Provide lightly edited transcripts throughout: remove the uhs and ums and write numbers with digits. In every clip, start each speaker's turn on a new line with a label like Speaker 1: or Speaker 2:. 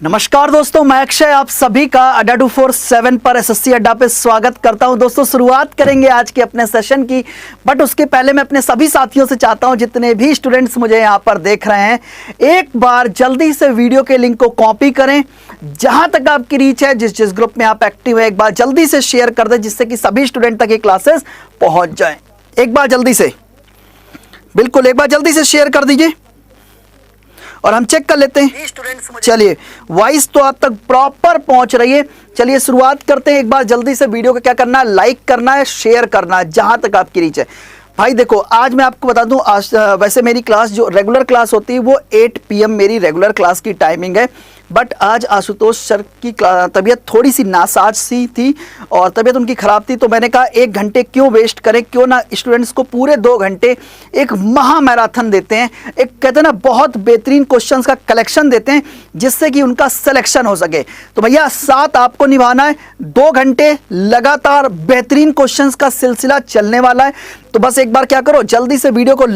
Speaker 1: नमस्कार दोस्तों, मैं अक्षय आप सभी का अड्डा 247 पर एसएससी अड्डा पे स्वागत करता हूं। दोस्तों शुरुआत करेंगे आज के अपने सेशन की, बट उसके पहले मैं अपने सभी साथियों से चाहता हूं, जितने भी स्टूडेंट्स मुझे यहां पर देख रहे हैं, एक बार जल्दी से वीडियो के लिंक को कॉपी करें। जहां तक आपकी रीच है, जिस जिस ग्रुप में आप एक्टिव है, एक बार जल्दी से शेयर कर दें, जिससे कि सभी स्टूडेंट तक ये क्लासेस पहुंच जाएं। एक बार जल्दी से, बिल्कुल एक बार जल्दी से शेयर कर दीजिए और हम चेक कर लेते हैं। चलिए, वॉइस तो आप तक प्रॉपर पहुंच रही है। चलिए शुरुआत करते हैं। एक बार जल्दी से वीडियो को क्या करना है, लाइक करना है, शेयर करना है, जहां तक आपकी रीच है। भाई देखो, आज मैं आपको बता दूं, आज वैसे मेरी क्लास जो रेगुलर क्लास होती है वो 8 PM मेरी रेगुलर क्लास की टाइमिंग है, बट आज आशुतोष सर की तबीयत थोड़ी सी नासाज सी थी और तबीयत उनकी ख़राब थी, तो मैंने कहा 1 घंटे क्यों वेस्ट करें, क्यों ना स्टूडेंट्स को पूरे 2 घंटे एक महा मैराथन देते हैं, एक कहते हैं ना बहुत बेहतरीन क्वेश्चंस का कलेक्शन देते हैं, जिससे कि उनका सिलेक्शन हो सके। तो भैया साथ आपको निभाना है। 2 घंटे लगातार बेहतरीन क्वेश्चंस का सिलसिला चलने वाला है। तो बस एक बार क्या करो, जल्दी से वीडियो को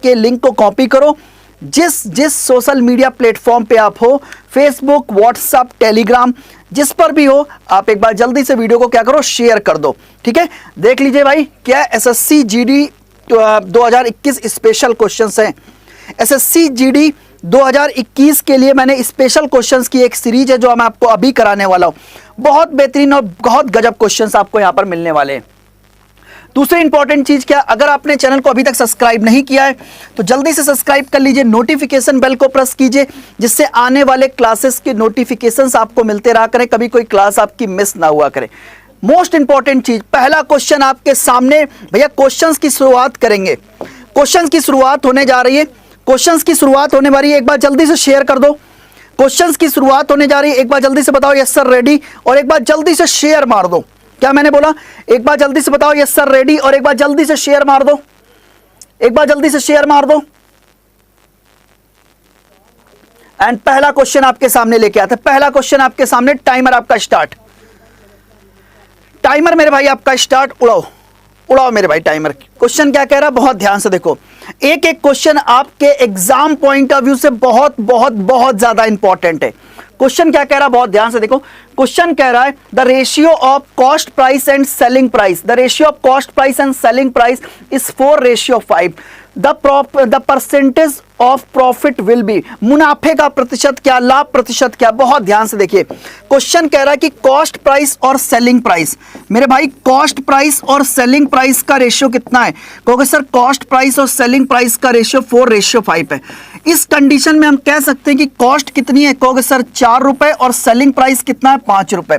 Speaker 1: के लिंक को कॉपी करो। जिस सोशल मीडिया प्लेटफॉर्म पे आप हो, फेसबुक, व्हाट्सएप, टेलीग्राम, जिस पर भी हो, आप एक बार जल्दी से वीडियो को क्या करो, शेयर कर दो। ठीक है, देख लीजिए भाई, क्या एसएससी जीडी 2021 स्पेशल क्वेश्चंस हैं। एसएससी जीडी 2021 के लिए मैंने स्पेशल क्वेश्चंस की एक सीरीज है जो मैं आपको अभी कराने वाला हूं। बहुत बेहतरीन और बहुत गजब क्वेश्चंस आपको यहां पर मिलने वाले हैं। दूसरी इंपॉर्टेंट चीज क्या, अगर आपने चैनल को अभी तक सब्सक्राइब नहीं किया है तो जल्दी से सब्सक्राइब कर लीजिए, नोटिफिकेशन बेल को प्रेस कीजिए, जिससे आने वाले क्लासेस के नोटिफिकेशंस आपको मिलते रहा करें, कभी कोई क्लास आपकी मिस ना हुआ करे। मोस्ट इंपॉर्टेंट चीज, पहला क्वेश्चन आपके सामने। भैया क्वेश्चंस की शुरुआत करेंगे, क्वेश्चंस की शुरुआत होने जा रही है, क्वेश्चंस की शुरुआत होने वाली है। एक बार जल्दी से शेयर कर दो। क्वेश्चंस की शुरुआत होने जा रही है, एक बार जल्दी से बताओ यस सर रेडी, और एक बार जल्दी से शेयर मार दो। क्या मैंने बोला, एक बार जल्दी से बताओ यस सर रेडी, और एक बार जल्दी से शेयर मार दो। एक बार जल्दी से शेयर मार दो। एंड पहला क्वेश्चन आपके सामने लेके आते हैं। पहला क्वेश्चन आपके सामने, टाइमर आपका स्टार्ट। टाइमर मेरे भाई आपका स्टार्ट, उड़ाओ उड़ाओ मेरे भाई टाइमर। क्वेश्चन क्या कह रहा है, बहुत ध्यान से देखो। एक एक क्वेश्चन आपके एग्जाम पॉइंट ऑफ व्यू से बहुत बहुत बहुत ज्यादा इंपॉर्टेंट है। क्वेश्चन क्या कह रहा है, बहुत ध्यान से देखो। क्वेश्चन कह रहा है the ratio of cost price and selling price, the ratio of cost price and selling price is 4:5। The percentage of profit will be, मुनाफे का प्रतिशत क्या, लाभ प्रतिशत क्या। बहुत ध्यान से देखिए, क्वेश्चन कह रहा है कि कॉस्ट प्राइस और सेलिंग प्राइस। मेरे भाई कॉस्ट प्राइस और सेलिंग प्राइस का रेशियो कितना है, कहोगे सर कॉस्ट प्राइस और सेलिंग प्राइस का रेशियो 4:5 है। इस कंडीशन में हम कह सकते हैं कि कॉस्ट कितनी है, कहोगे सर 4 रुपए, और सेलिंग प्राइस कितना है 5 रुपए।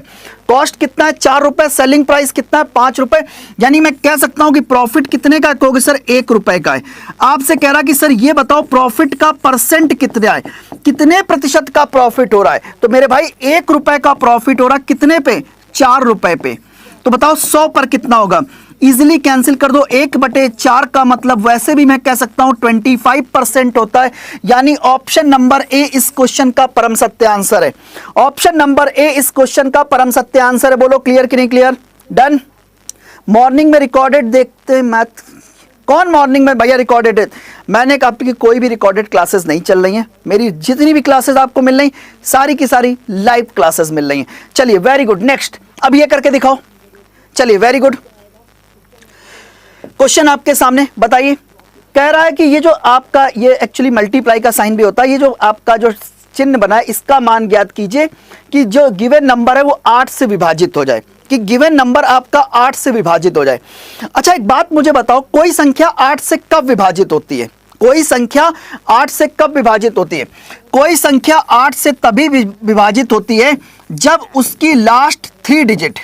Speaker 1: कॉस्ट कितना है 4 रुपए, सेलिंग प्राइस कितना है 5 रुपए, यानी मैं कह सकता हूं कि प्रॉफिट कितने का है, कहोगे सर 1 रुपए का है। आपसे कह रहा कि सर ये बताओ प्रॉफिट का परसेंट कितना है, कितने प्रतिशत का प्रॉफिट हो रहा है। तो मेरे भाई 1 रुपए का प्रॉफिट हो रहा है कितने पे, 4 रुपए पे। तो बताओ 100 पर कितना होगा, इजिली कैंसिल कर दो। 1/4 का मतलब वैसे भी मैं कह सकता हूं 25% होता है, यानी ऑप्शन नंबर ए इस क्वेश्चन का परम सत्य आंसर है। ऑप्शन नंबर ए इस क्वेश्चन का परम सत्य आंसर है। बोलो क्लियर कि नहीं क्लियर, डन। मॉर्निंग में रिकॉर्डेड देखते हैं मैथ, कौन मॉर्निंग में भैया रिकॉर्डेड है। मैंने कहा आपकी कोई भी रिकॉर्डेड क्लासेस नहीं चल रही हैं, मेरी जितनी भी क्लासेस आपको मिल रही सारी की सारी लाइव क्लासेस मिल रही हैं। चलिए वेरी गुड, नेक्स्ट अब ये करके दिखाओ। चलिए वेरी गुड, क्वेश्चन आपके सामने बताइए। कह रहा है कि ये जो आपका, ये एक्चुअली मल्टीप्लाई का साइन भी होता है, ये जो आपका जो चिन्ह बना है इसका मान ज्ञात कीजिए कि जो गिवन नंबर है वो 8 से विभाजित हो जाए, कि गिवन नंबर आपका 8 से विभाजित हो जाए। अच्छा एक बात मुझे बताओ, कोई संख्या 8 से कब विभाजित होती है, कोई संख्या 8 से कब विभाजित होती है। कोई संख्या 8 से तभी विभाजित होती है जब उसकी लास्ट 3 डिजिट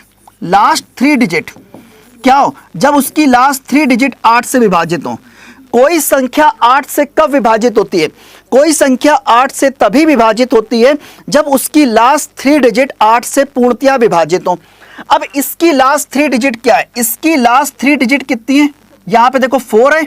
Speaker 1: क्या हो, जब उसकी लास्ट 3 डिजिट 8 से विभाजित हो। कोई संख्या 8 से कब विभाजित होती है, कोई संख्या 8 से तभी विभाजित होती है जब उसकी लास्ट 3 डिजिट 8 से पूर्णतया विभाजित हो। अब इसकी लास्ट 3 डिजिट क्या है, इसकी लास्ट 3 डिजिट कितनी है, यहां पे देखो 4 है।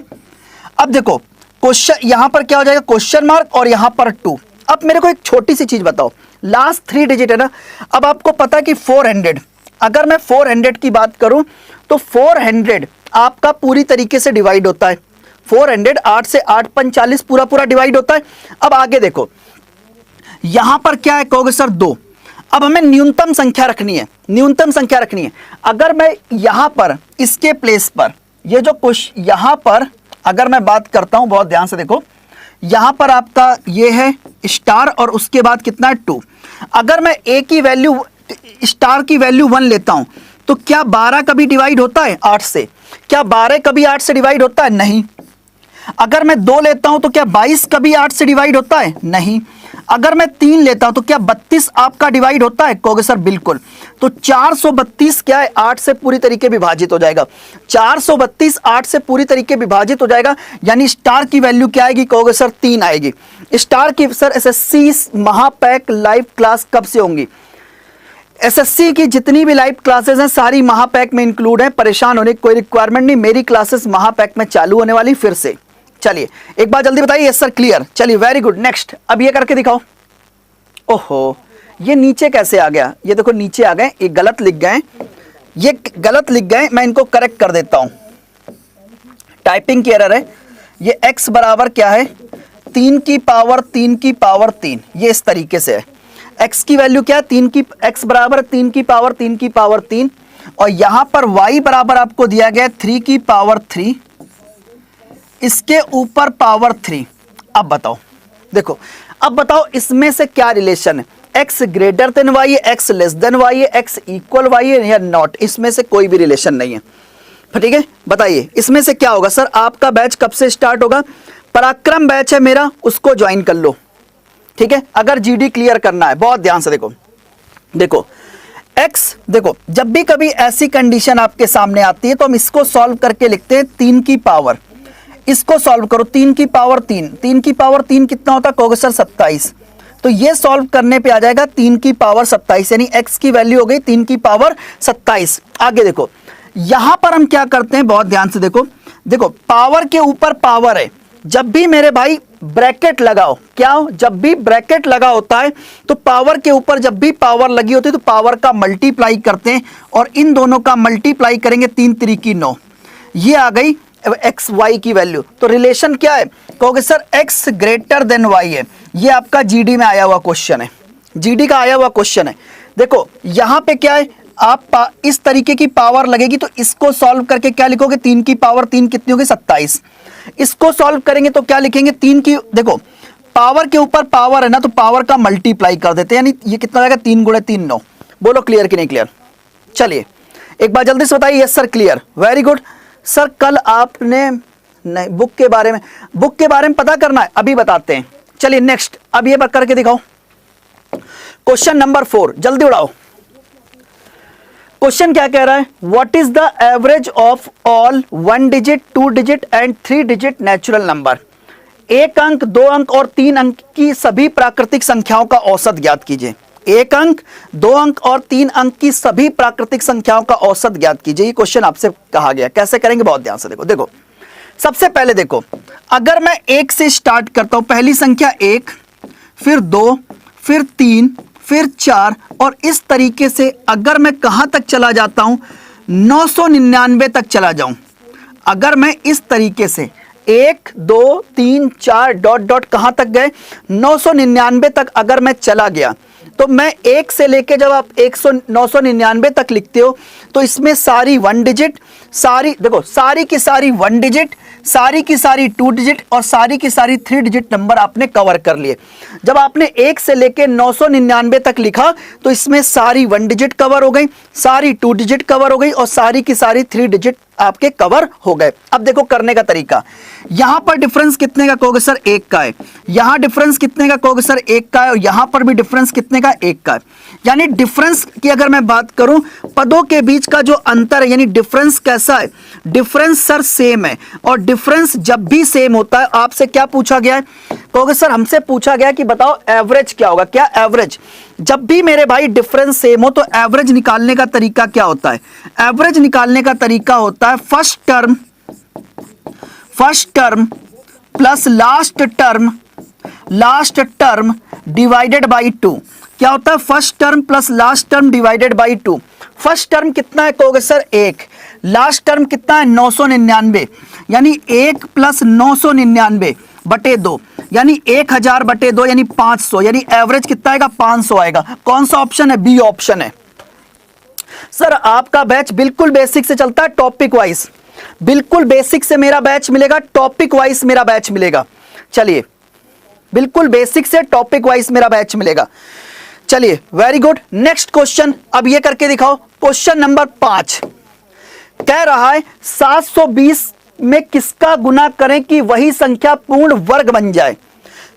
Speaker 1: अब देखो क्वेश्चन यहां पर क्या हो जाएगा, क्वेश्चन मार्क, और यहां पर 2। अब मेरे को एक छोटी सी चीज बताओ, लास्ट 3 डिजिट है ना, अब आपको पता है कि 400, अगर मैं 400 की बात करूं तो 400 आपका पूरी तरीके से डिवाइड होता है। 400 8 से 8 45 पूरा डिवाइड होता है। अब आगे देखो, यहां पर क्या है कहोगे सर 2। अब हमें न्यूनतम संख्या रखनी है, न्यूनतम संख्या रखनी है। अगर मैं यहां पर इसके प्लेस पर ये जो क्वेश्चन यहां पर अगर मैं बात करता हूं, बहुत ध्यान से देखो, यहां पर आपका ये है स्टार और उसके बाद कितना है 2। अगर मैं ए की वैल्यू स्टार की वैल्यू 1 लेता हूं तो क्या 12 कभी डिवाइड होता है 8 से? क्या 12 कभी 8 से डिवाइड होता है? नहीं। अगर मैं 2 लेता हूं तो क्या 22 कभी 8 से डिवाइड होता है? नहीं। अगर मैं 3 लेता हूं तो क्या 32 आपका डिवाइड होता है? कहोगे सर बिल्कुल। तो 432 क्या है 8 से पूरी तरीके विभाजित हो जाएगा। 432 8 से पूरी तरीके विभाजित हो जाएगा, यानी स्टार की वैल्यू क्या आएगी? कहोगे सर 3 आएगी। स्टार की सर एसएससी महापैक लाइव क्लास कब से होंगी? एसएससी की जितनी भी लाइव क्लासेस हैं सारी महापैक में इंक्लूड है, परेशान होने की कोई रिक्वायरमेंट नहीं। मेरी क्लासेस महापैक में चालू होने वाली फिर से। चलिए एक बार जल्दी बताइए। Yes sir clear. चलिए वेरी गुड। नेक्स्ट अब ये करके दिखाओ। ओहो ये नीचे कैसे आ गया? ये देखो नीचे आ गए, ये गलत लिख गए, ये गलत लिख गए, मैं इनको करेक्ट कर देता हूं। टाइपिंग की एरर है। ये x बराबर क्या है 3 की पावर 3 की पावर 3, ये इस तरीके से है। x की वैल्यू क्या है 3 की, x बराबर 3 की पावर 3 की पावर 3, और यहां पर y बराबर आपको दिया गया 3 की पावर 3, इसके ऊपर पावर 3। अब बताओ, देखो अब बताओ इसमें से क्या रिलेशन है? x ग्रेटर देन y है, x लेस देन y है, x इक्वल y है या नॉट? इसमें से कोई भी रिलेशन नहीं है। ठीक है बताइए इसमें से क्या होगा? सर आपका बैच कब से स्टार्ट होगा? पराक्रम बैच है मेरा, उसको ज्वाइन कर लो। ठीक है अगर जीडी क्लियर करना है। बहुत ध्यान से देखो, देखो x, देखो जब भी कभी ऐसी कंडीशन आपके सामने आती है तो हम इसको सॉल्व करके लिखते हैं 3 की पावर, इसको सॉल्व करो 3 की पावर 3, 3 की पावर 3 कितना होता है? कहोगे सर 27। तो ये सॉल्व करने पे आ जाएगा 3 की पावर 27, यानी x की वैल्यू हो गई 3 की पावर 27। आगे देखो यहां पर हम क्या करते हैं, बहुत ध्यान से देखो, देखो पावर के ऊपर पावर है। जब भी मेरे भाई ब्रैकेट लगाओ, क्या हो? जब भी ब्रैकेट लगा होता है तो पावर के ऊपर जब भी पावर लगी होती है तो पावर का मल्टीप्लाई करते हैं, और इन दोनों का मल्टीप्लाई करेंगे 3 3 9, ये आ गई एक्स वाई की वैल्यू। तो रिलेशन क्या है? कहोगे sir x greater than y है। ये आपका जीडी में आया हुआ क्वेश्चन है, जीडी का आया हुआ क्वेश्चन है। देखो यहां पे क्या है, आप इस तरीके की पावर लगेगी तो इसको सॉल्व करके क्या लिखोगे? 3 की पावर 3 कितनी होगी? 27। इसको सॉल्व करेंगे तो क्या लिखेंगे? 3 की, देखो पावर के ऊपर पावर है ना, तो पावर का मल्टीप्लाई कर देते हैं, यानी ये कितना आएगा? 3 गुणे 3 9। बोलो क्लियर कि नहीं क्लियर? चलिए एक बार जल्दी से बताइए। Yes sir clear, very good. Sir कल आपने नहीं बुक के बारे में पता करना है, अभी बताते हैं। चलिए नेक्स्ट अब ये करके दिखाओ। क्वेश्चन नंबर 4 जल्दी उड़ाओ। क्वेश्चन क्या कह रहा है? What is the average of all 1 digit 2 digit and 3 digit natural number? 1 अंक 2 अंक और 3 अंक की सभी प्राकृतिक संख्याओं का औसत ज्ञात कीजिए। 1 अंक 2 अंक और 3 अंक की सभी प्राकृतिक संख्याओं का औसत ज्ञात कीजिए। ये क्वेश्चन आपसे कहा गया। कैसे करेंगे? बहुत ध्यान से देखो। देखो सबसे पहले देखो, अगर मैं 1 से स्टार्ट करता हूं, पहली संख्या 1, फिर 2, फिर 3, फिर 4, और इस तरीके से अगर मैं कहां तक चला जाता हूं? 999 तक चला जाऊं। अगर मैं इस तरीके से 1 2 3 4 डॉट डॉट कहां तक गए? 999 तक अगर मैं चला गया तो मैं 1 से लेके जब आप 999 तक लिखते हो तो इसमें सारी 1 डिजिट, सारी देखो सारी की सारी 1 डिजिट, सारी की सारी 2 डिजिट और सारी की सारी 3 डिजिट नंबर आपने कवर कर लिए। जब आपने 1 से लेके 999 तक लिखा तो इसमें सारी 1 डिजिट कवर हो गई, सारी 2 डिजिट कवर हो गई और सारी की सारी 3 डिजिट आपके कवर हो गए। अब देखो करने का तरीका, यहां पर डिफरेंस कितने का? कहोगे सर 1 का है। यहां डिफरेंस कितने का? कहोगे सर 1 का है। और यहां पर भी डिफरेंस कितने का? 1 का है। यानी डिफरेंस की अगर मैं बात करूं, पदों के बीच का जो अंतर है, यानी डिफरेंस कैसा है? डिफरेंस सर सेम है। और डिफरेंस जब भी सेम होता है, आपसे क्या पूछा गया है? कहोगे सर हमसे पूछा गया कि बताओ एवरेज क्या होगा। क्या एवरेज? जब भी मेरे भाई डिफरेंस सेम हो तो एवरेज निकालने का तरीका क्या होता है? एवरेज निकालने का तरीका होता है first term plus last term divided by 2। क्या होता है? First term plus last term divided by 2। First term कितना है? कहोगे सर 1। लास्ट टर्म कितना है? 999, यानी 1 प्लस 999। बटे 2, यानी 1000 बटे 2 यानी 500, यानी एवरेज कितना आएगा 500 आएगा। कौन सा ऑप्शन है? बी ऑप्शन है। सर आपका बैच बिल्कुल बेसिक से चलता है, टॉपिक वाइज, बिल्कुल बेसिक से मेरा बैच मिलेगा, टॉपिक वाइज मेरा बैच मिलेगा। चलिए, बिल्कुल बेसिक से टॉपिक वाइज मेरा बैच मिलेगा। चलिए वेरी गुड, नेक्स्ट क्वेश्चन अब ये करके दिखाओ। क्वेश्चन नंबर 5 कह रहा है 720 में किसका गुना करें कि वही संख्या पूर्ण वर्ग बन जाए।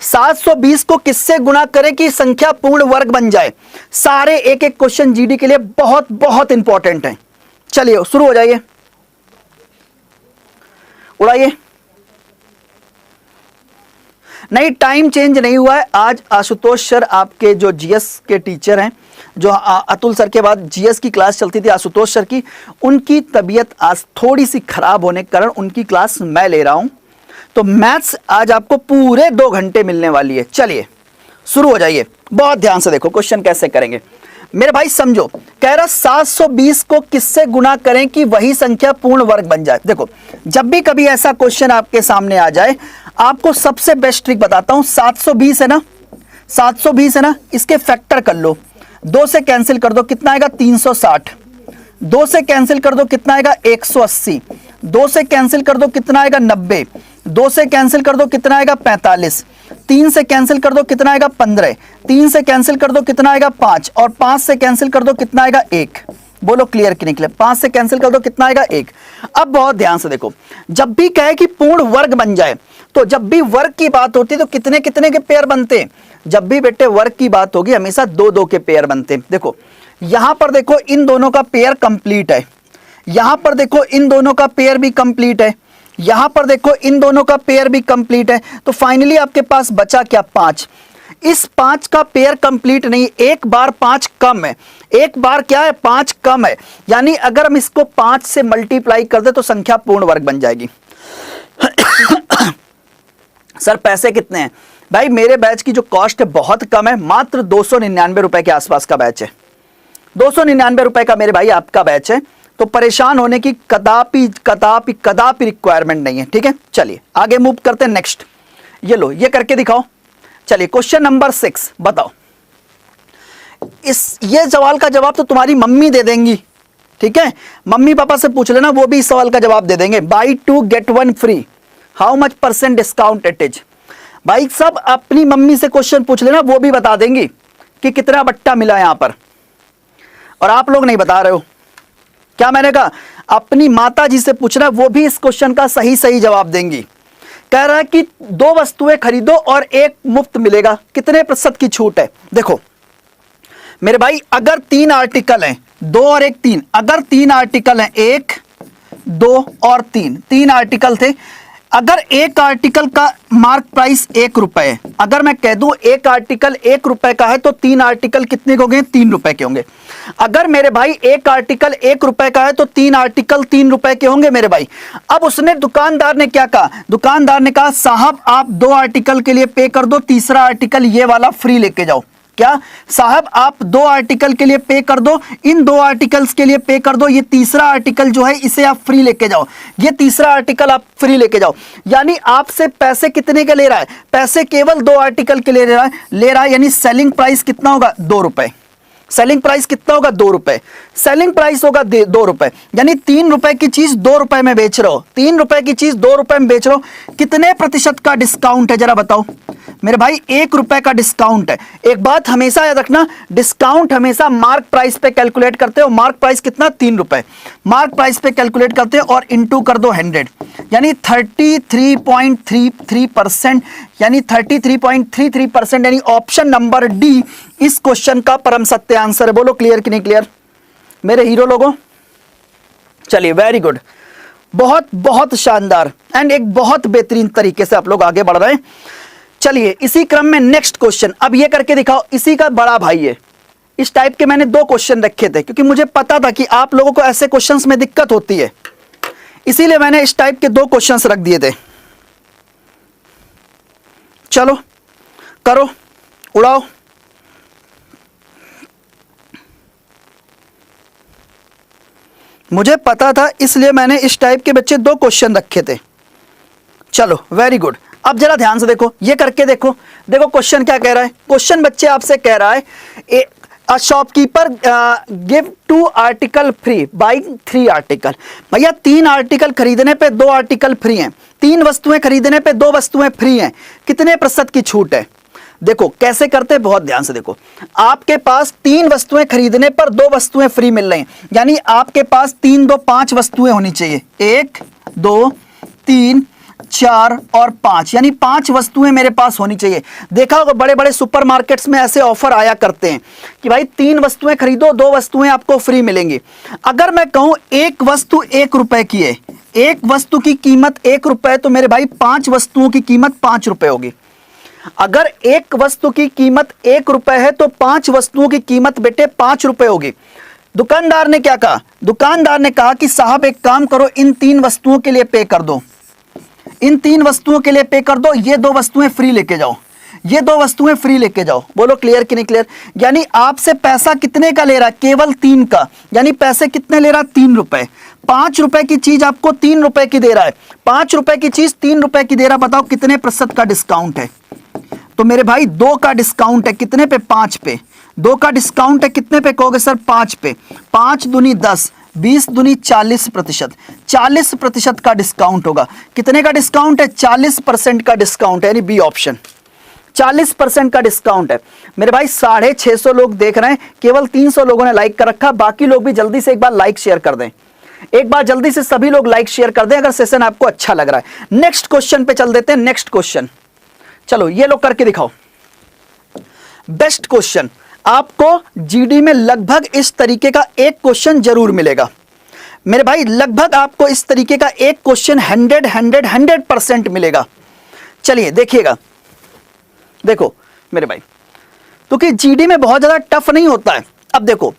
Speaker 1: 720 को किससे गुना करें कि संख्या पूर्ण वर्ग बन जाए। सारे एक एक क्वेश्चन जीडी के लिए बहुत बहुत इंपॉर्टेंट हैं। चलिए शुरू हो जाइए, उड़ाइए। नहीं, टाइम चेंज नहीं हुआ है। आज आशुतोष सर आपके जो जीएस के टीचर हैं, जो अतुल सर के बाद जीएस की क्लास चलती थी आशुतोष सर की, उनकी तबीयत आज थोड़ी सी खराब होने के कारण उनकी क्लास मैं ले रहा हूं। तो मैथ्स आज आपको पूरे 2 घंटे मिलने वाली है। चलिए शुरू हो जाइए, बहुत ध्यान से देखो क्वेश्चन कैसे करेंगे मेरे भाई, समझो। कह रहा 720 को किससे गुना करें कि वही संख्या पूर्ण वर्ग बन जाए। देखो, जब भी कभी ऐसा क्वेश्चन आपके सामने आ जाए, आपको सबसे बेस्ट ट्रिक बताता हूं। 720 है ना, 720 है ना, इसके फैक्टर कर लो, 2 से कैंसिल कर दो, कितना आएगा 360। 2 से कैंसिल कर दो, कितना आएगा 180। 2 से कैंसिल कर दो, कितना आएगा 90। 2 से कैंसिल कर दो, कितना आएगा 45। 3 से कैंसिल कर दो, कितना आएगा 15। 3 से कैंसिल कर दो, कितना आएगा 5। और 5 से कैंसिल कर दो, कितना आएगा 1। बोलो क्लियर कि निकले? 5 से कैंसिल कर दो, कितना आएगा 1। अब बहुत ध्यान से देखो, जब भी कहे कि पूर्ण वर्ग बन जाए, तो जब भी वर्ग की बात होती है तो कितने कितने के पेयर बनते हैं? जब भी बेटे वर्ग की बात होगी हमेशा 2-2 के पेयर बनते हैं। देखो यहां पर देखो, इन दोनों का पेयर कंप्लीट है। यहां पर देखो इन दोनों का पेयर भी कंप्लीट है। यहां पर देखो इन दोनों का पेयर भी कंप्लीट है। तो फाइनली आपके पास बचा क्या? 5। इस 5 का पेयर कंप्लीट नहीं, एक बार 5 कम है। एक बार क्या है? 5 कम है। यानी अगर हम इसको 5 से मल्टीप्लाई कर दे तो संख्या पूर्ण वर्ग बन जाएगी। सर पैसे कितने हैं? भाई मेरे बैच की जो कॉस्ट है बहुत कम है, मात्र 299 रुपए के आसपास का बैच है। 299 रुपए का मेरे भाई आपका बैच है। तो परेशान होने की कदापि कदापि कदापि रिक्वायरमेंट नहीं है। ठीक है, चलिए आगे मूव करते हैं। नेक्स्ट ये लो, ये करके दिखाओ। चलिए क्वेश्चन नंबर 6 बताओ। ये सवाल का जवाब तो तुम्हारी मम्मी दे देंगी। ठीक है, मम्मी पापा से पूछ लेना, वो भी इस सवाल का जवाब दे देंगे। Buy 2 get 1 free, how much % discount it is. भाई सब अपनी मम्मी से क्वेश्चन पूछ लेना, वो भी बता देंगी कि कितना बट्टा मिला यहां पर। और आप लोग नहीं बता रहे हो, क्या मैंने कहा? अपनी माता जी से पूछना, वो भी इस क्वेश्चन का सही सही जवाब देंगी। कह रहा है कि 2 वस्तुएं खरीदो और 1 मुफ्त मिलेगा, कितने % की छूट है? देखो मेरे भाई, अगर 3 आर्टिकल हैं, 2 और 1 3, अगर 3 आर्टिकल हैं, 1 2 और 3 आर्टिकल थे। अगर एक आर्टिकल का मार्क प्राइस 1 रुपए है, अगर मैं कह दूं एक आर्टिकल 1 रुपए का है, तो 3 आर्टिकल कितने के होंगे? 3 रुपए के होंगे। अगर मेरे भाई एक आर्टिकल 1 रुपए का है तो 3 आर्टिकल 3 रुपए के होंगे मेरे भाई। अब उसने, दुकानदार ने क्या कहा? दुकानदार ने कहा साहब आप 2 आर्टिकल के लिए पे कर दो, तीसरा आर्टिकल ये वाला फ्री लेके जाओ। क्या साहब आप 2 आर्टिकल के लिए पे कर दो, इन 2 आर्टिकल्स के लिए पे कर दो, ये तीसरा आर्टिकल जो है इसे आप फ्री लेके जाओ, ये तीसरा आर्टिकल आप फ्री लेके जाओ। यानी आपसे पैसे कितने के ले रहा है? पैसे केवल 2 आर्टिकल के ले रहा है, यानी सेलिंग प्राइस कितना होगा? 2 रुपए। सेलिंग प्राइस कितना होगा? 2 रुपए। सेलिंग प्राइस होगा 2 रुपए, यानी 3 रुपए की चीज 2 रुपए में बेच रहे हो। 3 रुपए की चीज 2 रुपए में बेच रहे हो। कितने % का डिस्काउंट है जरा बताओ मेरे भाई? 1 रुपए का डिस्काउंट है। एक बात हमेशा याद रखना, डिस्काउंट हमेशा मार्क प्राइस पे कैलकुलेट करते हो। मार्क प्राइस कितना? 3 रुपए। मार्क प्राइस पे कैलकुलेट करते हो और इंटू कर दो 100, यानी 33.33%, यानी 33.33%, यानी ऑप्शन नंबर डी इस क्वेश्चन का परम सत्य आंसर है। बोलो क्लियर कि नहीं क्लियर मेरे हीरो लोगों? चलिए वेरी गुड, बहुत बहुत शानदार एंड एक बहुत बेहतरीन तरीके से आप लोग आगे बढ़ रहे हैं। चलिए इसी क्रम में नेक्स्ट क्वेश्चन अब ये करके दिखाओ। इसी का बड़ा भाई है। इस टाइप के मैंने 2 क्वेश्चन रखे थे क्योंकि मुझे पता था कि आप लोगों को ऐसे क्वेश्चंस में दिक्कत होती है, इसीलिए मैंने इस टाइप के 2 क्वेश्चंस रख दिए थे। चलो करो, उड़ाओ। मुझे पता था इसलिए मैंने इस टाइप के बच्चे 2 क्वेश्चन रखे थे। चलो वेरी गुड, अब जरा ध्यान से देखो, ये करके देखो। देखो क्वेश्चन क्या कह रहा है। क्वेश्चन बच्चे आपसे कह रहा है a shopkeeper give 2 article free buying 3 article. भैया 3 आर्टिकल खरीदने पे 2 आर्टिकल फ्री हैं, 3 वस्तुएं खरीदने पे 2 वस्तुएं फ्री हैं, कितने प्रतिशत की छूट है? देखो कैसे करते हैं, बहुत ध्यान से देखो। आपके पास 3 वस्तुएं खरीदने पर 2 वस्तुएं फ्री मिल रही हैं, यानी आपके पास 3 2 5 वस्तुएं होनी चाहिए। 1 2 3 4 और 5, यानी 5 वस्तुएं मेरे पास होनी चाहिए। देखा होगा बड़े बड़े सुपरमार्केट्स में ऐसे ऑफर आया करते हैं कि भाई 3 वस्तुएं खरीदो 2 वस्तुएं आपको फ्री मिलेंगी। अगर मैं कहूं एक वस्तु 1 रुपए की है, एक वस्तु की कीमत 1 रुपए, तो मेरे भाई 5 वस्तुओं की कीमत 5 रुपए होगी। अगर एक वस्तु की कीमत 1 रुपए है तो 5 वस्तुओं की कीमत बेटे 5 रुपए होगी। दुकानदार ने क्या कहा? दुकानदार ने कहा कि साहब एक काम करो, इन 3 वस्तुओं के लिए पे कर दो, इन 3 वस्तुओं के लिए पे कर दो, ये 2 वस्तुएं फ्री लेके जाओ, ये 2 वस्तुएं फ्री लेके जाओ। बोलो क्लियर कि नहीं क्लियर? यानी आपसे पैसा कितने का ले रहा है? केवल 3 का, यानी पैसे कितने ले रहा है? 3 रुपए। 5 रुपए की चीज आपको 3 रुपए की दे रहा है, 5 रुपए की चीज 3 रुपए की दे रहा है। बताओ कितने प्रतिशत का डिस्काउंट है? तो मेरे भाई 2 का डिस्काउंट है, कितने पे? 5 पे। 2 का डिस्काउंट है कितने पे कहोगे सर? 5 पे। 5 दूनी 10, 20 दूनी 40%, 40% का डिस्काउंट होगा। कितने का डिस्काउंट है? 40% का डिस्काउंट है, यानी बी ऑप्शन, 40% का डिस्काउंट है। मेरे भाई 650 लोग देख रहे हैं, केवल 300 लोगों ने लाइक कर रखा। बाकी लोग भी जल्दी से एक बार लाइक शेयर कर दें, एक बार जल्दी से सभी लोग लाइक शेयर कर दें अगर सेशन आपको अच्छा लग रहा है। नेक्स्ट क्वेश्चन पे चल देते हैं। नेक्स्ट क्वेश्चन, चलो ये लोग करके दिखाओ। बेस्ट क्वेश्चन, आपको जीडी में लगभग इस तरीके का एक क्वेश्चन जरूर मिलेगा मेरे भाई, लगभग आपको इस तरीके का एक क्वेश्चन 100% मिलेगा। चलिए देखिएगा, देखो मेरे भाई, क्योंकि जीडी में बहुत ज्यादा टफ नहीं होता है। अब देखो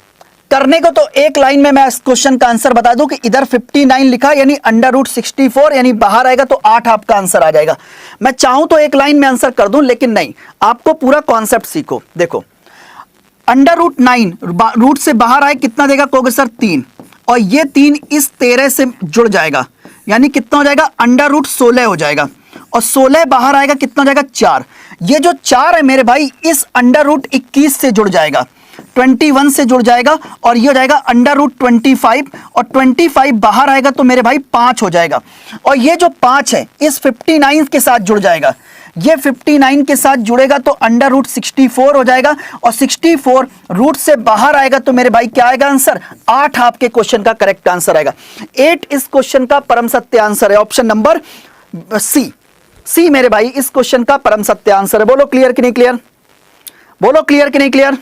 Speaker 1: करने को तो एक लाइन में मैं इस क्वेश्चन का आंसर बता दूं कि इधर 59 लिखा, यानी √64, यानी बाहर आएगा तो 8 आपका आंसर आ जाएगा। मैं चाहूं तो एक लाइन में आंसर कर दूं, लेकिन नहीं, आपको पूरा कॉन्सेप्ट सीखो। देखो √9 रूट से बाहर आए कितना देगा कहोगे सर? 3, और ये 3 इस 13 से जुड़ जाएगा, यानी कितना हो जाएगा? √16 हो जाएगा, और 16 बाहर आएगा कितना हो जाएगा? 4। ये जो 4 है मेरे भाई इस √21 से जुड़ जाएगा, 21 से जुड़ जाएगा, और ये हो जाएगा √25, और 25 बाहर आएगा तो मेरे भाई 5 हो जाएगा, और ये जो 5 है इस 59 के साथ जुड़ जाएगा, ये 59 के साथ जुड़ेगा तो √64 हो जाएगा, और 64 रूट से बाहर आएगा तो मेरे भाई क्या आएगा आंसर? 8 आपके क्वेश्चन का करेक्ट आंसर आएगा। 8 इस क्वेश्चन का परम सत्य आंसर है, ऑप्शन नंबर सी मेरे भाई इस क्वेश्चन का परम सत्य आंसर है। बोलो क्लियर कि नहीं क्लियर? बोलो क्लियर कि नहीं क्लियर?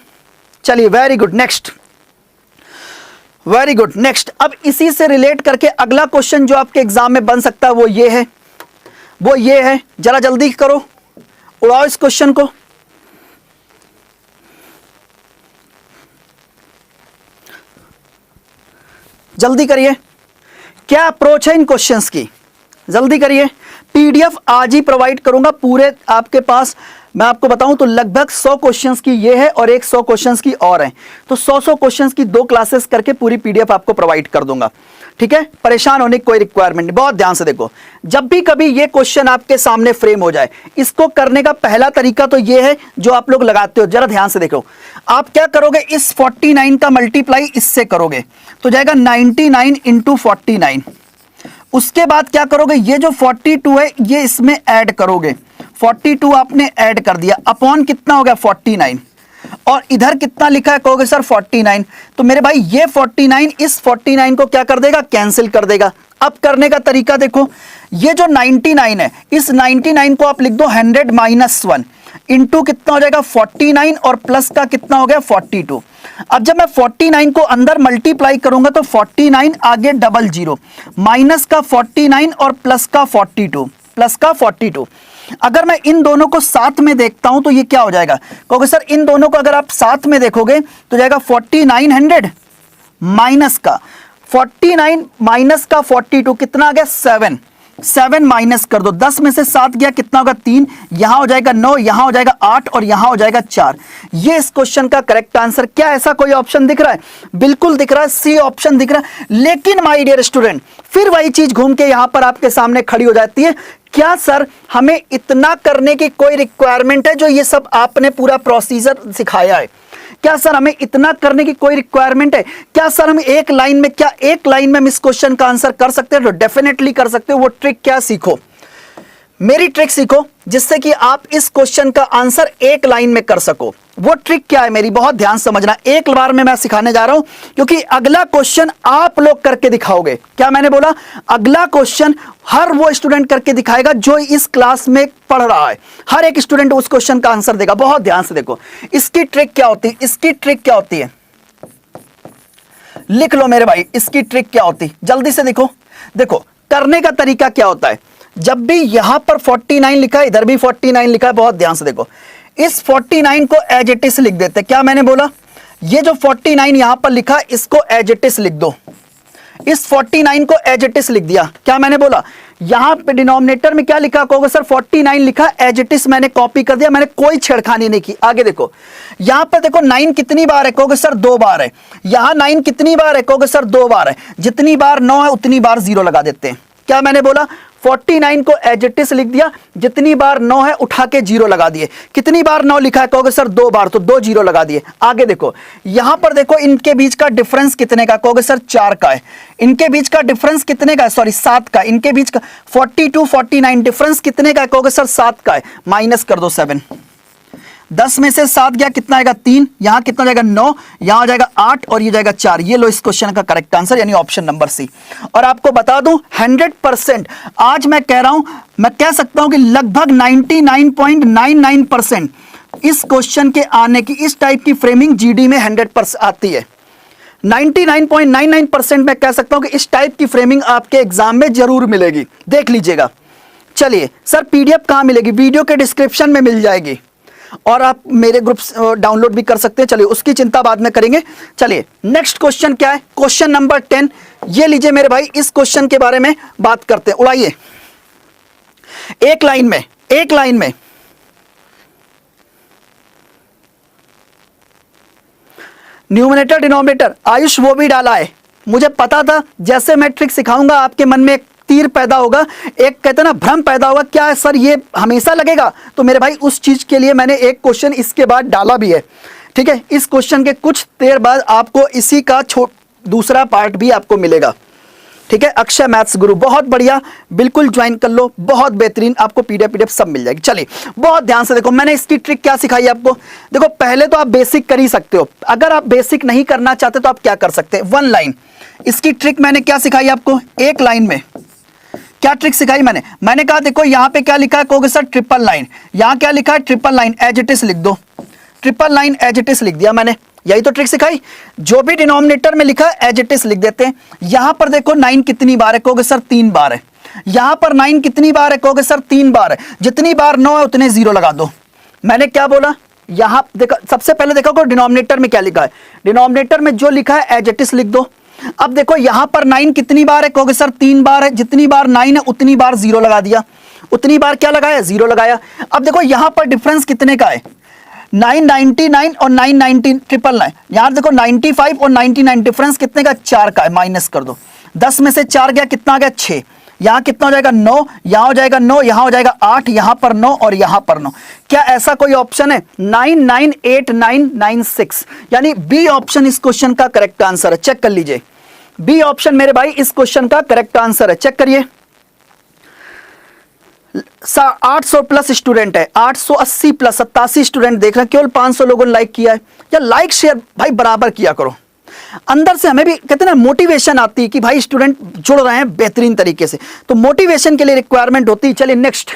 Speaker 1: चलिए very good, next, very good, next. अब इसी से रिलेट करके अगला क्वेश्चन जो आपके एग्जाम में बन सकता है वो ये है, वो ये है, जरा जल्दी करो, उड़ाओ इस क्वेश्चन को। जल्दी करिए, क्या अप्रोच है इन क्वेश्चंस की? जल्दी करिए। पीडीएफ आज ही प्रोवाइड करूंगा पूरे आपके पास। मैं आपको बताऊं तो लगभग 100 क्वेश्चंस की ये है और एक 100 क्वेश्चंस की और है, तो 100 क्वेश्चंस की 2 क्लासेस करके पूरी पीडीएफ आपको प्रोवाइड कर दूंगा। ठीक है, परेशान होने की कोई रिक्वायरमेंट नहीं। बहुत ध्यान से देखो, जब भी कभी ये क्वेश्चन आपके सामने फ्रेम हो जाए, इसको करने का पहला तरीका तो ये है जो आप लोग लगाते हो। जरा ध्यान से देखो, आप क्या करोगे? इस 49 का मल्टीप्लाई इससे करोगे तो जाएगा 99 × 49। उसके बाद क्या करोगे? ये जो 42 है ये इसमें ऐड करोगे, 42 आपने ऐड कर दिया, अपॉन कितना हो गया? 49, और इधर कितना लिखा है कहोगे सर? 49। तो मेरे भाई ये 49 इस 49 को क्या कर देगा? कैंसिल कर देगा। अब करने का तरीका देखो, ये जो 99 है इस 99 को आप लिख दो 100 - 1 इंटू कितना हो जाएगा? 49, और प्लस का कितना हो गया? 42। अब जब मैं 49 को अंदर मल्टीप्लाई करूंगा तो 49 आगे 00, माइनस का 49 और प्लस का 42, प्लस का 42। अगर मैं इन दोनों को साथ में देखता हूं तो ये क्या हो जाएगा कहोगे सर? इन दोनों को अगर आप साथ में देखोगे तो जाएगा 4900 माइनस का 49 माइनस का 42 कितना आ गया? 7। 7 माइनस कर दो, 10 में से 7 गया कितना होगा 3, यहां हो जाएगा 9, यहां हो जाएगा 8 और यहां हो जाएगा 4। ये इस क्वेश्चन का करेक्ट आंसर। क्या ऐसा कोई ऑप्शन दिख रहा है? बिल्कुल दिख रहा है, सी ऑप्शन दिख रहा है। लेकिन माय डियर स्टूडेंट, फिर वही चीज घूम के यहां पर आपके सामने खड़ी हो जाती है, क्या सर हमें इतना करने की कोई रिक्वायरमेंट है? जो ये सब आपने पूरा प्रोसीजर सिखाया है, क्या सर हमें इतना करने की कोई रिक्वायरमेंट है? क्या सर हम एक लाइन में हम इस क्वेश्चन का आंसर कर सकते हैं? तो डेफिनेटली कर सकते हो। वो ट्रिक क्या, सीखो, मेरी ट्रिक सीखो, जिससे कि आप इस क्वेश्चन का आंसर एक लाइन में कर सको। वो ट्रिक क्या है मेरी, बहुत ध्यान समझना। एक बार में मैं सिखाने जा रहा हूं, क्योंकि अगला क्वेश्चन आप लोग करके दिखाओगे। क्या मैंने बोला? अगला क्वेश्चन हर वो स्टूडेंट करके दिखाएगा जो इस क्लास में पढ़ रहा है। हर एक स्टूडेंट उस क्वेश्चन का आंसर देगा। बहुत ध्यान से देखो, इसकी ट्रिक क्या होती है, इसकी ट्रिक क्या होती है, लिख लो मेरे भाई, इसकी ट्रिक क्या होती है, जल्दी से देखो। देखो करने का तरीका क्या होता है। जब भी यहां पर 49 लिखा है, इधर भी 49 लिखा है, बहुत ध्यान से देखो। इस 49 को एज इट इज लिख देते। क्या मैंने बोला? ये जो 49 यहां पर लिखा है, इसको एज इट इज लिख दो। इस 49 को एज इट इज लिख दिया। क्या मैंने बोला? यहां पे डिनोमिनेटर में क्या लिखा कहोगे सर? 49 लिखा, एज इट इज मैंने कॉपी कर दिया, मैंने कोई छेड़खानी नहीं की। आगे देखो, यहां पर देखो 9 कितनी बार है कहोगे सर? 2 बार है। यहां 9 कितनी बार है कहोगे सर? 2 बार है। जितनी बार 9 है उतनी बार 0 लगा देते हैं। क्या मैंने बोला? 49 को एज इट इज लिख दिया, जितनी बार 9 है उठा के 0 लगा दिए। कितनी बार 9 लिखा है कहोगे सर? 2 बार, तो 2 0 लगा दिए। आगे देखो, यहां पर देखो इनके बीच का डिफरेंस कितने का कहोगे सर? 4 का है। इनके बीच का डिफरेंस कितने का है? सॉरी 7 का। इनके बीच का 42 49 डिफरेंस कितने का है कहोगे सर? 7 का है। माइनस कर दो 7, 10 में से 7 गया कितना आएगा 3, यहां कितना जाएगा 9, यहां हो जाएगा 8 और ये जाएगा 4। ये लो इस क्वेश्चन का करेक्ट आंसर, यानी ऑप्शन नंबर सी। और आपको बता दूं 100% आज मैं कह रहा हूं, मैं कह सकता हूं कि लगभग 99.99% इस क्वेश्चन के आने की, इस टाइप की फ्रेमिंग जीडी में 100% आती है। 99.99% मैं कह सकता हूं कि इस टाइप की फ्रेमिंग आपके एग्जाम में जरूर मिलेगी, देख लीजिएगा। चलिए सर पीडीएफ कहां मिलेगी? वीडियो के डिस्क्रिप्शन में मिल जाएगी, और आप मेरे ग्रुप डाउनलोड भी कर सकते हैं। चलिए उसकी चिंता बाद में करेंगे। चलिए नेक्स्ट क्वेश्चन क्या है? Question number 10। ये लीजिए मेरे भाई, इस क्वेश्चन के बारे में बात करते हैं। उड़ाइए एक लाइन में, एक लाइन में। न्यूमरेटर डिनोमिनेटर आयुष वो भी डाला है, मुझे पता था। जैसे मैं ट्रिक सिखाऊंगा आपके मन में एक तीर पैदा होगा, एक कहते ना भ्रम पैदा होगा, क्या है सर ये हमेशा लगेगा? तो मेरे भाई उस चीज के लिए मैंने एक क्वेश्चन इसके बाद डाला भी है। ठीक है, इस क्वेश्चन के कुछ देर बाद आपको इसी का दूसरा पार्ट भी आपको मिलेगा। ठीक है, अक्षय मैथ्स गुरु, बहुत बढ़िया, बिल्कुल ज्वाइन कर लो, बहुत बेहतरीन, आपको पीडीएफ सब मिल जाएगी। चलिए बहुत ध्यान से देखो, मैंने इसकी ट्रिक क्या सिखाई आपको। देखो पहले तो आप बेसिक कर ही सकते हो, अगर आप बेसिक नहीं करना चाहते तो आप क्या कर सकते हैं? 1 लाइन। इसकी ट्रिक मैंने क्या सिखाई आपको? एक लाइन में क्या ट्रिक सिखाई मैंने कहा देखो यहां पे क्या लिखा है कहोगे सर? Triple line. यहां क्या लिखा है? Triple line, as it is लिख दो। Triple line as it is लिख दिया मैंने, यही तो ट्रिक सिखाई। जो भी डिनोमिनेटर में लिखा है एज इट इज लिख देते हैं। यहां पर देखो 9 कितनी बार है कहोगे सर? 3 बार है। यहां पर 9 कितनी बार है कहोगे सर? 3 बार है। जितनी बार 9 है उतने 0 लगा दो। मैंने क्या बोला? यहां देखो, सबसे पहले देखो डिनोमिनेटर में क्या लिखा है। डिनोमिनेटर में जो लिखा है एज इट इज लिख दो। अब देखो यहां पर 9 कितनी बार है कहोगे सर? 3 बार है। जितनी बार 9 है उतनी बार 0 लगा दिया। उतनी बार क्या लगाया? 0 लगाया। अब देखो यहां पर डिफरेंस कितने का है? 999 और 990 ट्रिपल 9। यहां देखो 95 और 99 डिफरेंस कितने का? 4 का है। माइनस कर दो, 10 में से 4 गया कितना आ गया? 6। यहां कितना हो जाएगा? 9। यहां हो जाएगा 9, यहां हो जाएगा 8, यहां पर 9 और यहां पर 9। क्या ऐसा कोई ऑप्शन है? 998996, यानी बी ऑप्शन इस क्वेश्चन का करेक्ट आंसर है। चेक कर लीजिए, बी ऑप्शन मेरे भाई इस क्वेश्चन का करेक्ट आंसर है। चेक करिए, 800 प्लस स्टूडेंट है, 880 प्लस 87 स्टूडेंट देख रहे हैं, केवल 500 लोगों ने लाइक किया है। या लाइक शेयर भाई बराबर किया करो, अंदर से हमें भी कहते हैं ना मोटिवेशन आती है कि भाई स्टूडेंट जुड़ रहे हैं बेहतरीन तरीके से, तो मोटिवेशन के लिए रिक्वायरमेंट होती है। चलिए नेक्स्ट,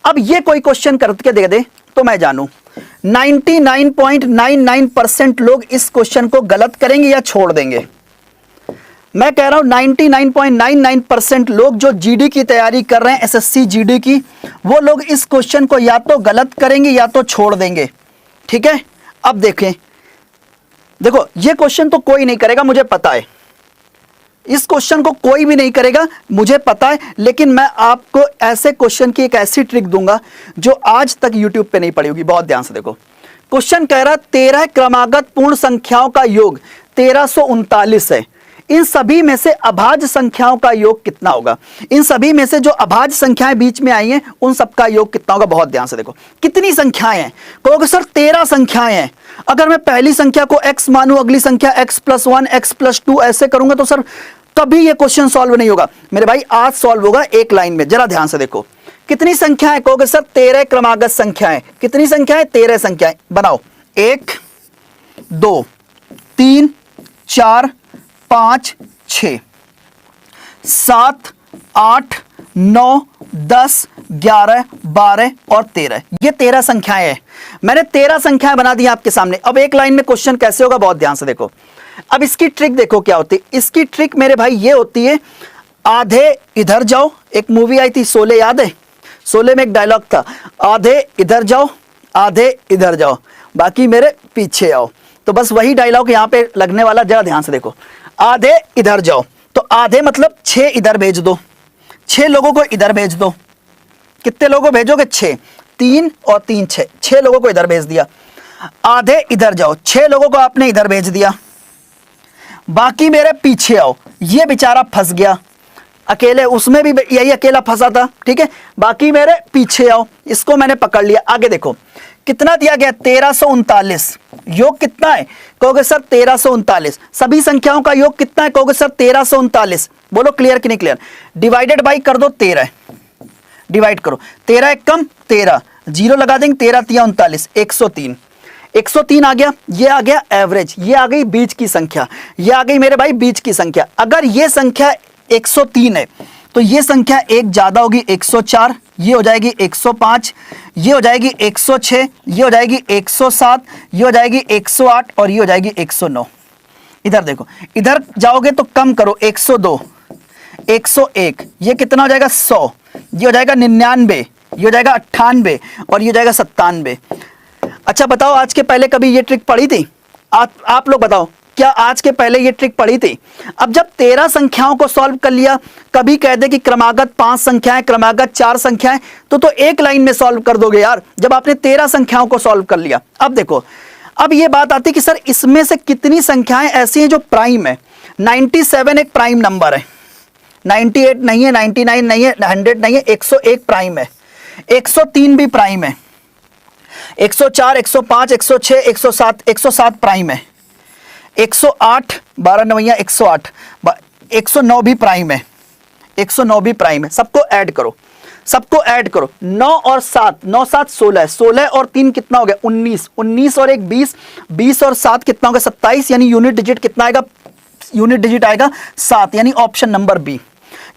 Speaker 1: अब ये कोई क्वेश्चन करके दे दे तो मैं जानूं 99.99% लोग इस क्वेश्चन को गलत करेंगे या छोड़ देंगे। मैं कह रहा हूं 99.99% लोग जो जीडी की तैयारी कर रहे हैं, एसएससी जीडी की, वो लोग इस क्वेश्चन को या तो गलत करेंगे या तो छोड़ देंगे। ठीक है, अब देखें, देखो ये क्वेश्चन तो कोई नहीं करेगा मुझे पता है, इस क्वेश्चन को कोई भी नहीं करेगा, मुझे पता है, लेकिन मैं आपको ऐसे क्वेश्चन की एक ऐसी ट्रिक दूंगा जो आज तक यूट्यूब पे नहीं पड़ी होगी। बहुत ध्यान से देखो, क्वेश्चन कह रहा 13 क्रमागत पूर्ण संख्याओं का योग 1339 है। इन सभी में से अभाज्य संख्याओं का योग कितना होगा? इन सभी में से जो अभाज्य संख्याएं बीच में आई हैं उन सबका योग कितना होगा? बहुत ध्यान से देखो, कितनी संख्याएं हैं? कहोगे सर 13 संख्याएं हैं, अगर मैं पहली संख्या को x मानूं, अगली संख्या x+1 x+2 ऐसे करूंगा तो सर कभी ये क्वेश्चन सॉल्व नहीं होगा। मेरे भाई आज सॉल्व होगा एक लाइन में। जरा ध्यान से देखो, कितनी संख्याएं? कहोगे सर 13 क्रमागत संख्याएं। कितनी संख्याएं? 13 संख्याएं। बनाओ, 1 2 3 4 5 6 7 8 9 10 11 12 और 13, ये 13 संख्याएं हैं। मैंने 13 संख्याएं बना दी आपके सामने। अब एक लाइन में क्वेश्चन कैसे होगा? बहुत ध्यान से देखो। अब इसकी ट्रिक देखो क्या होती है। इसकी ट्रिक मेरे भाई ये होती है, आधे इधर जाओ। एक मूवी आई थी शोले, याद है? शोले में एक डायलॉग था, आधे इधर जाओ आधे इधर जाओ, बाकी मेरे पीछे आओ। तो बस वही डायलॉग यहां पे लगने वाला। जरा ध्यान से देखो, आधे इधर जाओ, तो आधे मतलब 6 इधर भेज दो, 6 लोगों को इधर भेज दो। कितने लोगों को भेजोगे? 6, 3 और 3 6, 6 लोगों को इधर भेज दिया। आधे इधर जाओ, 6 लोगों को आपने इधर भेज दिया, बाकी मेरे पीछे आओ। ये बेचारा फंस गया अकेले, उसमें भी यही अकेला फंसा था, ठीक है? बाकी मेरे पीछे आओ, इसको मैंने पकड़ लिया। आगे देखो कितना दिया गया? 1339। योग कितना है? कहोगे सर 1339। सभी संख्याओं का योग कितना है? कहोगे सर 1339। बोलो क्लियर कि नहीं क्लियर? डिवाइडेड बाई कर दो 13, डिवाइड करो, 13 एक कम 13, जीरो लगा देंगे, 13 तिया 39, 103। 103 आ गया, ये आ गया एवरेज, ये आ गई बीच की संख्या, ये आ गई मेरे भाई बीच की संख्या। अगर ये संख्या 103 है तो ये संख्या एक ज्यादा होगी 104, ये हो जाएगी 105, ये हो जाएगी 106, ये हो जाएगी 107, ये हो जाएगी 108 और ये हो जाएगी 109। इधर देखो, इधर जाओगे तो कम करो, 102, 101, ये कितना हो जाएगा? 100, ये हो जाएगा 99, ये हो जाएगा 98 और ये हो जाएगा 97। अच्छा बताओ, आज के पहले कभी ये ट्रिक पढ़ी थी? आप लोग बताओ, क्या आज के पहले ये ट्रिक पढ़ी थी? अब जब 13 संख्याओं को सॉल्व कर लिया, कभी कह दे कि क्रमागत 5 संख्याएं, क्रमागत 4 संख्याएं, तो एक लाइन में सॉल्व कर दोगे यार, जब आपने 13 संख्याओं को सॉल्व कर लिया। अब देखो, अब ये बात आती कि सर इसमें से कितनी संख्याएं ऐसी हैं जो प्राइम है? 97 एक प्राइम नंबर है, 98 नहीं है, 99 नहीं है, 100 नहीं है, 101 प्राइम है, 103 भी प्राइम है, 104, 105, 106, 107, 107 प्राइम है, 108, 12 नवैया 108, 109 भी प्राइम है, 109 भी प्राइम है। सबको ऐड करो, सबको ऐड करो। 9 और 7, 9 7 16, 16 और 3 कितना हो गया? 19, 19 और 1 20, 20 और 7 कितना हो गया? 27, यानी यूनिट डिजिट कितना आएगा? यूनिट डिजिट आएगा 7, यानी option number B.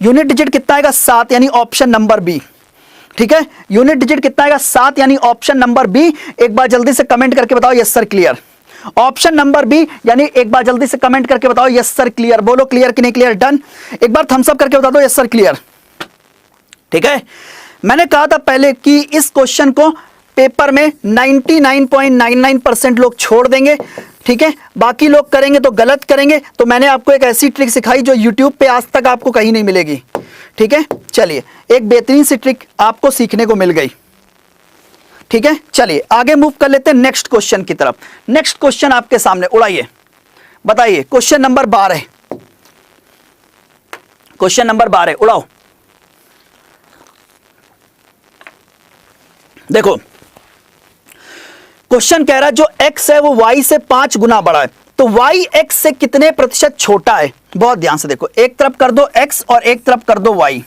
Speaker 1: Unit digit कितना आएगा? 7, यानी ऑप्शन नंबर बी। ठीक है, यूनिट डिजिट कितना आएगा? 7, यानी ऑप्शन नंबर बी। एक बार जल्दी से कमेंट करके बताओ yes sir clear. Option number B, यानी एक बार जल्दी से कमेंट करके बताओ यस सर क्लियर। बोलो क्लियर कि नहीं क्लियर? डन। एक बार थम्स अप करके बता दो यस सर क्लियर। ठीक है, मैंने कहा था पहले कि इस क्वेश्चन को पेपर में 99.99% लोग छोड़ देंगे, ठीक है, बाकी लोग करेंगे तो गलत करेंगे। तो मैंने आपको एक ऐसी ट्रिक सिखाई जो यूट्यूब पे आज तक आपको कहीं नहीं मिलेगी। ठीक है, चलिए एक बेहतरीन सी ट्रिक आपको सीखने को मिल गई। ठीक है, चलिए आगे मूव कर लेते हैं नेक्स्ट क्वेश्चन की तरफ। नेक्स्ट क्वेश्चन आपके सामने, उड़ाइए, बताइए। क्वेश्चन नंबर 12, क्वेश्चन नंबर 12 उड़ाओ। देखो क्वेश्चन कह रहा है जो x है वो y से 5 गुना बड़ा है, तो y x से कितने प्रतिशत छोटा है? बहुत ध्यान से देखो, एक तरफ कर दो x और एक तरफ कर दो y।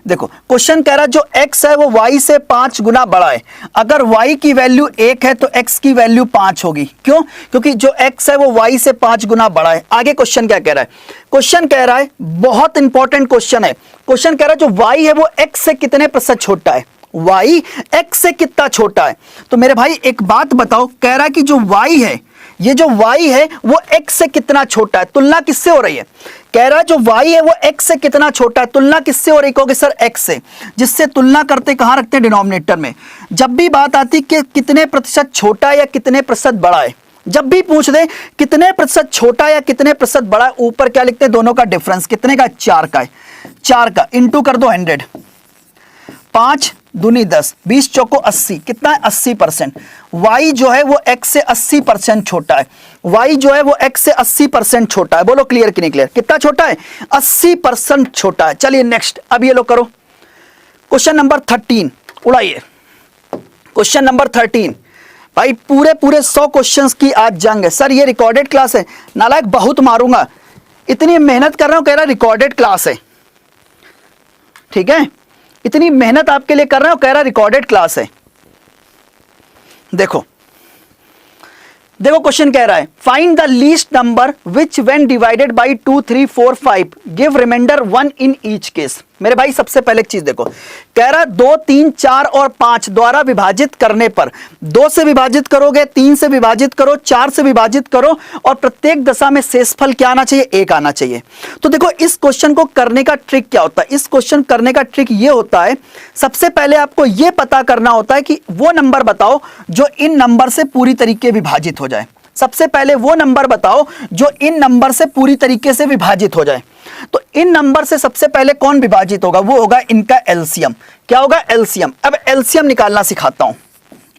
Speaker 1: देखो क्वेश्चन कह रहा है जो x है वो y से 5 गुना बड़ा है। अगर y की वैल्यू 1 है तो x की वैल्यू 5 होगी। क्यों? क्योंकि जो x है वो y से 5 गुना बड़ा है। आगे क्वेश्चन क्या कह रहा है? क्वेश्चन कह रहा है, बहुत इंपॉर्टेंट क्वेश्चन है। क्वेश्चन कह रहा है जो y है वो x से कितने प्रतिशत छोटा है? y x से कितना छोटा है? तो मेरे भाई एक बात बताओ, कह रहा है कि जो y है, ये जो y है वो x से कितना छोटा है? तुलना किससे हो रही है? कह रहा है जो y है वो x से कितना छोटा है, तुलना किससे हो रही? कहोगे सर x से। जिससे तुलना करते कहां रखते हैं? डिनोमिनेटर में। जब भी बात आती कि कितने प्रतिशत छोटा है या कितने प्रतिशत बड़ा है, जब भी पूछ दे कितने प्रतिशत छोटा या कितने प्रतिशत बड़ा, ऊपर क्या लिखते हैं, दोनों का डिफरेंस कितने का, 4 का है, 4 का इंटू कर दो 100, 5 दूनी 10, 20 चौको 80, कितना है 80%। y जो है वो x से 80% छोटा है, y जो है वो x से 80% छोटा है। बोलो क्लियर कि नहीं क्लियर, कितना छोटा है, 80% छोटा है। चलिए नेक्स्ट, अब ये लो करो क्वेश्चन नंबर 13, उड़ाइए क्वेश्चन नंबर 13। भाई पूरे 100 क्वेश्चंस की आज जंग है। सर ये रिकॉर्डेड क्लास है, नालायक बहुत मारूंगा, इतनी मेहनत कर रहा हूं, कह रहा रिकॉर्डेड क्लास है, ठीक है, इतनी मेहनत आपके लिए कर रहा हूं, कह रहा रिकॉर्डेड क्लास है। देखो क्वेश्चन कह रहा है find the least number which when divided by 2 3 4 5 give remainder 1 in each case. मेरे भाई सबसे पहले एक चीज देखो, कह रहा 2 3 4 और 5 द्वारा विभाजित करने पर 2 से विभाजित करोगे, 3 से विभाजित करो, 4 से विभाजित करो और प्रत्येक दशा में शेषफल क्या आना चाहिए, 1 आना चाहिए। तो देखो इस क्वेश्चन को करने का ट्रिक क्या होता है, इस क्वेश्चन करने का ट्रिक ये होता है, सबसे पहले आपको यह पता करना होता है कि वो नंबर बताओ जो इन नंबर से पूरी तरीके विभाजित हो जाए। सबसे पहले वो नंबर बताओ जो इन नंबर से पूरी तरीके से विभाजित हो जाए। तो इन नंबर से सबसे पहले कौन विभाजित होगा, वो होगा इनका एलसीएम। क्या होगा, एलसीएम। अब एलसीएम निकालना सिखाता हूं।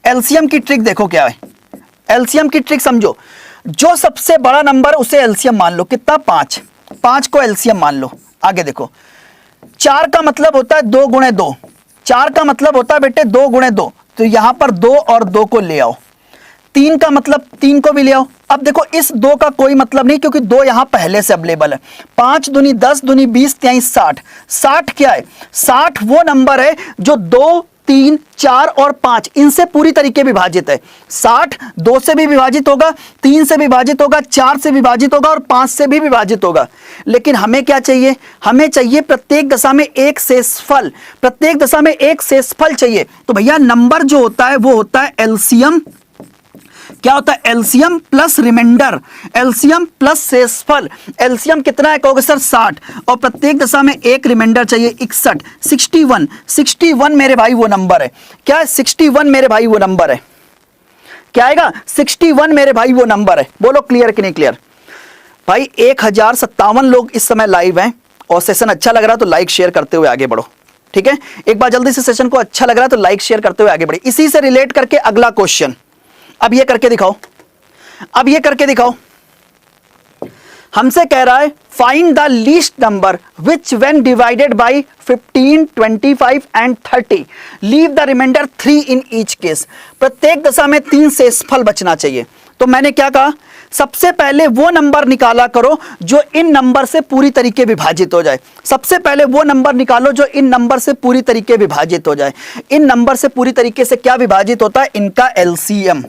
Speaker 1: एलसीएम की ट्रिक देखो क्या है, एलसीएम की ट्रिक समझो। जो सबसे बड़ा नंबर उसे एलसीएम मान लो, कितना, 5, 5 को एलसीएम मान लो। आगे देखो, 4 का मतलब होता है 2 गुणे 2, 4 का मतलब होता है बेटे 2 गुणे 2, तो यहां पर 2 और 2 को ले आओ। 3 का मतलब 3 को भी ले आओ। अब देखो इस 2 का कोई मतलब नहीं क्योंकि 2 यहां पहले से अवेलेबल है। 5 दूनी 10 दूनी 20 त्याई 60, 60 क्या है, 60 वो नंबर है जो 2 3 4 और 5 इनसे पूरी तरीके विभाजित है। 60 2 से भी विभाजित होगा, 3 से विभाजित होगा, 4 से विभाजित होगा और 5 से भी विभाजित होगा। लेकिन हमें क्या चाहिए, हमें चाहिए प्रत्येक दशा में एक शेषफल, प्रत्येक दशा में एक शेषफल चाहिए। तो भैया नंबर जो होता है वो होता है एलसीएम। क्या होता है, LCM plus remainder, LCM plus शेषफल। एलसीएम कितना है कहोगे सर, 60, और प्रत्येक दशा में एक रिमाइंडर चाहिए, 61, 61, 61 मेरे भाई वो नंबर है। क्या है, 61 मेरे भाई वो नंबर है। क्या आएगा, 61 मेरे भाई वो नंबर है। बोलो क्लियर कि नहीं क्लियर। भाई 1057 लोग इस समय लाइव हैं और सेशन अच्छा लग रहा है तो लाइक शेयर करते हुए आगे बढ़ो, ठीक है। एक बार जल्दी से सेशन को अच्छा लग रहा है तो लाइक शेयर करते हुए आगे बढ़े। इसी से रिलेट करके अगला क्वेश्चन, अब ये करके दिखाओ, अब ये करके दिखाओ। हमसे कह रहा है find the least number which when divided by 15 25 and 30 leave the remainder 3 in each case. प्रत्येक दशा में 3 शेषफल बचना चाहिए। तो मैंने क्या कहा, सबसे पहले वो नंबर निकाला करो जो इन नंबर से पूरी तरीके विभाजित हो जाए। सबसे पहले वो नंबर निकालो जो इन नंबर से पूरी तरीके विभाजित हो जाए। इन नंबर से पूरी तरीके से क्या विभाजित होता है, इनका एलसीएम।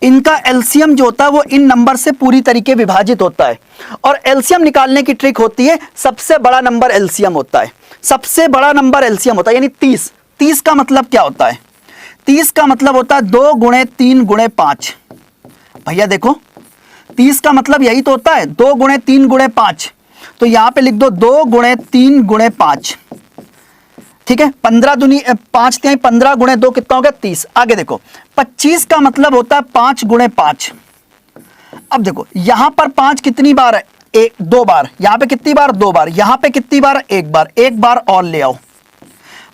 Speaker 1: इनका एलसीएम जो होता है वो इन नंबर से पूरी तरीके विभाजित होता है। और एलसीएम निकालने की ट्रिक होती है, सबसे बड़ा नंबर एलसीएम होता है, सबसे बड़ा नंबर एलसीएम होता है। यानी 30, 30 का मतलब क्या होता है, 30 का मतलब होता है 2 गुणे 3 गुणे 5। भैया देखो 30 का मतलब यही तो होता है, 2 गुणे 3 गुणे 5। तो यहां पे लिख दो 2 गुणे 3 गुणे 5, ठीक है। 15 दूनी 5 त्याई 15 गुणे 2 कितना हो गया, 30। आगे देखो 25 का मतलब होता है 5 गुणे 5। अब देखो यहां पर 5 कितनी बार है, 2 बार। यहां पे कितनी बार, 2 बार। यहां पे कितनी बार, 1 बार। 1 बार और ले आओ।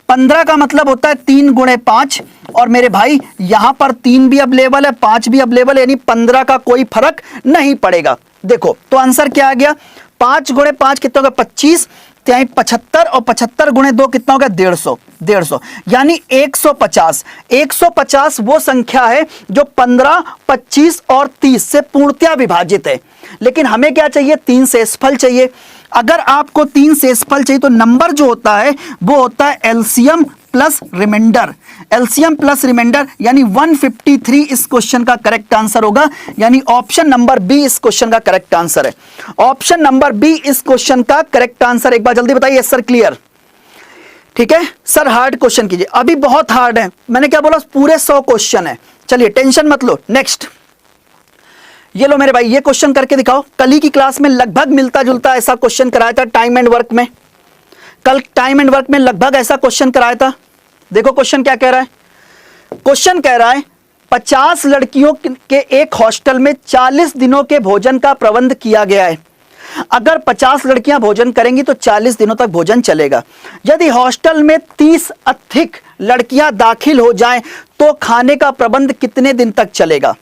Speaker 1: 15 का मतलब होता है 3 गुणे 5, और मेरे भाई यहां पर 3 भी अवेलेबल है, 5 भी अवेलेबल है, यानी 15 का कोई फर्क नहीं पड़ेगा। देखो तो आंसर क्या आ गया, 5 गुणे 5 कितना होगा, 25 त्याई 75, और 75 गुणे 2 कितना होगा, 150, 150 यानी 150। 150 वो संख्या है जो 15, 25 और 30 से पूर्णतया विभाजित है। लेकिन हमें क्या चाहिए, 3 शेषफल चाहिए। अगर आपको 3 शेषफल चाहिए तो नंबर जो होता है वो होता है LCM plus remainder. LCM plus remainder यानी 153 इस क्वेश्चन का करेक्ट आंसर होगा। यानी ऑप्शन नंबर बी इस क्वेश्चन का करेक्ट आंसर है। ऑप्शन नंबर बी इस क्वेश्चन का करेक्ट आंसर। एक बार जल्दी बताइए सर, क्लियर, ठीक है। सर हार्ड क्वेश्चन कीजिए, अभी बहुत हार्ड है। मैंने क्या बोला, पूरे 100 क्वेश्चन है। चलिए टेंशन मत लो। नेक्स्ट ये लो मेरे भाई, ये क्वेश्चन करके दिखाओ। कल ही की क्लास में लगभग मिलता जुलता ऐसा क्वेश्चन कराया था टाइम एंड वर्क में। कल टाइम एंड वर्क में लगभग ऐसा क्वेश्चन कराया था। देखो क्वेश्चन क्या कह रहा है, क्वेश्चन कह रहा है 50 लड़कियों के एक हॉस्टल में 40 दिनों के भोजन का प्रबंध किया गया है। अगर 50 लड़कियां भोजन करेंगी तो 40 दिनों तक भोजन चलेगा। यदि हॉस्टल में 30 अधिक लड़कियां दाखिल हो जाएं तो खाने का प्रबंध कितने दिन तक चलेगा?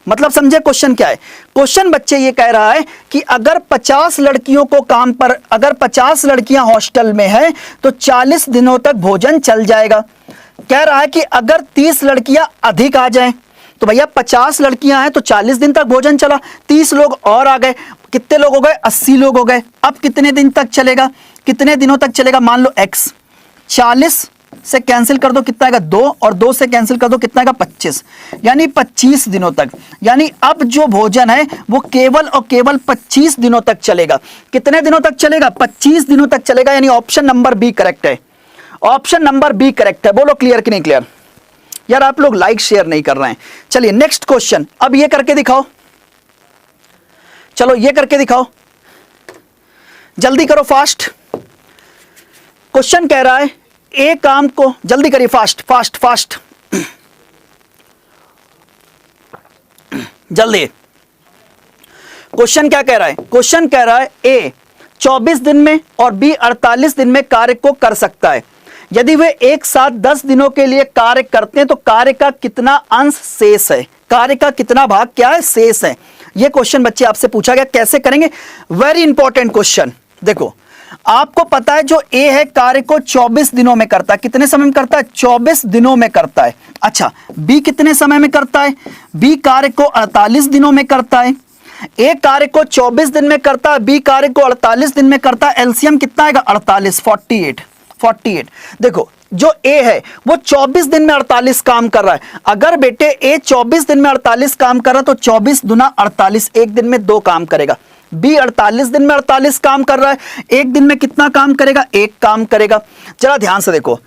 Speaker 1: मतलब समझे क्वेश्चन क्या है? क्वेश्चन बच्चे ये कह रहा है कि अगर 50 लड़कियों को काम पर, अगर 50 लड़कियां हॉस्टल में है तो 40 दिनों तक भोजन चल जाएगा। कह रहा है कि अगर 30 लड़कियां अधिक आ जाएं तो भैया 50 लड़कियां हैं तो 40 दिन तक भोजन चला, 30 लोग और आ गए, कितने लोग हो गए? 80 लोग हो गए। अब कितने दिन तक चलेगा, कितने दिनों तक चलेगा? मान लो x 40 से कैंसिल कर दो, कितना आएगा? 2, और 2 से कैंसिल कर दो, कितना आएगा? 25, यानी 25 दिनों तक। यानी अब जो भोजन है वो केवल और केवल 25 दिनों तक चलेगा। कितने दिनों तक चलेगा? 25 दिनों तक चलेगा। यानी ऑप्शन नंबर बी करेक्ट है। ऑप्शन नंबर बी करेक्ट है। बोलो क्लियर कि नहीं क्लियर? यार आप लोग लाइक शेयर नहीं कर रहे हैं। चलिए नेक्स्ट क्वेश्चन, अब ये करके दिखाओ। चलो ये करके दिखाओ, जल्दी करो, फास्ट। क्वेश्चन कह रहा है ए काम को, जल्दी करिए, फास्ट फास्ट फास्ट, जल्दी। क्वेश्चन क्या कह रहा है? क्वेश्चन कह रहा है ए 24 दिन में और बी 48 दिन में कार्य को कर सकता है। यदि वे एक साथ 10 दिनों के लिए कार्य करते हैं तो कार्य का कितना अंश शेष है? कार्य का कितना भाग क्या है? शेष है। यह क्वेश्चन बच्चे आपसे पूछा गया। कैसे करेंगे? Very important question. देखो आपको पता है जो ए है कार्य को 24 दिनों में करता है। कितने समय में करता है? 24 दिनों में करता है। अच्छा, बी कितने समय में करता है? बी कार्य को 48 दिनों में करता है। ए कार्य को 24 दिन में करता है, बी कार्य को 48 दिन में करता है। एलसीएम कितना आएगा? 48, 48। देखो जो ए है वो 24 दिन में 48 काम कर रहा है। अगर बेटे ए 24 दिन में 48 काम कर रहा है तो 24 दुना 48, एक दिन में 2 काम करेगा। बी 48 दिन में 48 काम कर रहा है, एक दिन में कितना काम करेगा? 1 काम करेगा। जरा ध्यान से देखो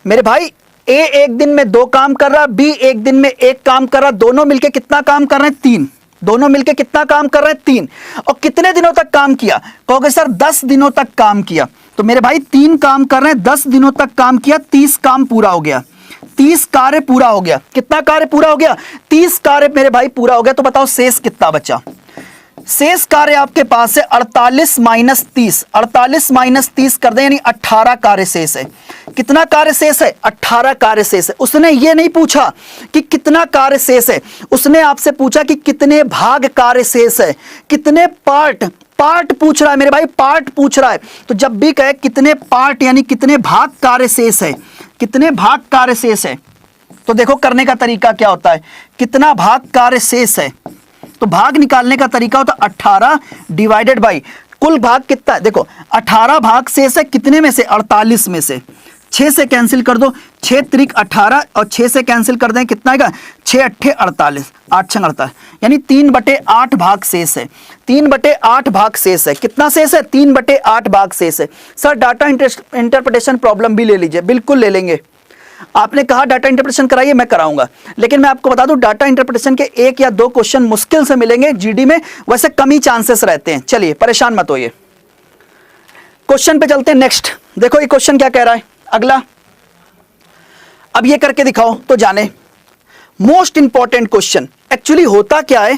Speaker 1: मेरे भाई, ए एक दिन में 2 काम कर रहा है, बी एक दिन में 1 काम कर रहा है। दोनों मिलके कितना काम कर रहे हैं? 3। दोनों मिलके कितना काम कर रहे हैं? 3। और कितने दिनों तक काम किया? कहोगे सर 10 दिनों तक काम किया। तो मेरे भाई 3 काम कर रहे हैं, 10 दिनों तक काम किया, 30 काम पूरा हो गया, 30 कार्य पूरा हो गया। कितना कार्य पूरा हो गया? 30 कार्य मेरे भाई पूरा हो गया। तो बताओ शेष कितना बचा? शेष कार्य आपके पास है 48 माइनस 30। 48 माइनस 30 कर दें यानी 18 कार्य शेष है। कितना कार्य शेष है? 18 कार्य शेष है। उसने ये नहीं पूछा कि कितना कार्य शेष है, उसने आपसे पूछा कि कितने भाग कार्य शेष है, कितने पार्ट पूछ रहा है मेरे भाई, पार्ट पूछ रहा है। तो जब भी कहे कितने पार्ट यानी कितने भाग कार्य शेष है, कितने भाग कार्य शेष है, तो देखो करने का तरीका क्या होता है। कितना भाग कार्य शेष है तो भाग निकालने का तरीका होता है 18 डिवाइडेड बाई कुल भाग कितना है। देखो 18 भाग शेष है, कितने में से? 48 में से। 6 से कैंसिल कर दो, 6 त्रिक 18 और 6 से कैंसिल कर दें, कितना आएगा? 6 अट्ठे 48, 8 छंग 48, यानी 3/8 भाग शेष है। 3/8 भाग शेष है। कितना शेष है? 3/8 भाग शेष है। सर डाटा इंटरप्रिटेशन प्रॉब्लम भी ले लीजिए। बिल्कुल ले लेंगे। आपने कहा डाटा इंटरप्रिटेशन कराइए, मैं कराऊंगा, लेकिन मैं आपको बता दूं डाटा इंटरप्रिटेशन के 1 या 2 क्वेश्चन मुश्किल से मिलेंगे जीडी में, वैसे कम ही चांसेस रहते हैं। चलिए परेशान मत होइए, क्वेश्चन पे चलते हैं। नेक्स्ट देखो ये क्वेश्चन क्या कह रहा है अगला, अब ये करके दिखाओ तो जाने। Most important question. एक्चुअली होता क्या है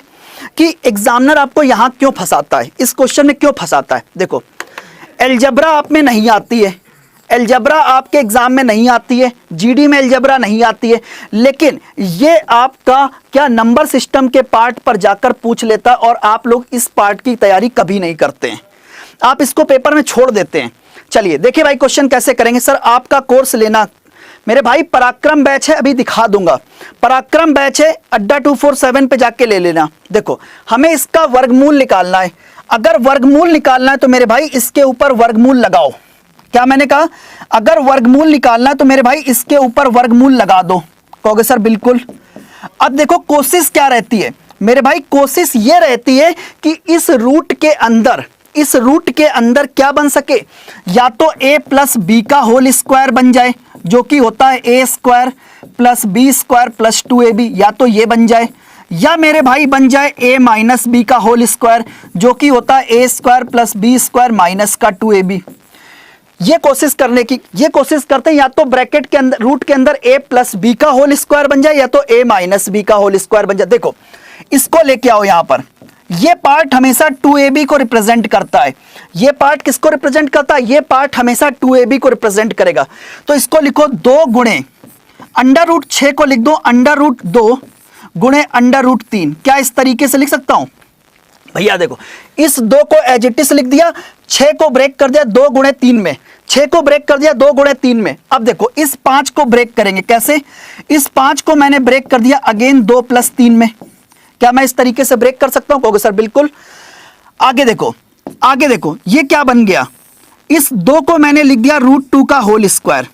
Speaker 1: कि एग्जामिनर आपको यहां क्यों फंसाता है, इस क्वेश्चन में क्यों फंसाता है। देखो एलजेब्रा आप में नहीं आती है, एलजेब्रा आपके एग्जाम में नहीं आती है, जीडी में एलजेब्रा नहीं आती है, लेकिन ये आपका क्या नंबर सिस्टम के पार्ट पर जाकर पूछ लेता और आप लोग इस पार्ट की तैयारी कभी नहीं करते हैं, आप इसको पेपर में छोड़ देते हैं। चलिए देखिए भाई क्वेश्चन कैसे करेंगे। सर आपका कोर्स लेना मेरे भाई पराक्रम बैच है, अभी दिखा दूंगा, पराक्रम बैच है, अड्डा 247 पे जाके ले लेना। देखो हमें इसका वर्गमूल निकालना है, अगर वर्गमूल निकालना है तो मेरे भाई इसके ऊपर वर्गमूल लगाओ। क्या मैंने कहा? अगर वर्गमूल निकालना है तो मेरे भाई इसके ऊपर वर्गमूल लगा दो। कहोगे सर बिल्कुल। अब देखो कोशिश क्या रहती है मेरे भाई, कोशिश ये रहती है कि इस रूट के अंदर क्या बन सके, या तो a प्लस बी का होल स्क्वायर बन जाए जो कि होता है a square plus B square plus 2ab, या तो ये बन जाए, या मेरे भाई बन जाए a माइनस बी का होल स्क्वायर जो कि होता है a square plus B square minus का 2ab, ये कोशिश करने की, ये कोशिश करते हैं या तो ब्रैकेट के अंदर रूट के अंदर a प्लस बी का होल स्क्वायर बन जाए या तो a माइनस बी का होल स्क्वायर बन जाए। देखो इसको लेके आओ यहां पर, ये पार्ट हमेशा 2ab को रिप्रेजेंट करता है। ये पार्ट किसको रिप्रेजेंट करता है? ये पार्ट हमेशा 2ab को रिप्रेजेंट करेगा। तो इसको लिखो 2 गुणे अंडर रूट 6 को लिख दो अंडर रूट 2 गुणे अंडर रूट 3। क्या इस तरीके से लिख सकता हूं भैया? देखो इस 2 को एज इट इज लिख दिया, 6 को ब्रेक कर दिया 2 गुणे 3 में, 6 को ब्रेक कर दिया 2 गुणे 3 में। अब देखो इस 5 को ब्रेक करेंगे कैसे? इस 5 को मैंने ब्रेक कर दिया अगेन 2 प्लस 3 में। क्या मैं इस तरीके से ब्रेक कर सकता हूं? कहोगे सर बिल्कुल। आगे देखो, आगे देखो ये क्या बन गया? इस 2 को मैंने लिख दिया रूट 2 का होल स्क्वायर,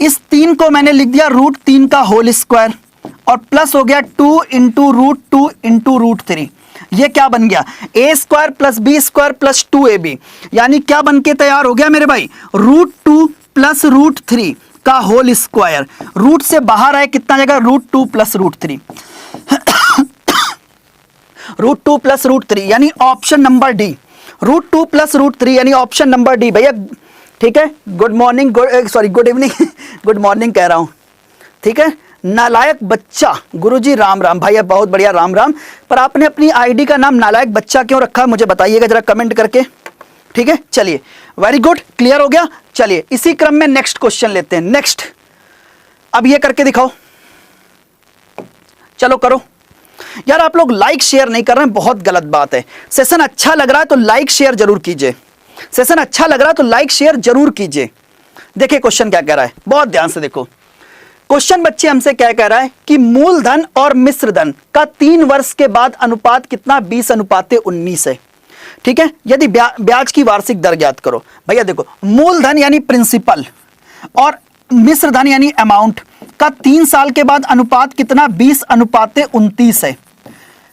Speaker 1: इस 3 को मैंने लिख दिया रूट 3 का होल स्क्वायर, और प्लस हो गया 2 इंटू रूट 3। ये क्या बन गया? A square plus B square plus 2ab, यानी क्या बन के तैयार हो गया मेरे भाई? रूट 2 प्लस रूट 3 का होल स्क्वायर। रूट से बाहर आए कितना जाएगा? Root 2 plus root 3 root 2 plus root 3 यानी option number D. Root 2 plus root 3 यानी ऑप्शन नंबर डी भैया। ठीक है, good morning, sorry good evening good morning कह रहा हूं। ठीक है, नालायक बच्चा गुरुजी राम राम भैया, बहुत बढ़िया राम राम। पर आपने अपनी आईडी का नाम नालायक बच्चा क्यों रखा मुझे बताइएगा जरा कमेंट करके। ठीक है, चलिए वेरी गुड, क्लियर हो गया। चलिए इसी क्रम में नेक्स्ट क्वेश्चन लेते हैं। नेक्स्ट अब ये करके दिखाओ, चलो करो। यार आप लोग लाइक शेयर नहीं कर रहे हैं, बहुत गलत बात है। सेशन अच्छा लग रहा है तो लाइक शेयर जरूर कीजिए, सेशन अच्छा लग रहा है तो लाइक शेयर जरूर कीजिए। देखिए क्वेश्चन क्या कह रहा है, बहुत ध्यान से देखो। क्वेश्चन बच्चे हमसे क्या कह रहा है कि मूलधन और मिश्र धन का 3 वर्ष के बाद अनुपात कितना? 20:19 है। ठीक है, यदि ब्याज की वार्षिक दर ज्ञात करो। भैया देखो मूलधन यानी प्रिंसिपल और मिश्र धन यानी अमाउंट का 3 साल के बाद अनुपात कितना? 20:29 है।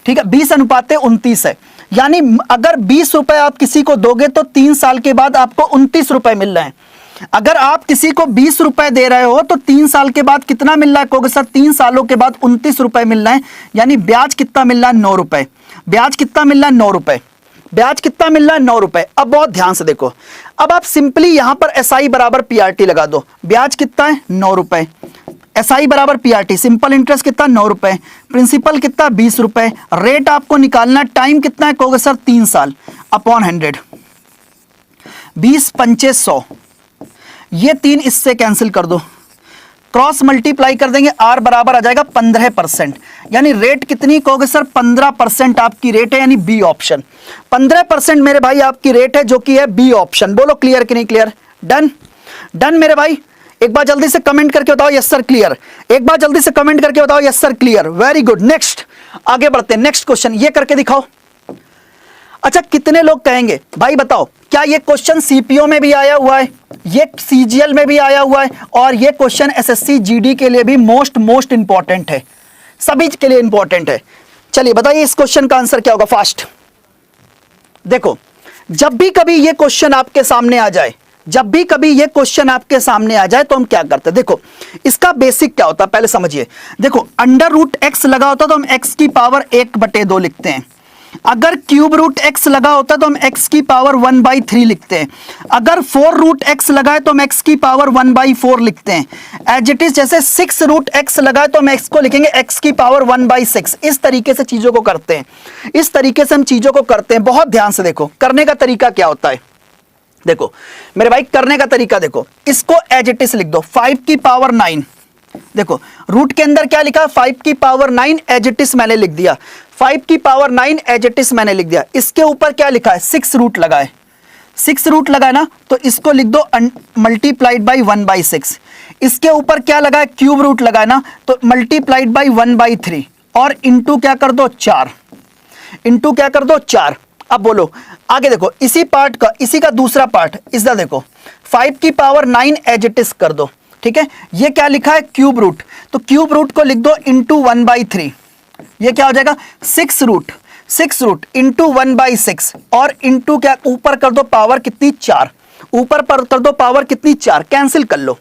Speaker 1: ठीक है, 20:29 है, यानी अगर 20 रुपए आप किसी को दोगे तो 3 साल के बाद आपको 29 रुपए मिल रहे हैं। अगर आप किसी को 20 रुपए दे रहे हो तो 3 साल के बाद कितना मिल रहा है? कहोगे सर 3 सालों के बाद 29 रुपए मिल रहे हैं, यानी ब्याज कितना मिल रहा है? 9 रुपए। ब्याज कितना मिल रहा है? 9 रुपए। ब्याज कितना मिल रहा है? 9 रुपए। अब बहुत ध्यान से देखो, अब आप सिंपली यहां पर SI बराबर PRT लगा दो। ब्याज कितना है? 9 रुपए। SI बराबर PRT, सिंपल इंटरेस्ट कितना? 9 रुपए। प्रिंसिपल कितना? 20 रुपए। रेट आपको निकालना, टाइम कितना है? कहोगे सर 3 साल अपॉन 100, 20 पंचे 100। ये 3 इससे कैंसिल कर दो, क्रॉस मल्टीप्लाई कर देंगे, R बराबर आ जाएगा 15%। यानी रेट कितनी? कहोगे सर 15% आपकी रेट है, यानी बी ऑप्शन। 15% मेरे भाई आपकी रेट है, जो कि है बी ऑप्शन। बोलो क्लियर कि नहीं क्लियर? डन डन मेरे भाई। एक बार जल्दी से कमेंट करके बताओ यस सर क्लियर। एक बार जल्दी से कमेंट करके बताओ yes sir clear. Very good. Next आगे बढ़ते हैं, नेक्स्ट क्वेश्चन ये करके दिखाओ। अच्छा कितने लोग कहेंगे भाई बताओ, क्या ये क्वेश्चन सीपीओ में भी आया हुआ है, ये सीजीएल में भी आया हुआ है, और ये क्वेश्चन एसएससी जीडी के लिए भी मोस्ट इंपॉर्टेंट है, सभी के लिए इंपॉर्टेंट है। चलिए बताइए इस क्वेश्चन का आंसर क्या होगा फास्ट। देखो जब भी कभी ये क्वेश्चन आपके सामने आ जाए, जब भी कभी ये क्वेश्चन आपके सामने आ जाए तो हम क्या करते हैं? देखो इसका बेसिक क्या होता है पहले समझिए। देखो अंडर रूट एक्स लगा होता तो हम एक्स की पावर 1/2 लिखते हैं। अगर क्यूब रूट एक्स लगा होता तो हम x की पावर 1/3 लिखते हैं। अगर 4 रूट एक्स लगाए तो हम x की पावर 1/4 लिखते हैं। एज इट इज जैसे 6 रूट एक्स लगाए तो हम x को लिखेंगे x की पावर 1/6। इस तरीके से चीजों को करते हैं, इस तरीके से हम चीजों को करते हैं। बहुत ध्यान से देखो करने का तरीका क्या होता है। देखो मेरे भाई करने का तरीका देखो, इसको एज इट इज लिख दो 5 की पावर 9। देखो रूट के अंदर क्या लिखा? 5 की पावर 9 एज इट इज मैंने लिख दिया, 5 की पावर 9 एज इट इज मैंने लिख दिया। इसके ऊपर क्या लिखा है? 6 रूट लगाए, 6 रूट लगाए ना, तो इसको लिख दो मल्टीप्लाइड बाई 1/6। इसके ऊपर क्या लगा है? क्यूब रूट लगाए ना, तो मल्टीप्लाइड बाई 1/3 और इंटू क्या कर दो? 4। इंटू क्या कर दो? 4। अब बोलो आगे देखो इसी पार्ट का, इसी का दूसरा पार्ट इसका देखो 5 की पावर 9 एज इट इज कर दो। ठीक है, ये क्या लिखा है? क्यूब रूट, तो क्यूब रूट को लिख दो इंटू 1/3। ये क्या हो जाएगा? 6 रूट इंटू 1/6 और इंटू क्या ऊपर कर दो पावर कितनी? 4। ऊपर पर कर दो पावर कितनी? 4। कैंसिल कर लो,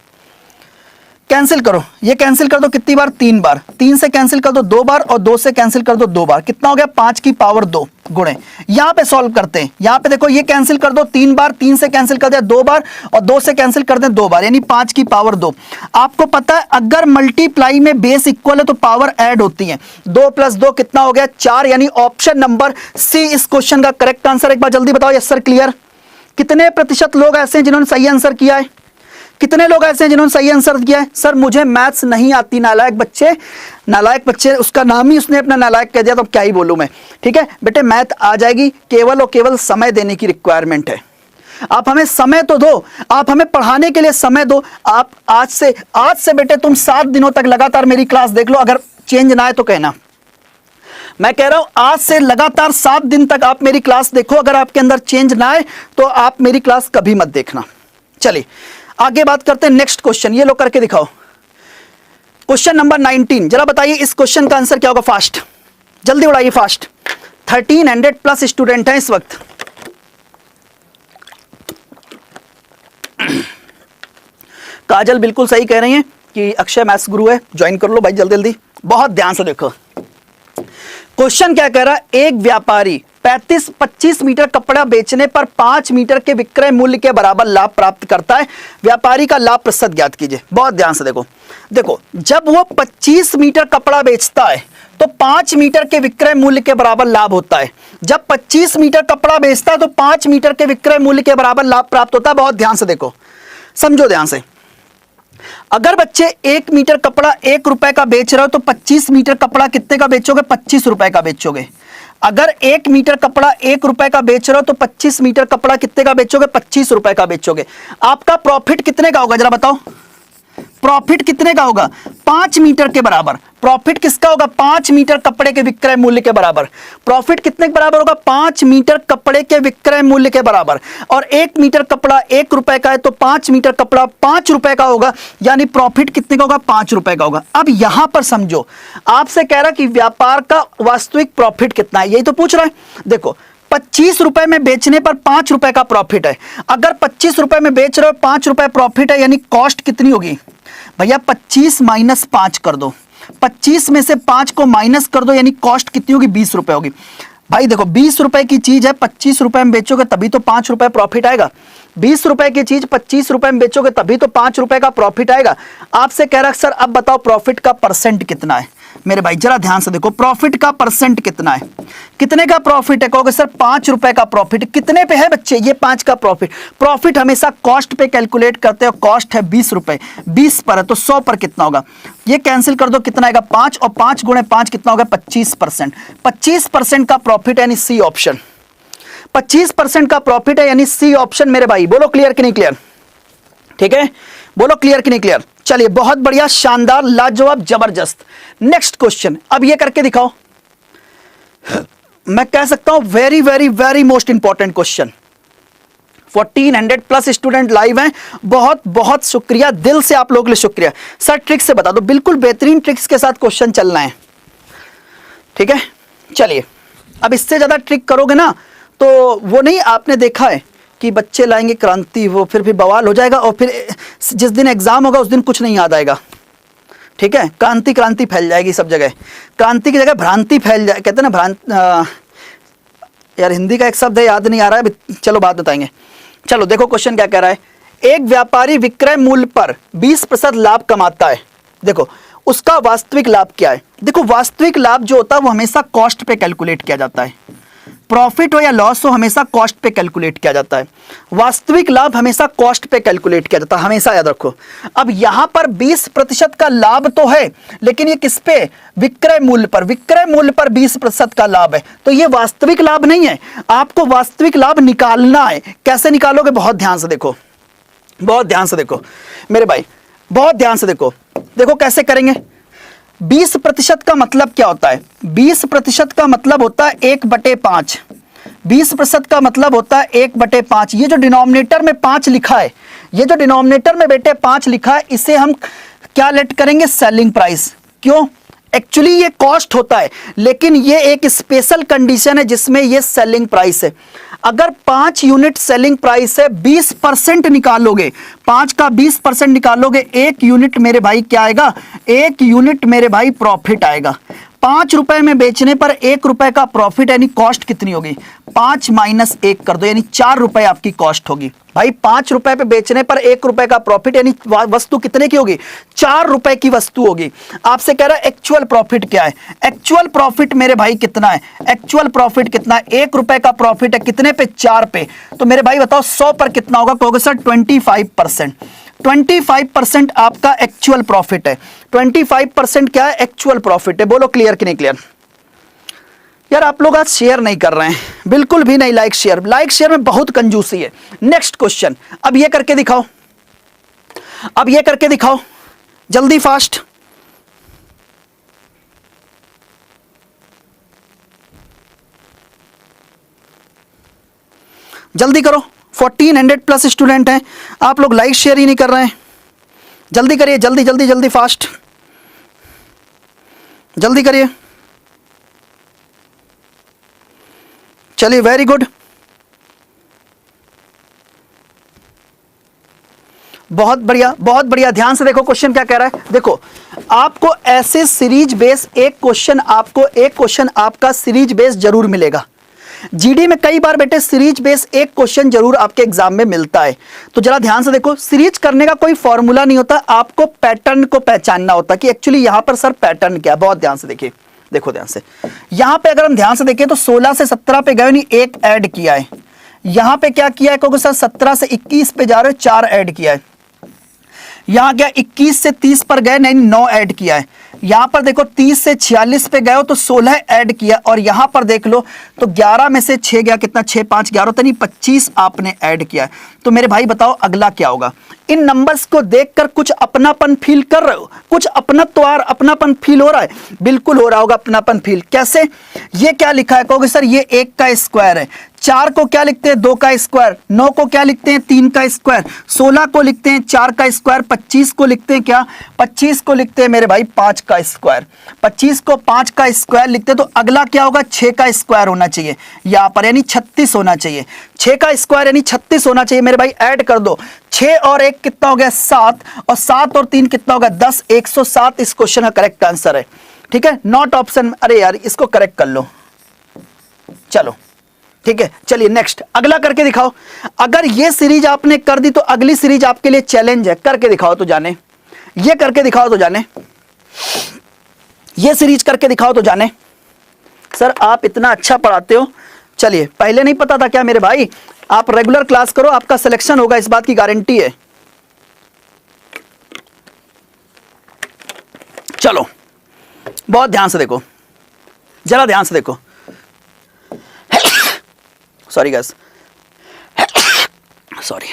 Speaker 1: कैंसिल करो, ये कैंसिल कर दो कितनी बार, 3 बार, 3 से कैंसिल कर दो 2 बार और 2 से कैंसिल कर दो 2 बार, कितना हो गया 5 की पावर 2 गुणे। यहां पे सॉल्व करते हैं, यहां पे देखो ये कैंसिल कर दो 3 बार, 3 से कैंसिल कर दे 2 बार और 2 से कैंसिल कर दे 2 बार, यानी 5 की पावर 2। आपको पता है अगर मल्टीप्लाई में बेस इक्वल है तो पावर ऐड होती है, 2 + 2 कितना हो गया 4, यानी ऑप्शन नंबर सी इस क्वेश्चन का करेक्ट आंसर। एक बार जल्दी बताओ, यस सर क्लियर। कितने प्रतिशत लोग ऐसे हैं जिन्होंने सही आंसर किया है, कितने लोग ऐसे हैं जिन्होंने सही आंसर किया है। सर मुझे मैथ्स नहीं आती, नालायक बच्चे, उसका नाम ही उसने अपना नालायक कह दिया, तो क्या ही बोलूं मैं। ठीक है बेटे, मैथ आ जाएगी, केवल और केवल समय देने की रिक्वायरमेंट है। आप हमें समय तो दो, आप हमें पढ़ाने के लिए समय दो। आप आज से बेटे तुम 7 दिनों तक लगातार मेरी क्लास देख लो, अगर चेंज ना आए तो कहना। मैं कह रहा हूं आज से लगातार 7 दिन तक आप मेरी क्लास देखो, अगर आपके अंदर चेंज ना आए तो आप मेरी क्लास कभी मत देखना। चलिए आगे बात करते हैं नेक्स्ट क्वेश्चन, ये लो करके दिखाओ। क्वेश्चन नंबर 19, जरा बताइए इस क्वेश्चन का आंसर क्या होगा। फास्ट जल्दी उड़ाइए फास्ट। 1300+ स्टूडेंट हैं इस वक्त। काजल बिल्कुल सही कह रही हैं कि अक्षय मैथ्स गुरु है, ज्वाइन कर लो भाई जल्दी जल्दी, बहुत ध्यान से देखो। क्वेश्चन क्या कह रहा है, एक व्यापारी 25 मीटर कपड़ा बेचने पर 5 मीटर के विक्रय मूल्य के बराबर लाभ प्राप्त करता है। व्यापारी का लाभ प्रतिशत ज्ञात कीजिए। बहुत ध्यान से देखो जब वो 25 मीटर कपड़ा बेचता है तो 5 मीटर के विक्रय मूल्य के बराबर लाभ होता है। जब 25 मीटर कपड़ा बेचता है तो 5 मीटर के विक्रय मूल्य के बराबर लाभ प्राप्त होता है। बहुत ध्यान से देखो, समझो ध्यान से। अगर बच्चे 1 मीटर कपड़ा 1 रुपए का बेच रहे हो तो 25 मीटर कपड़ा कितने का बेचोगे, 25 रुपए का बेचोगे। अगर 1 मीटर कपड़ा 1 रुपए का बेच रहे हो तो 25 मीटर कपड़ा कितने का बेचोगे, 25 रुपए का बेचोगे। आपका प्रॉफिट कितने का होगा जरा बताओ, प्रॉफिट कितने का होगा, 5 मीटर के बराबर। प्रॉफिट किसका होगा, 5 मीटर कपड़े के विक्रय मूल्य के बराबर। प्रॉफिट कितने के बराबर होगा, 5 मीटर कपड़े के विक्रय मूल्य के बराबर। और 1 मीटर कपड़ा 1 रुपए का है तो 5 मीटर कपड़ा 5 रुपए का होगा, यानी प्रॉफिट कितने का होगा, 5 रुपए का होगा। अब यहां पर समझो, आपसे कह रहा कि व्यापार का वास्तविक प्रॉफिट कितना है, यही तो पूछ रहा है। देखो 25 रुपए में बेचने पर 5 रुपए का प्रॉफिट है। अगर 25 रुपए में बेच रहे हो 5 रुपए प्रॉफिट है, यानी कॉस्ट कितनी होगी भैया, 25 - 5 कर दो। 25 में से 5 को माइनस कर दो, यानी कॉस्ट कितनी होगी, 20 रुपए होगी। भाई देखो 20 रुपए की चीज है, 25 रुपए में बेचोगे तभी तो 5 रुपए प्रॉफिट आएगा। 20 रुपए की चीज 25 रुपए में बेचोगे तभी तो 5 रुपए का प्रॉफिट आएगा। आपसे कह रहा सर अब बताओ प्रॉफिट का परसेंट कितना है। मेरे भाई जरा ध्यान से देखो, प्रॉफिट का परसेंट कितना है, कितने का प्रॉफिट है, कहोगे सर 5 रुपए का प्रॉफिट। कितने पे है बच्चे, ये 5 का प्रॉफिट। प्रॉफिट हमेशा कॉस्ट पे कैलकुलेट करते हो, कॉस्ट है 20 रुपए, 20 पर है तो 100 पर कितना होगा, ये कैंसिल कर दो, कितना आएगा 5, और 5 × 5 कितना होगा, 25%। 25% का प्रॉफिट यानी सी ऑप्शन, 25% का प्रॉफिट है यानी सी ऑप्शन। मेरे भाई बोलो क्लियर कि नहीं क्लियर, ठीक है, बोलो क्लियर कि नहीं क्लियर। चलिए बहुत बढ़िया, शानदार, लाजवाब, जबरदस्त। नेक्स्ट क्वेश्चन, अब ये करके दिखाओ। मैं कह सकता हूं very very very most important question. 1400+ student live हैं, बहुत बहुत शुक्रिया, दिल से आप लोगों के लिए शुक्रिया। सर ट्रिक्स से बता दो, बिल्कुल बेहतरीन ट्रिक्स के साथ क्वेश्चन चलना है, ठीक है। चलिए अब इससे ज्यादा ट्रिक करोगे ना तो वो नहीं, आपने देखा है कि बच्चे लाएंगे क्रांति, वो फिर बवाल हो जाएगा, और फिर जिस दिन एग्जाम होगा उस दिन कुछ नहीं याद आएगा, ठीक है। क्रांति फैल जाएगी सब जगह, क्रांति की जगह भ्रांति फैल जाए, कहते हैं ना यार हिंदी का एक शब्द है याद नहीं आ रहा है, चलो बात बताएंगे। चलो देखो क्वेश्चन क्या कह रहा है, एक व्यापारी विक्रय मूल्य पर 20% लाभ कमाता है। देखो उसका वास्तविक लाभ क्या है। देखो वास्तविक लाभ जो होता है वो हमेशा कॉस्ट पे कैलकुलेट किया जाता है। प्रॉफिट हो या लॉस हो हमेशा कॉस्ट पे कैलकुलेट किया जाता है। वास्तविक लाभ हमेशा कॉस्ट पे कैलकुलेट किया जाता है, हमेशा याद रखो। अब यहां पर 20% का लाभ तो है, लेकिन ये किस पे, विक्रय मूल्य पर। विक्रय मूल्य पर 20% का लाभ है, तो ये वास्तविक लाभ नहीं है। आपको वास्तविक लाभ निकालना है। कैसे निकालोगे, बहुत ध्यान से देखो, बहुत ध्यान से देखो मेरे भाई, बहुत ध्यान से देखो। देखो कैसे करेंगे। 20% का मतलब क्या होता है, 20% का मतलब होता है 1/5। 20% का मतलब होता है 1/5। ये जो डिनोमिनेटर में 5 लिखा है, ये जो डिनोमिनेटर में बेटे 5 लिखा है, इसे हम क्या लेट करेंगे, सेलिंग प्राइस। क्यों, एक्चुअली ये कॉस्ट होता है, लेकिन ये एक स्पेशल कंडीशन है जिसमें ये सेलिंग प्राइस है। अगर 5 यूनिट सेलिंग प्राइस है, 20% निकालोगे, 5 का 20% निकालोगे, 1 यूनिट मेरे भाई क्या आएगा, 1 यूनिट मेरे भाई प्रॉफिट आएगा। 5 रुपए में बेचने पर 1 रुपए का प्रॉफिट, यानी कॉस्ट कितनी होगी, 5 माइनस 1 कर दो, यानी 4 रुपए आपकी कॉस्ट होगी। भाई 5 रुपए पे बेचने पर 1 रुपए का प्रॉफिट, यानी वस्तु कितने की होगी, 4 रुपए की वस्तु होगी। आपसे कह रहा है एक्चुअल प्रॉफिट क्या है, एक्चुअल प्रॉफिट मेरे भाई कितना है, एक्चुअल प्रॉफिट कितना है, 1 रुपए का प्रॉफिट है, कितने पे, 4 पे। तो मेरे भाई बताओ 100 पर कितना होगा, कहोगे सर 25%। 25% आपका एक्चुअल प्रॉफिट है। 25% क्या है, एक्चुअल प्रॉफिट है। बोलो क्लियर कि नहीं क्लियर। यार आप लोग आज शेयर नहीं कर रहे हैं, बिल्कुल भी नहीं। लाइक शेयर में बहुत कंजूसी है। नेक्स्ट क्वेश्चन, अब ये करके दिखाओ, अब ये करके दिखाओ जल्दी, फास्ट। जल्दी करो, 1400 प्लस स्टूडेंट हैं, आप लोग लाइक शेयर ही नहीं कर रहे हैं। जल्दी करिए, जल्दी जल्दी जल्दी, फास्ट, जल्दी करिए। चलिए, वेरी गुड, बहुत बढ़िया बहुत बढ़िया। ध्यान से देखो क्वेश्चन क्या कह रहा है। देखो आपको ऐसे सीरीज बेस एक क्वेश्चन आपका सीरीज बेस जरूर मिलेगा। जीडी में कई बार बेटे सीरीज बेस एक क्वेश्चन जरूर आपके एग्जाम में मिलता है। तो जरा ध्यान से देखो, सीरीज करने का कोई फॉर्मूला नहीं होता, आपको पैटर्न को पहचानना होता कि एक्चुअली यहां पर सर पैटर्न क्या है। बहुत ध्यान से देखिए, देखो ध्यान से, यहां पे अगर हम ध्यान से देखें तो 16 से 17 पे गए नहीं, 1 ऐड किया है। यहां पे क्या किया है, क्योंकि सर 17 से 21 पे जा रहे हो, 4 ऐड किया है। यहां क्या 21 से 30 पर गए, नहीं 9 ऐड किया है। यहां पर देखो 30 से 46 पे गए हो तो 16 ऐड किया, और यहां पर देख लो तो 11 में से 6 गया, कितना, 6 5 11, तो नहीं 25 आपने ऐड किया है। तो मेरे भाई बताओ अगला क्या होगा। इन नंबर्स को देखकर कुछ अपनापन फील कर रहे हो, कुछ अपनापन फील हो रहा है, बिल्कुल हो रहा होगा अपनापन फील। कैसे, ये क्या लिखा है, कहोगे सर ये 1 का स्क्वायर है। 4 को क्या लिखते हैं, 2 का स्क्वायर। 9 को क्या लिखते हैं, 3 का स्क्वायर। 16 को लिखते हैं 4 का स्क्वायर। 25 को लिखते हैं क्या, 25 को लिखते हैं मेरे भाई 5 का स्क्वायर। 25 को 5 का स्क्वायर लिखते हैं, तो अगला क्या होगा, 6 का स्क्वायर होना चाहिए यहां पर, यानी 36 होना चाहिए। 6 का स्क्वायर यानी 36 होना चाहिए मेरे भाई। ऐड कर दो, 6 और 1 कितना हो गया, 7, और 7 और 3 कितना होगा, 10। 107 इस क्वेश्चन का करेक्ट आंसर है। ठीक है, नॉट ऑप्शन, अरे यार इसको करेक्ट कर लो, चलो ठीक है। चलिए नेक्स्ट, अगला करके दिखाओ। अगर ये सीरीज आपने कर दी तो अगली सीरीज आपके लिए चैलेंज है, करके दिखाओ तो जाने, ये करके दिखाओ तो जाने, ये सीरीज करके दिखाओ तो जाने। सर आप इतना अच्छा पढ़ाते हो, चलिए पहले नहीं पता था क्या मेरे भाई, आप रेगुलर क्लास करो, आपका सिलेक्शन होगा, इस बात की गारंटी है। चलो बहुत ध्यान से देखो, जरा ध्यान से देखो, सॉरी गैस, सॉरी।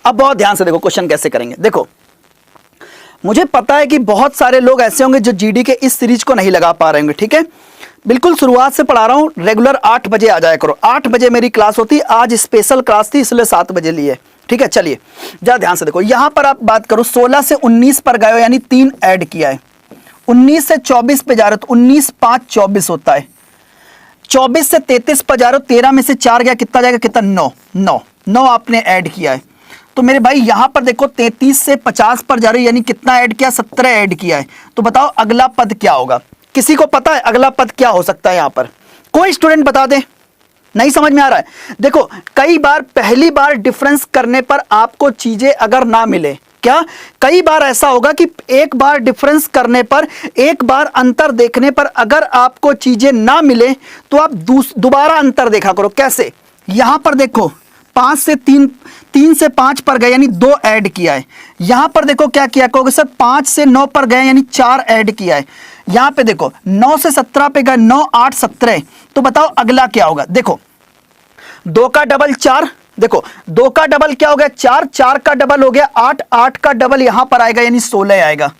Speaker 1: अब बहुत ध्यान से देखो क्वेश्चन कैसे करेंगे। देखो मुझे पता है कि बहुत सारे लोग ऐसे होंगे जो जीडी के इस सीरीज को नहीं लगा पा रहे होंगे। ठीक है, बिल्कुल शुरुआत से पढ़ा रहा हूं, रेगुलर 8 बजे आ जाया करो। 8 बजे मेरी क्लास होती, आज स्पेशल क्लास थी इसलिए 7 बजे लिए। ठीक है, चलिए जरा ध्यान से देखो, यहां पर आप बात करो 16 से 19 पर गए हो, यानी 3 ऐड किया है। 19 से 24 पे जा रहे हो तो 19 5 24 होता है। 24 से 33 पर जा रहे हो, 13 में से 4 गया, कितना जाएगा, कितना, 9 आपने ऐड किया है। तो मेरे भाई यहां पर देखो 33 से 50 पर जा रहे हो, यानी कितना ऐड किया, 17 ऐड किया है। तो बताओ अगला पद क्या होगा, किसी को पता है अगला पद क्या हो सकता है? यहां पर कोई स्टूडेंट बता दे, नहीं समझ में आ रहा है। देखो कई बार पहली बार डिफरेंस करने पर आपको चीजें अगर ना मिले, क्या कई बार ऐसा होगा कि एक बार डिफरेंस करने पर, एक बार अंतर देखने पर अगर आपको चीजें ना मिले तो आप दोबारा अंतर देखा करो। कैसे, यहां पर देखो 5 से 3 से 5 पर गए, यानी 2 ऐड किया है। यहां पर देखो क्या किया, कहोगे सर 5 से 9 पर गए, यानी 4 ऐड किया है। यहां पे देखो 9 से 17 पे गए, 9 8 17। तो बताओ अगला क्या होगा। देखो 2 का डबल 4, देखो 2 का डबल क्या हो गया, 4, 4 का डबल हो गया 8, 8 का डबल यहां पर आएगा, यानी 16 आएगा,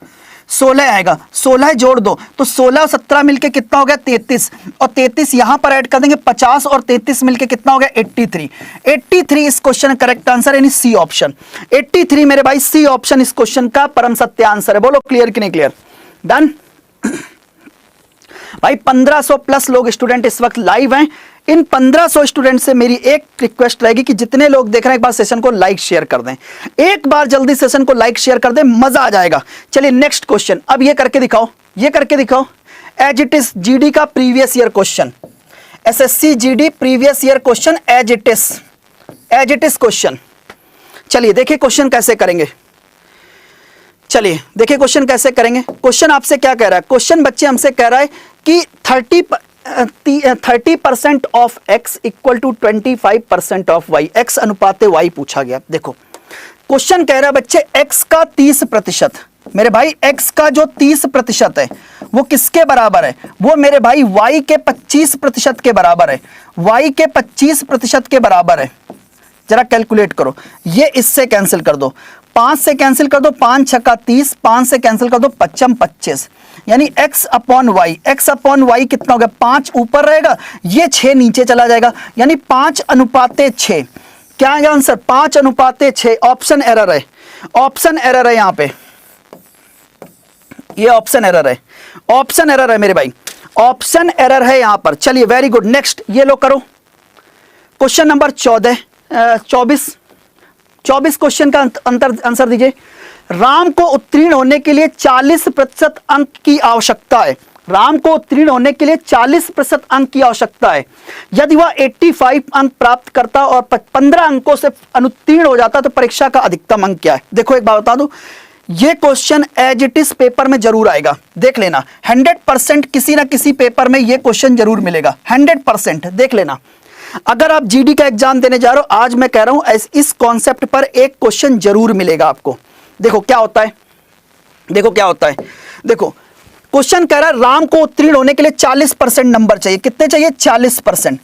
Speaker 1: 16 आएगा। 16 जोड़ दो तो 16 और 17 मिलके कितना हो गया, 33, और 33 यहां पर ऐड कर देंगे, 50 और 33 मिलके कितना हो गया, 83। 83 इस क्वेश्चन का करेक्ट आंसर, यानी सी ऑप्शन। 83 मेरे भाई सी ऑप्शन इस क्वेश्चन का परम सत्य आंसर है। बोलो क्लियर कि नहीं क्लियर, डन। भाई 1500 प्लस लोग स्टूडेंट इस वक्त लाइव हैं। इन 1500 स्टूडेंट से मेरी एक रिक्वेस्ट रहेगी कि जितने लोग देख रहे हैं एक बार सेशन को लाइक शेयर कर दें, एक बार जल्दी सेशन को लाइक शेयर कर दें, मजा आ जाएगा। चलिए नेक्स्ट क्वेश्चन, अब ये करके दिखाओ, ये करके दिखाओ। एज इट इज जीडी का previous year question, SSC GD previous year question as it is question. चलिए देखिए क्वेश्चन कैसे करेंगे, चलिए देखिए क्वेश्चन कैसे करेंगे। क्वेश्चन आपसे क्या कह रहा है, क्वेश्चन बच्चे हमसे कह रहा है कि 30% of x equal to 25% of y, x अनुपात y पूछा गया। देखो क्वेश्चन कह रहा है बच्चे x का 30%, मेरे भाई x का जो 30% है वो किसके बराबर है, वो मेरे भाई y के 25% के बराबर है, y के 25% के बराबर है। जरा कैलकुलेट करो, ये इससे कैंसिल कर दो, 5 से कैंसिल कर दो, 5 छक्का 30, 5 से कैंसिल कर दो, 55 25, यानी x अपॉन y कितना हो गया, 5 ऊपर रहेगा, ये 6 नीचे चला जाएगा, यानी 5 अनुपाते 6। क्या है आंसर, 5 अनुपाते 6। ऑप्शन एरर है, ऑप्शन एरर है, यहां पे ये ऑप्शन एरर है, ऑप्शन एरर है मेरे भाई, ऑप्शन एरर है यहां पर। चलिए वेरी गुड, नेक्स्ट ये लो करो क्वेश्चन नंबर 24 क्वेश्चन का आंसर दीजिए। राम को उत्तीर्ण होने के लिए 40% अंक की आवश्यकता है, राम को उत्तीर्ण होने के लिए 40% अंक की आवश्यकता है। यदि वह 85 अंक प्राप्त करता और 15 अंकों से अनुत्तीर्ण हो जाता तो परीक्षा का अधिकतम अंक क्या है। देखो एक बात बता दूं, ये question as it is paper में जरूर आएगा, देख लेना। 100% किसी ना किसी पेपर में ये क्वेश्चन जरूर मिलेगा, 100% देख लेना। अगर आप जीडी का एग्जाम देने जा रहे हो, आज मैं कह रहा हूं इस कॉन्सेप्ट पर एक क्वेश्चन जरूर मिलेगा आपको। देखो क्या होता है, देखो क्या होता है, देखो क्वेश्चन कह रहा है राम को उत्तीर्ण होने के लिए 40% नंबर चाहिए। कितने चाहिए, 40%।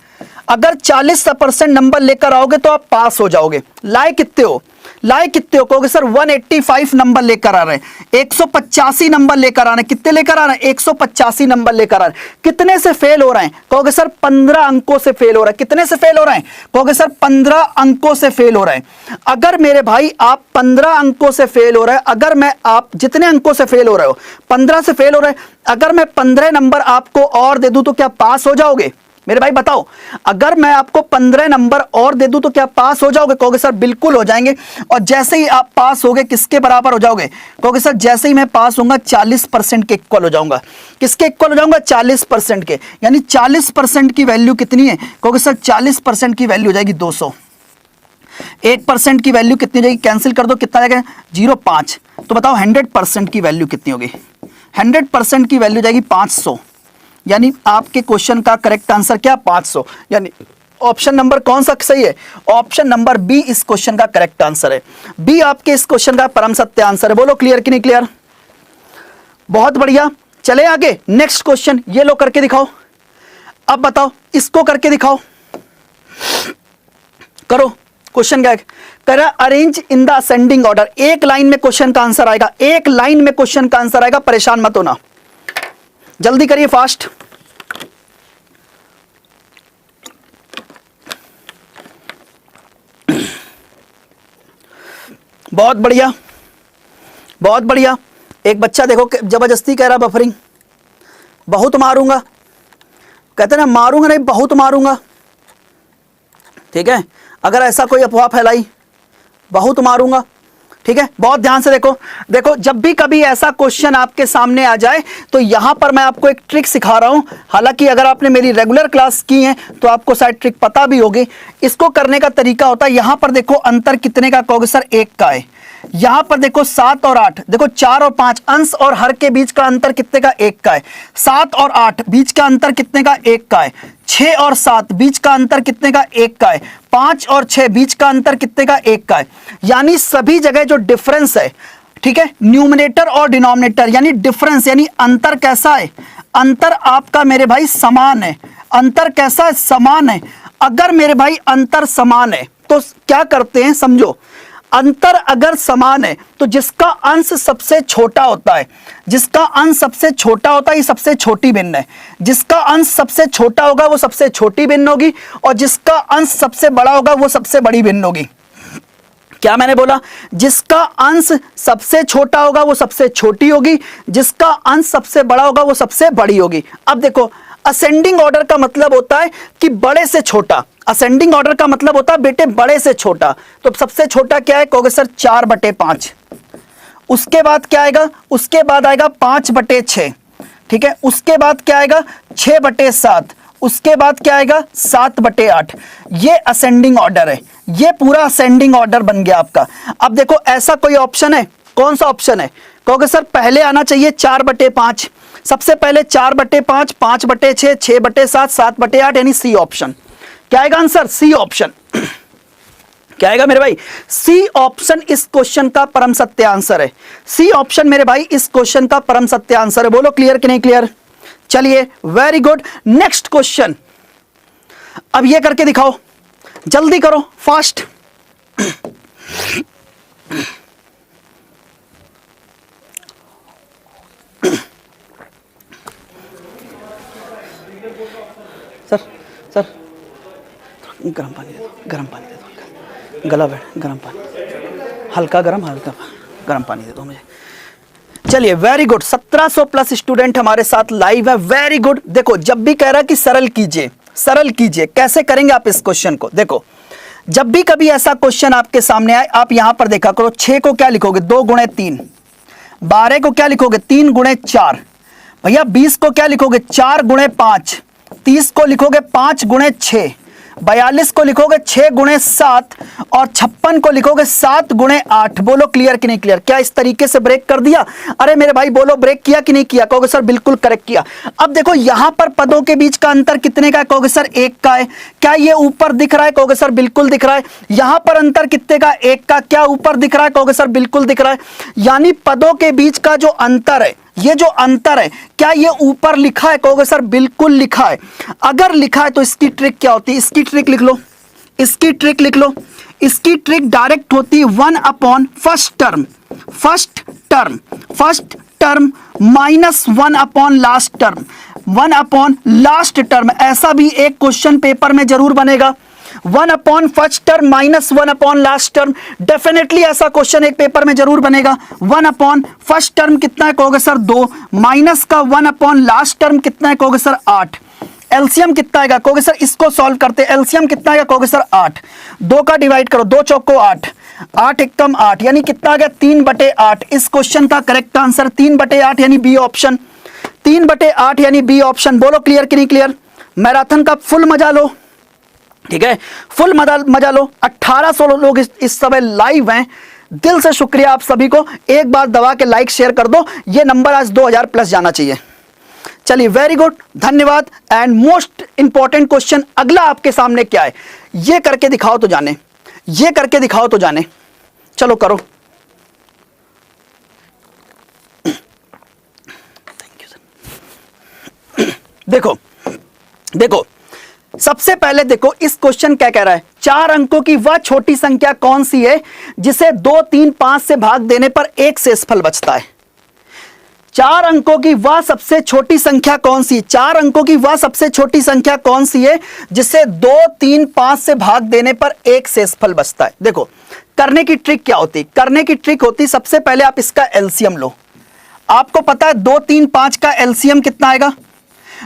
Speaker 1: अगर 40% नंबर लेकर आओगे तो आप पास हो जाओगे। लाए कितने हो, लाए कितने हो, कहोगे सर 185 नंबर लेकर आ रहे हैं, 185 नंबर लेकर आ रहे हैं। कितने लेकर आ रहे हैं, 185 नंबर लेकर आ रहे हैं। कितने से फेल हो रहे हैं, कहोगे सर 15 अंकों से फेल हो रहा है। कितने से फेल हो रहे हैं, कहोगे सर 15 अंकों से फेल हो रहे हैं। अगर मेरे भाई आप 15 अंकों से फेल हो रहे हैं, अगर मैं आप जितने अंकों से फेल हो रहे हो, 15 से फेल हो रहे हैं, अगर मैं 15 नंबर आपको और दे दूं तो क्या पास हो जाओगे मेरे भाई, बताओ। अगर मैं आपको 15 नंबर और दे दूं तो क्या पास हो जाओगे, कहोगे सर बिल्कुल हो जाएंगे। और जैसे ही आप पास होगे किसके बराबर हो जाओगे, कहोगे सर जैसे ही मैं पास होऊंगा 40% के इक्वल हो जाऊंगा। किसके इक्वल हो जाऊंगा, 40% के। यानी 40% की वैल्यू कितनी है, कहोगे सर 40% की वैल्यू हो जाएगी 200। 1% की वैल्यू कितनी हो जाएगी, कैंसिल कर दो, कितना जाएगा 0.5। तो बताओ 100% की वैल्यू कितनी होगी, 100% की वैल्यू जाएगी 500। यानी आपके क्वेश्चन का करेक्ट आंसर क्या, 500। यानी ऑप्शन नंबर कौन सा सही है, ऑप्शन नंबर बी इस क्वेश्चन का करेक्ट आंसर है। बी आपके इस क्वेश्चन का परम सत्य आंसर है। बोलो क्लियर कि नहीं क्लियर, बहुत बढ़िया। चले आगे, नेक्स्ट क्वेश्चन ये लो करके दिखाओ। अब बताओ इसको करके दिखाओ, करो। क्वेश्चन क्या है, arrange in the ascending order. एक लाइन में क्वेश्चन का आंसर आएगा, एक लाइन में क्वेश्चन का आंसर आएगा, परेशान मत होना, जल्दी करिए फास्ट। बहुत बढ़िया, बहुत बढ़िया। एक बच्चा देखो जबरदस्ती कह रहा बफरिंग, बहुत मारूंगा, कहते ना मारूंगा नहीं बहुत मारूंगा, ठीक है। अगर ऐसा कोई अफवाह फैलाई बहुत मारूंगा, ठीक है। बहुत ध्यान से देखो, देखो जब भी कभी ऐसा क्वेश्चन आपके सामने आ जाए तो यहां पर मैं आपको एक ट्रिक सिखा रहा हूं। हालांकि अगर आपने मेरी रेगुलर क्लास की है तो आपको शायद ट्रिक पता भी होगी। इसको करने का तरीका होता है, यहां पर देखो अंतर कितने का, कहोगे सर 1 का है। यहां पर देखो 7 और 8, देखो 4 और 5, अंश और हर के बीच का अंतर कितने का, 1 का है। 7 और 8 बीच का अंतर कितने का, 1 का है। 6 और 7 बीच का अंतर कितने का, 1 का है। 5 और 6 बीच का अंतर कितने का, 1 का है। यानी सभी जगह जो डिफरेंस है, ठीक है, न्यूमरेटर और डिनोमिनेटर यानी डिफरेंस यानी अंतर कैसा है, अंतर आपका मेरे भाई समान है। अंतर कैसा है, समान है। अगर मेरे भाई अंतर समान है तो क्या करते हैं, समझो। अंतर अगर समान है तो जिसका अंश सबसे छोटा होता है, जिसका अंश सबसे छोटा होता है ये सबसे छोटी भिन्न है। जिसका अंश सबसे छोटा होगा वो सबसे छोटी भिन्न होगी, और जिसका अंश सबसे बड़ा होगा वो सबसे बड़ी भिन्न होगी। क्या मैंने बोला? जिसका अंश सबसे छोटा होगा वो सबसे छोटी होगी, जिसका अंश सबसे बड़ा होगा वो सबसे बड़ी होगी। अब देखो, असेंडिंग ऑर्डर का मतलब होता है कि बड़े से छोटा। असेंडिंग ऑर्डर का मतलब होता है बेटे बड़े से छोटा। तो सबसे छोटा क्या है? कहोगे सर 4/5। उसके बाद क्या आएगा? उसके बाद आएगा 5/6। ठीक है, उसके बाद क्या आएगा? 6/7। उसके बाद क्या आएगा? 7/8। ये असेंडिंग ऑर्डर है, ये पूरा असेंडिंग ऑर्डर बन गया आपका। अब देखो, ऐसा कोई ऑप्शन है? कौन सा ऑप्शन है? कहोगे सर पहले आना चाहिए 4/5। सबसे पहले 4/5, 5/6, 6/7, 7/8, यानी सी ऑप्शन। क्या आएगा आंसर? C option. क्या आएगा मेरे भाई? सी ऑप्शन इस क्वेश्चन का परम सत्य आंसर है। सी ऑप्शन मेरे भाई इस क्वेश्चन का परम सत्य आंसर है। बोलो क्लियर कि नहीं क्लियर? चलिए, वेरी गुड। नेक्स्ट क्वेश्चन, अब ये करके दिखाओ, जल्दी करो, फास्ट। सर सर गर्म पानी दे दो, गर्म पानी दे दो, गला बैठ, गर्म पानी, हल्का गर्म, हल्का गर्म पानी दे दो मुझे। चलिए, वेरी गुड। 1700 प्लस स्टूडेंट हमारे साथ लाइव है। Very good. देखो, जब भी कह रहा कि सरल कीजिए, सरल कीजिए, कैसे करेंगे आप इस क्वेश्चन को? देखो, जब भी कभी ऐसा क्वेश्चन आपके सामने आए, आप यहां पर देखा करो, 6 को क्या लिखोगे? 2 × 3। 12 को क्या लिखोगे? 3 × 4। भैया 20 को क्या लिखोगे? 4 × 5। 30 को लिखोगे 5 × 6। 42 को लिखोगे 6 × 7 और 56 को लिखोगे 7 × 8। बोलो क्लियर कि नहीं क्लियर? क्या इस तरीके से ब्रेक कर दिया? अरे मेरे भाई बोलो, ब्रेक किया कि नहीं किया? कहोगे सर बिल्कुल करेक्ट किया। अब देखो, यहां पर पदों के बीच का अंतर कितने का है? कहोगे सर 1 का है। क्या ये ऊपर दिख रहा है? कहोगे सर बिल्कुल दिख रहा है। यहां पर अंतर कितने का? 1 का। क्या ऊपर दिख रहा है? कहोगे सर बिल्कुल दिख रहा है। यानी पदों के बीच का जो अंतर है, ये जो अंतर है, क्या ये ऊपर लिखा है? कहोगे सर बिल्कुल लिखा है। अगर लिखा है तो इसकी ट्रिक क्या होती है? इसकी ट्रिक लिख लो, इसकी ट्रिक लिख लो। इसकी ट्रिक डायरेक्ट होती है 1/1 first term, first term, first term minus 1/1 last term, 1/1 last term. ऐसा भी एक क्वेश्चन पेपर में जरूर बनेगा। 1/1 first term minus 1/1 last term. Definitely ऐसा क्वेश्चन एक पेपर में जरूर बनेगा। 1/1 फर्स्ट टर्म कितना है? कहोगे सर 2, माइनस का 1/1 लास्ट टर्म कितना है? कहोगे सर 8। एलसीएम कितना आएगा? कहोगे सर इसको सॉल्व करते हैं। एलसीएम कितना आएगा? कहोगे सर 8। 2 का डिवाइड करो, 2 चौको 8, 8 एकम 8, यानी कितना आ गया? 3/8। इस क्वेश्चन का करेक्ट आंसर 3/8 यानी बी ऑप्शन। 3/8 यानी बी ऑप्शन। बोलो क्लियर कि नहीं क्लियर? मैराथन का फुल मजा लो, ठीक है, फुल मजा लो। 1800 लोग इस समय लाइव हैं। दिल से शुक्रिया आप सभी को। एक बार दबा के लाइक शेयर कर दो। ये नंबर आज 2000 प्लस जाना चाहिए। चलिए, वेरी गुड, धन्यवाद। एंड मोस्ट इंपॉर्टेंट क्वेश्चन अगला आपके सामने क्या है? ये करके दिखाओ तो जाने, ये करके दिखाओ तो जाने। चलो करो। Thank you sir. देखो देखो, सबसे पहले देखो इस क्वेश्चन क्या कह रहा है? 4 अंकों की वह छोटी संख्या कौन सी है जिसे 2, 3, 5 से भाग देने पर 1 शेषफल बचता है? 4 अंकों की वह सबसे छोटी संख्या कौन सी? 4 अंकों की वह सबसे छोटी संख्या कौन सी है जिसे 2, 3, 5 से भाग देने पर 1 शेषफल बचता है? देखो, करने की ट्रिक क्या होती? करने की ट्रिक होती, सबसे पहले आप इसका एलसीएम लो। आपको पता है 2, 3, 5 का एलसीएम कितना आएगा?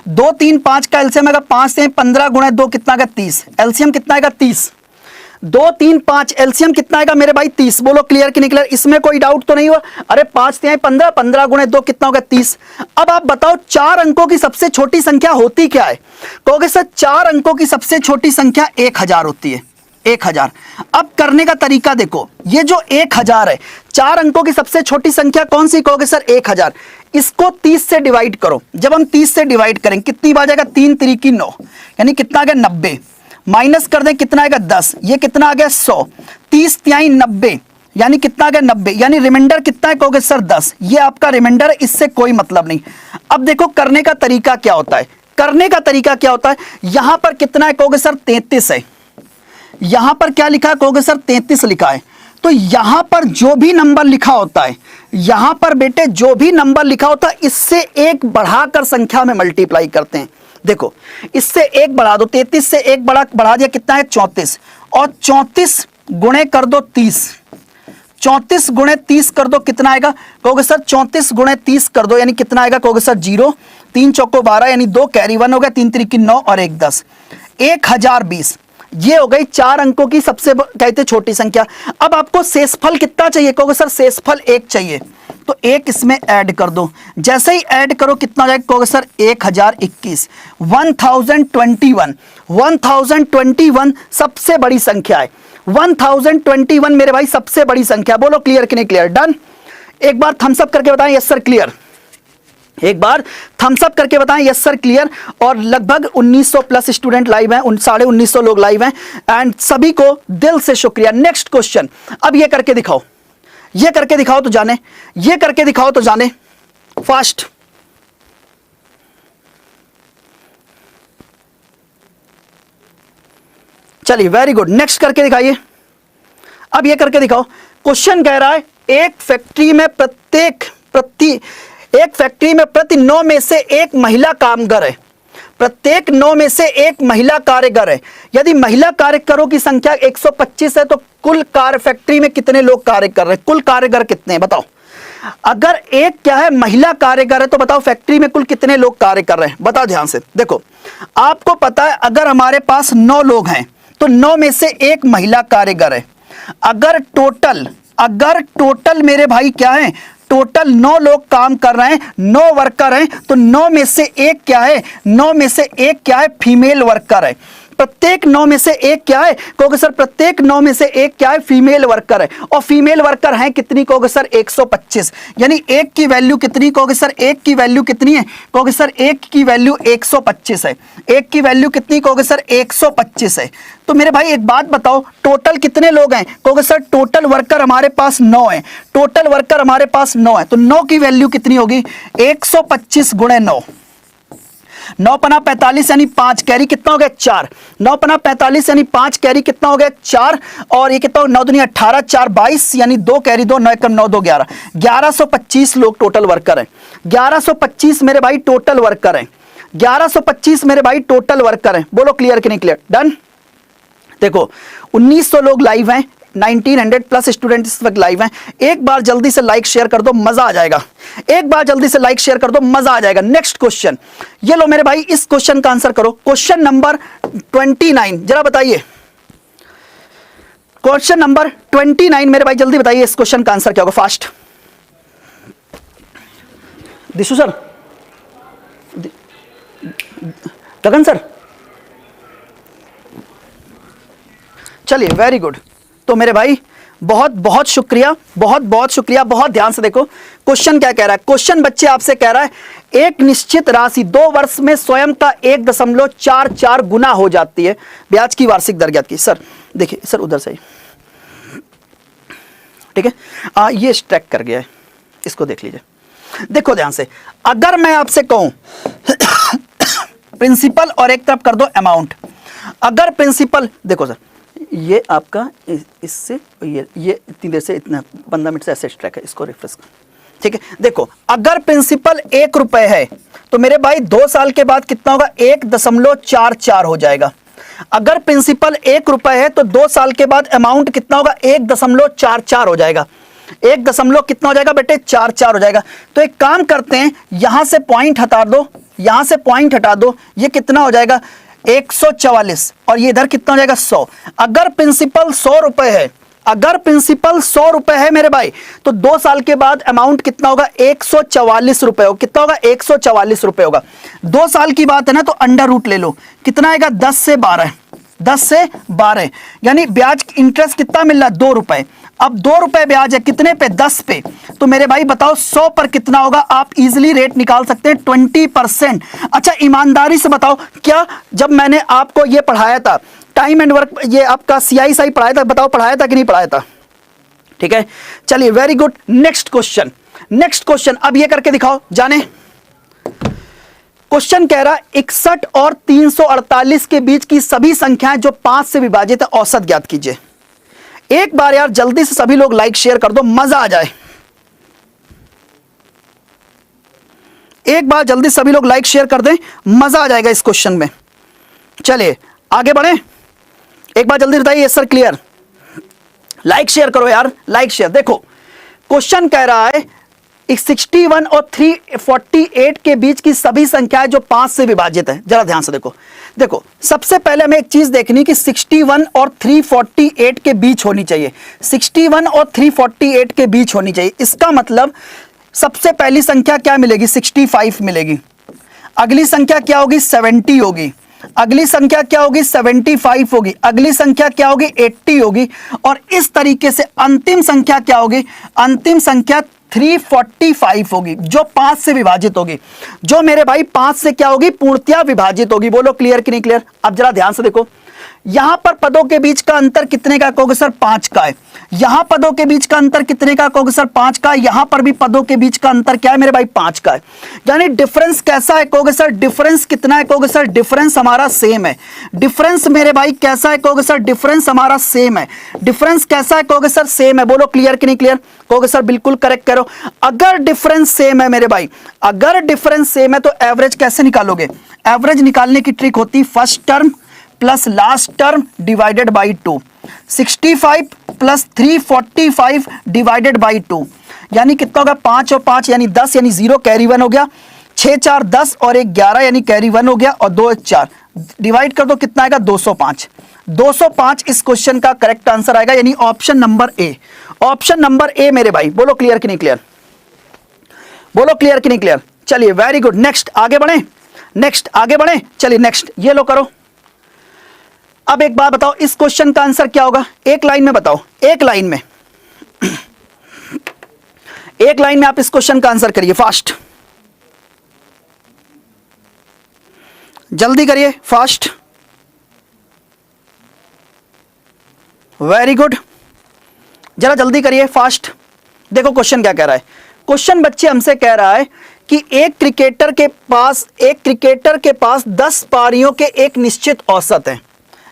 Speaker 1: 2, 3, 5 का एलसीएम आएगा 5 से 15 × 2 कितना आएगा? 30। एलसीएम कितना आएगा? 30। 2, 3, 5 एलसीएम कितना आएगा मेरे भाई? 30। बोलो क्लियर कि नहीं क्लियर? इसमें कोई डाउट तो नहीं हुआ? अरे 5 से 15, 15 × 2 कितना होगा? 30। अब आप बताओ 4 अंकों की सबसे छोटी संख्या होती क्या है? कहोगे सर 4 अंकों की सबसे छोटी संख्या 1000 होती है। 1000। अब करने का तरीका देखो, ये जो 1000 है, 4 अंकों की सबसे छोटी संख्या कौन सी? कहोगे सर 1000। इसको 30 से डिवाइड करो। जब हम 30 से डिवाइड करें कितनी बार जाएगा? 3 3 9, यानी कितना आ गया? 90। माइनस कर दें कितना आएगा? 10। ये कितना आ गया? 100। 30 तिहाई 90, यानी कितना आ गया? 90। यानी रिमाइंडर कितना है? कहोगे सर 10। ये आपका रिमाइंडर है, इससे कोई मतलब नहीं। अब देखो करने का तरीका क्या होता है? करने का तरीका क्या होता है? यहां पर कितना है? कहोगे सर 33 है। यहां पर क्या लिखा है? कहोगे सर 33 लिखा है। तो यहां पर जो भी नंबर लिखा होता है, यहां पर बेटे जो भी नंबर लिखा होता है, इससे 1 बढ़ाकर संख्या में मल्टीप्लाई करते हैं। देखो, इससे 1 बढ़ा दो, 33 से 1 बढ़ा दिया, कितना है? 34। और 34 गुणे कर दो 30, 34 गुणे 30 कर दो, कितना आएगा? कहोगे सर 34 गुणे 30 कर दो यानी कितना आएगा? कहोगे सर 0, 3 चौको 12 यानी 2 कैरी 1 हो गया, 3 त्रिकी 9 और 1 10, 1020। ये हो गई 4 अंकों की सबसे कहते छोटी संख्या। अब आपको शेषफल कितना चाहिए? कहोगे सर शेषफल 1 चाहिए, तो 1 इसमें ऐड कर दो। जैसे ही ऐड करो कितना जाएगा? कहोगे सर 1021, 1021 सबसे बड़ी संख्या है। 1021 मेरे भाई सबसे बड़ी संख्या। बोलो क्लियर कि नहीं क्लियर? डन। एक बार थम्स अप करके बताएं यस सर क्लियर। एक बार थम्स अप करके बताएं यस सर क्लियर। और लगभग 1900 प्लस स्टूडेंट लाइव हैं, 1950 लोग लाइव हैं एंड सभी को दिल से शुक्रिया। नेक्स्ट क्वेश्चन, अब ये करके दिखाओ, ये करके दिखाओ तो जाने, ये करके दिखाओ तो जाने, फास्ट। चलिए वेरी गुड, नेक्स्ट करके दिखाइए। अब ये करके दिखाओ। क्वेश्चन कह रहा है एक फैक्ट्री में प्रति 9 में से एक महिला कामगार है। प्रत्येक 9 में से एक महिला कारीगर है। यदि महिला कारीगरों की संख्या 125 है तो कुल कार्य फैक्ट्री में कितने लोग कार्य कर रहे हैं? कुल कारीगर कितने हैं बताओ? अगर एक क्या है महिला कारीगर है तो बताओ फैक्ट्री में कुल कितने लोग कार्य कर रहे हैं? बताओ ध्यान से। देखो आपको पता है अगर हमारे पास 9 लोग हैं तो 9 में से एक महिला कारीगर है। अगर टोटल मेरे भाई क्या है? टोटल 9 लोग काम कर रहे हैं, 9 वर्कर हैं, तो 9 में से एक क्या है? 9 में से एक क्या है? फीमेल वर्कर है। प्रत्येक 9 में से एक क्या है? कहोगे सर प्रत्येक 9 में से एक क्या है? फीमेल वर्कर है। और फीमेल वर्कर हैं कितनी? कहोगे सर 125। यानी एक की वैल्यू कितनी? कहोगे सर एक की वैल्यू कितनी है? कहोगे सर एक की वैल्यू 125 है। एक की वैल्यू कितनी? कहोगे सर 125 है। तो मेरे भाई एक बात बताओ, टोटल कितने लोग हैं? कहोगे सर टोटल वर्कर हमारे पास 9 है। टोटल वर्कर हमारे पास 9 है, तो 9 की वैल्यू कितनी होगी? 125 गुणे 9, 9 पना 45 यानी 5 कैरी कितना हो गया? 4। 9 पना 45 यानी 5 कैरी कितना हो गया? 4। और ये कितना? 9 दूनी 18, 4 22 यानी 2 कैरी 2, 9 एकम 9 2 11, 1125 लोग टोटल वर्कर हैं। 1125 मेरे भाई टोटल वर्कर हैं। 1125 मेरे भाई टोटल वर्कर हैं। बोलो क्लियर कि नहीं क्लियर? डन। देखो 1900 लोग लाइव हैं, 1900 प्लस स्टूडेंट इस वक्त लाइव हैं। एक बार जल्दी से लाइक शेयर कर दो, मजा आ जाएगा। एक बार जल्दी से लाइक शेयर कर दो, मजा आ जाएगा। नेक्स्ट क्वेश्चन, ये लो मेरे भाई, इस क्वेश्चन का आंसर करो। क्वेश्चन नंबर 29, जरा बताइए क्वेश्चन नंबर 29 मेरे भाई जल्दी बताइए इस क्वेश्चन का आंसर क्या होगा? फास्ट। दिशु सर, गगन सर, चलिए वेरी गुड। तो मेरे भाई बहुत बहुत शुक्रिया, बहुत बहुत शुक्रिया। बहुत ध्यान से देखो क्वेश्चन क्या कह रहा है। क्वेश्चन बच्चे आपसे कह रहा है एक निश्चित राशि 2 वर्ष में स्वयं का 1.44 गुना हो जाती है। ब्याज की वार्षिक दर ज्ञात की। सर देखिए सर उधर से, ठीक है, ये स्ट्रैक कर गया है, इसको देख लीजिए। देखो ध्यान से, अगर मैं आपसे कहूं प्रिंसिपल और एक तरफ कर दो अमाउंट। अगर प्रिंसिपल, देखो सर ये आपका इससे ये इतनी देर से इतना 15 मिनट से ऐसे स्ट्रैक है, इसको रिफ्रेश कर, ठीक है। देखो अगर प्रिंसिपल 1 रुपए है तो मेरे भाई 2 साल के बाद कितना होगा? 1.44 हो जाएगा। अगर प्रिंसिपल 1 रुपए है तो 2 साल के बाद अमाउंट कितना होगा? 1.44 हो जाएगा। 1 दशमलव कितना हो जाएगा बेटे? 44 हो जाएगा। तो एक काम करते हैं, यहां से पॉइंट हटा दो, यहां से पॉइंट हटा दो, ये कितना हो जाएगा? 144 और ये इधर कितना हो जाएगा? 100। अगर प्रिंसिपल 100 रुपए है, अगर प्रिंसिपल 100 रुपए है मेरे भाई, तो 2 साल के बाद अमाउंट कितना होगा? 144 रुपए होगा। कितना होगा? 144 रुपए होगा। 2 साल की बात है ना, तो अंडर रूट ले लो, कितना आएगा? 10 से 12, 10 से 12 यानी ब्याज इंटरेस्ट कितना मिल रहा है? 2 रुपए। अब 2 रुपए ब्याज है कितने पे? 10 पे। तो मेरे भाई बताओ 100 पर कितना होगा? आप इजीली रेट निकाल सकते हैं 20%। अच्छा ईमानदारी से बताओ, क्या जब मैंने आपको ये पढ़ाया था टाइम एंड वर्क, ये आपका CISI पढ़ाया था, बताओ पढ़ाया था कि नहीं पढ़ाया था? ठीक है, चलिए very good. Next question, next question अब ये करके दिखाओ, जाने। क्वेश्चन कह रहा है 61 और 348 के बीच की सभी संख्याएं जो 5 से विभाजित है, औसत ज्ञात कीजिए। एक बार यार जल्दी से सभी लोग लाइक शेयर कर दो, मजा आ जाए। एक बार जल्दी सभी लोग लाइक शेयर कर दें, मजा आ जाएगा इस क्वेश्चन में। चलिए आगे बढ़े, एक बार जल्दी बताइए। Yes sir clear, like share करो यार, लाइक शेयर। देखो क्वेश्चन कह रहा है 61 और 348 के बीच की सभी संख्याएं जो 5 से विभाजित है। जरा ध्यान से देखो, देखो सबसे पहले हमें एक चीज देखनी कि 61 और 348 के बीच होनी चाहिए, 61 और 348 के बीच होनी चाहिए। इसका मतलब सबसे पहली संख्या क्या मिलेगी, 65 मिलेगी। अगली संख्या क्या होगी, 70 होगी। अगली संख्या क्या होगी, 75 होगी। अगली संख्या क्या होगी, 80 होगी। और इस तरीके से अंतिम संख्या क्या होगी, अंतिम संख्या 345 होगी, जो 5 से विभाजित होगी, जो मेरे भाई 5 से क्या होगी, पूर्णतया विभाजित होगी। बोलो क्लियर कि नहीं क्लियर। अब जरा ध्यान से देखो, यहां पर पदों के बीच का अंतर कितने का कहोगे सर, 5 का है। यहां पदों के बीच का अंतर कितने का कहोगे सर, 5 का। यहां पर भी पदों के बीच का अंतर क्या है मेरे भाई, 5 का है। यानी डिफरेंस कैसा है कहोगे सर, डिफरेंस कितना है कहोगे सर, डिफरेंस हमारा सेम है। डिफरेंस मेरे भाई कैसा है कहोगे सर, डिफरेंस हमारा सेम है। डिफरेंस कैसा है कहोगे सर, सेम है। बोलो क्लियर कि नहीं क्लियर। कहोगे सर बिल्कुल करेक्ट करो। अगर डिफरेंस सेम है मेरे भाई, अगर डिफरेंस सेम है तो एवरेज कैसे निकालोगे। एवरेज निकालने की ट्रिक होती है first term plus last term divided by 2। 65 plus 345 divided by 2 यानी कितना होगा, 5 और 5 यानी 10 यानी 0 कैरी 1 हो गया। 6 4 10 और 1 11 यानी कैरी 1 हो गया। और 2 1 4 डिवाइड कर दो कितना आएगा, 205। 205 इस क्वेश्चन का करेक्ट आंसर आएगा, यानी option number A. Option number A मेरे भाई। बोलो क्लियर कि नहीं क्लियर, बोलो क्लियर कि नहीं क्लियर। चलिए वेरी गुड, नेक्स्ट आगे बढ़े, नेक्स्ट आगे बढ़े। चलिए नेक्स्ट ये लो करो। अब एक बात बताओ, इस क्वेश्चन का आंसर क्या होगा, एक लाइन में बताओ, एक लाइन में, एक लाइन में आप इस क्वेश्चन का आंसर करिए, फास्ट, जल्दी करिए, फास्ट। वेरी गुड, जरा जल्दी करिए, फास्ट। देखो क्वेश्चन क्या कह रहा है। क्वेश्चन बच्चे हमसे कह रहा है कि एक क्रिकेटर के पास 10 पारियों के एक निश्चित औसत है।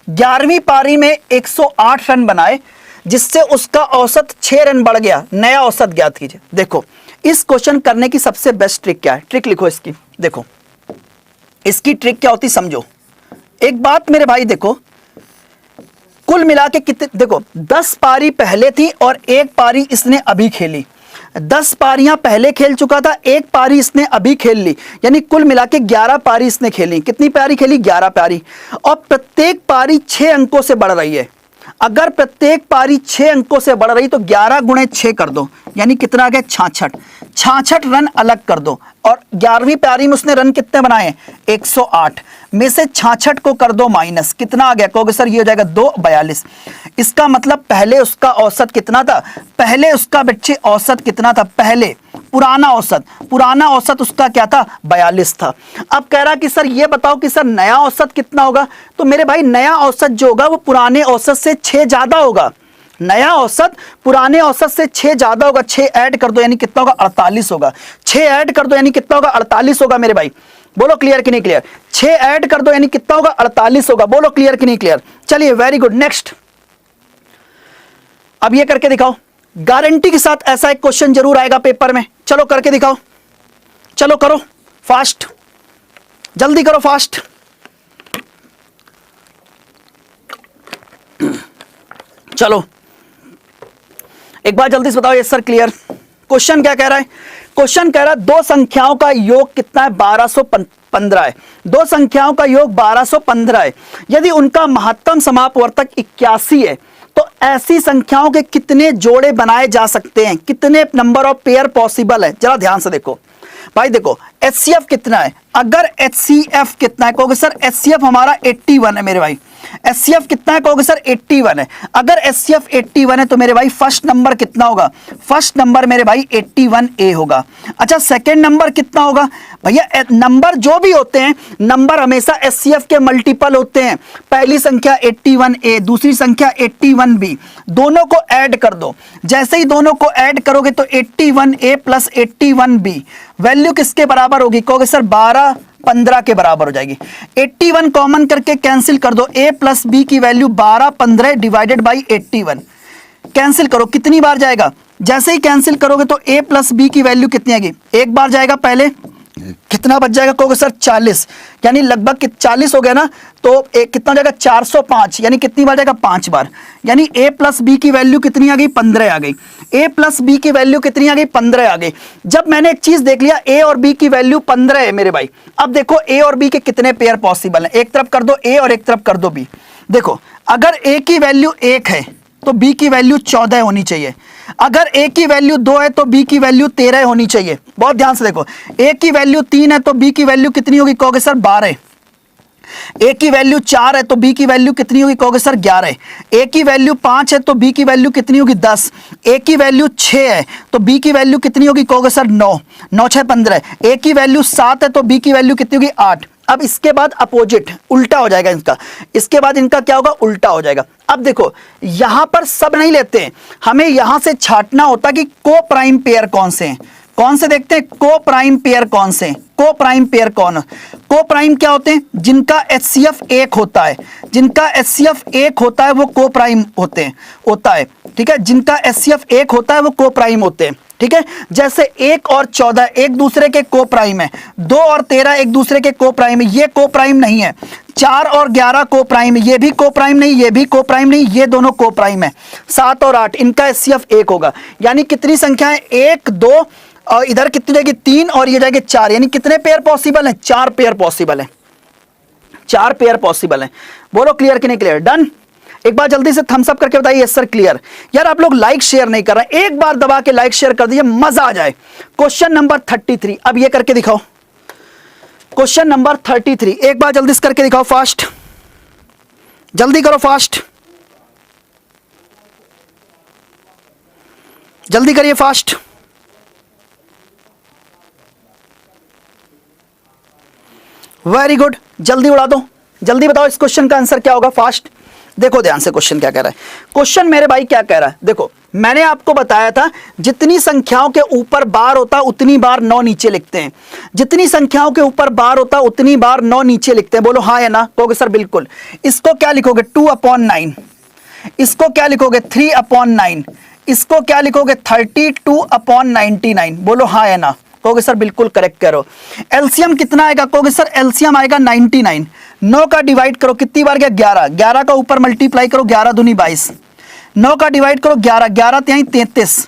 Speaker 1: 11वीं पारी में 108 रन बनाए, जिससे उसका औसत 6 रन बढ़ गया। नया औसत ज्ञात कीजिए। देखो इस क्वेश्चन करने की सबसे बेस्ट ट्रिक क्या है, ट्रिक लिखो इसकी। देखो इसकी ट्रिक क्या होती समझो। एक बात मेरे भाई देखो, कुल मिला के कितने, देखो 10 पारी पहले थी और 1 पारी इसने अभी खेली। 10 पारियां पहले खेल चुका था, 1 पारी इसने अभी खेल ली, यानी कुल मिला के 11 पारी इसने खेली। कितनी पारी खेली, 11 पारी। और प्रत्येक पारी 6 अंकों से बढ़ रही है। अगर प्रत्येक पारी 6 अंकों से बढ़ रही तो 11 गुणे 6 कर दो, यानी कितना आ गया, 66। 66 रन अलग कर दो। और 11वीं पारी में उसने रन कितने बनाए, 108 में से 66 को कर दो माइनस, कितना आ गया कहोगे सर, ये हो जाएगा 242। इसका मतलब पहले उसका औसत कितना था, पहले उसका बच्चे औसत कितना था, पहले पुराना औसत उसका क्या था, 42 था। अब कह रहा कि सर ये बताओ कि सर नया औसत कितना होगा। तो मेरे भाई नया औसत जो होगा वो पुराने औसत से 6 ज्यादा होगा। नया औसत पुराने औसत से 6 ज्यादा होगा। 6 ऐड कर दो यानी कितना होगा, 48 होगा। 6 ऐड कर दो यानी कितना होगा, 48 होगा मेरे भाई। बोलो क्लियर कि नहीं क्लियर। 6 ऐड कर दो यानी कितना होगा, 48 होगा। बोलो क्लियर कि नहीं क्लियर। चलिए वेरी गुड, नेक्स्ट। अब ये करके दिखाओ, गारंटी के साथ ऐसा एक क्वेश्चन जरूर आएगा पेपर में। चलो करके दिखाओ, चलो करो फास्ट, जल्दी करो फास्ट। चलो एक बार जल्दी से बताओ। Yes sir clear. क्वेश्चन क्या कह रहा है, क्वेश्चन कह रहा है दो संख्याओं का योग कितना है, 1215 है। दो संख्याओं का योग 1215 है। यदि उनका महत्तम समापवर्तक 81 है तो ऐसी संख्याओं के कितने जोड़े बनाए जा सकते हैं, कितने नंबर ऑफ पेयर पॉसिबल है। जरा ध्यान से देखो भाई, देखो HCF कितना है। अगर HCF कितना है कहोगे सर, HCF हमारा 81 है मेरे भाई। HCF कितना है कहोगे सर, 81 है। अगर HCF 81 है तो मेरे भाई फर्स्ट नंबर कितना होगा, फर्स्ट नंबर मेरे भाई 81A होगा। अच्छा सेकंड नंबर कितना होगा भैया, नंबर जो भी होते हैं नंबर हमेशा HCF के मल्टीपल होते हैं। पहली संख्या 81A, दूसरी संख्या 81B, दोनों को ऐड कर दो। जैसे ही दोनों को ऐड करोगे तो 81A प्लस 81B वैल्यू किसके बराबर होगी कहोगे सर, 12 15 के बराबर हो जाएगी। 81 कॉमन करके कैंसिल कर दो, A प्लस B की वैल्यू 12 15 डिवाइडेड बाई 81 कैंसिल करो, कितनी बार जाएगा। जैसे ही कैंसिल करोगे तो A प्लस B की वैल्यू कितनी आएगी, एक बार जाएगा पहले, कितना बच जाएगा कहोगे सर 40, यानी लगभग 40 हो गया ना, तो कितना हो जाएगा 405, यानी कितनी बार जाएगा 5 बार, यानी a प्लस बी की वैल्यू कितनी आ गई 15 आ गई, a प्लस बी की वैल्यू कितनी आ गई 15 आ गई। जब मैंने एक चीज देख लिया a और b की वैल्यू 15 है मेरे भाई, अब देखो a और b के कितने पेयर पॉसिबल हैं, एक तरफ कर दो a और एक तरफ कर दो b। देखो अगर a की वैल्यू 1 है तो b की वैल्यू 14 होनी चाहिए, अगर a की वैल्यू 2 है तो b की वैल्यू 13 होनी चाहिए। बहुत ध्यान से देखो, a की वैल्यू 3 है तो b की वैल्यू कितनी होगी कहोगे सर 12, a की वैल्यू 4 है तो b की वैल्यू कितनी होगी कहोगे सर 11, a की वैल्यू 5 है तो b की वैल्यू कितनी होगी 10, a की वैल्यू 6 है तो b की वैल्यू कितनी होगी कहोगे सर 9, 9 6 15, a की वैल्यू 7 है तो b की वैल्यू कितनी होगी 8। अब इसके बाद अपोजिट उल्टा हो जाएगा इनका, इसके बाद इनका क्या होगा उल्टा हो जाएगा। अब देखो यहां पर सब नहीं लेते हैं, हमें यहां से छांटना होता कि को प्राइम पेयर कौन से हैं, कौन से देखते हैं को प्राइम पेयर कौन से, को प्राइम पेयर कौन, को प्राइम क्या होते हैं जिनका HCF 1 होता है, जिनका HCF 1 होता है वो को प्राइम होते हैं होता है, ठीक है, जिनका HCF 1 होता है वो को प्राइम होते हैं, ठीक है। जैसे 1 और 14 एक दूसरे के को प्राइम है, 2 और 13 एक दूसरे के को प्राइम है, ये को प्राइम नहीं है। 4 और 11 को प्राइम है, ये भी को प्राइम नहीं, ये भी को प्राइम नहीं, ये दोनों को प्राइम है। 7 और 8 इनका HCF 1 होगा, यानी कितनी संख्या है 1 2 और इधर कितनी जाएगी 3 और ये जाएगी 4, यानी कितने पेयर पॉसिबल है 4 पेयर पॉसिबल है, 4 पेयर पॉसिबल है। बोलो क्लियर कि नहीं क्लियर, डन। एक बार जल्दी से थम्स अप करके बताइए यस सर क्लियर। यार आप लोग लाइक शेयर नहीं कर रहे, एक बार दबा के लाइक शेयर कर दीजिए, मजा आ जाए। क्वेश्चन नंबर 33, अब ये करके दिखाओ, क्वेश्चन नंबर 33 एक बार जल्दी से करके दिखाओ, फास्ट जल्दी करो, फास्ट जल्दी करिए, फास्ट वेरी गुड, जल्दी उड़ा दो, जल्दी बताओ इस क्वेश्चन का आंसर क्या होगा, फास्ट। देखो ध्यान से क्वेश्चन क्या कह रहा है, क्वेश्चन मेरे भाई क्या कह रहा है, देखो मैंने आपको बताया था जितनी संख्याओं के ऊपर बार होता उतनी बार 9 नीचे लिखते हैं, जितनी संख्याओं के ऊपर बार होता उतनी बार 9 नीचे लिखते हैं। बोलो हाँ या ना, कहोगे सर बिल्कुल। इसको क्या लिखोगे 2/9, इसको क्या लिखोगे 3/9, इसको क्या लिखोगे 32/99। बोलो हाँ या ना, कहोगे सर बिल्कुल करेक्ट करो। एलसीएम कितना आएगा, कहोगे सर एलसीएम आएगा 99। 9 का डिवाइड करो कितनी बार गया 11, 11 का ऊपर मल्टीप्लाई करो 11 दूनी 22, 9 का डिवाइड करो 11, 11 तिहाई 33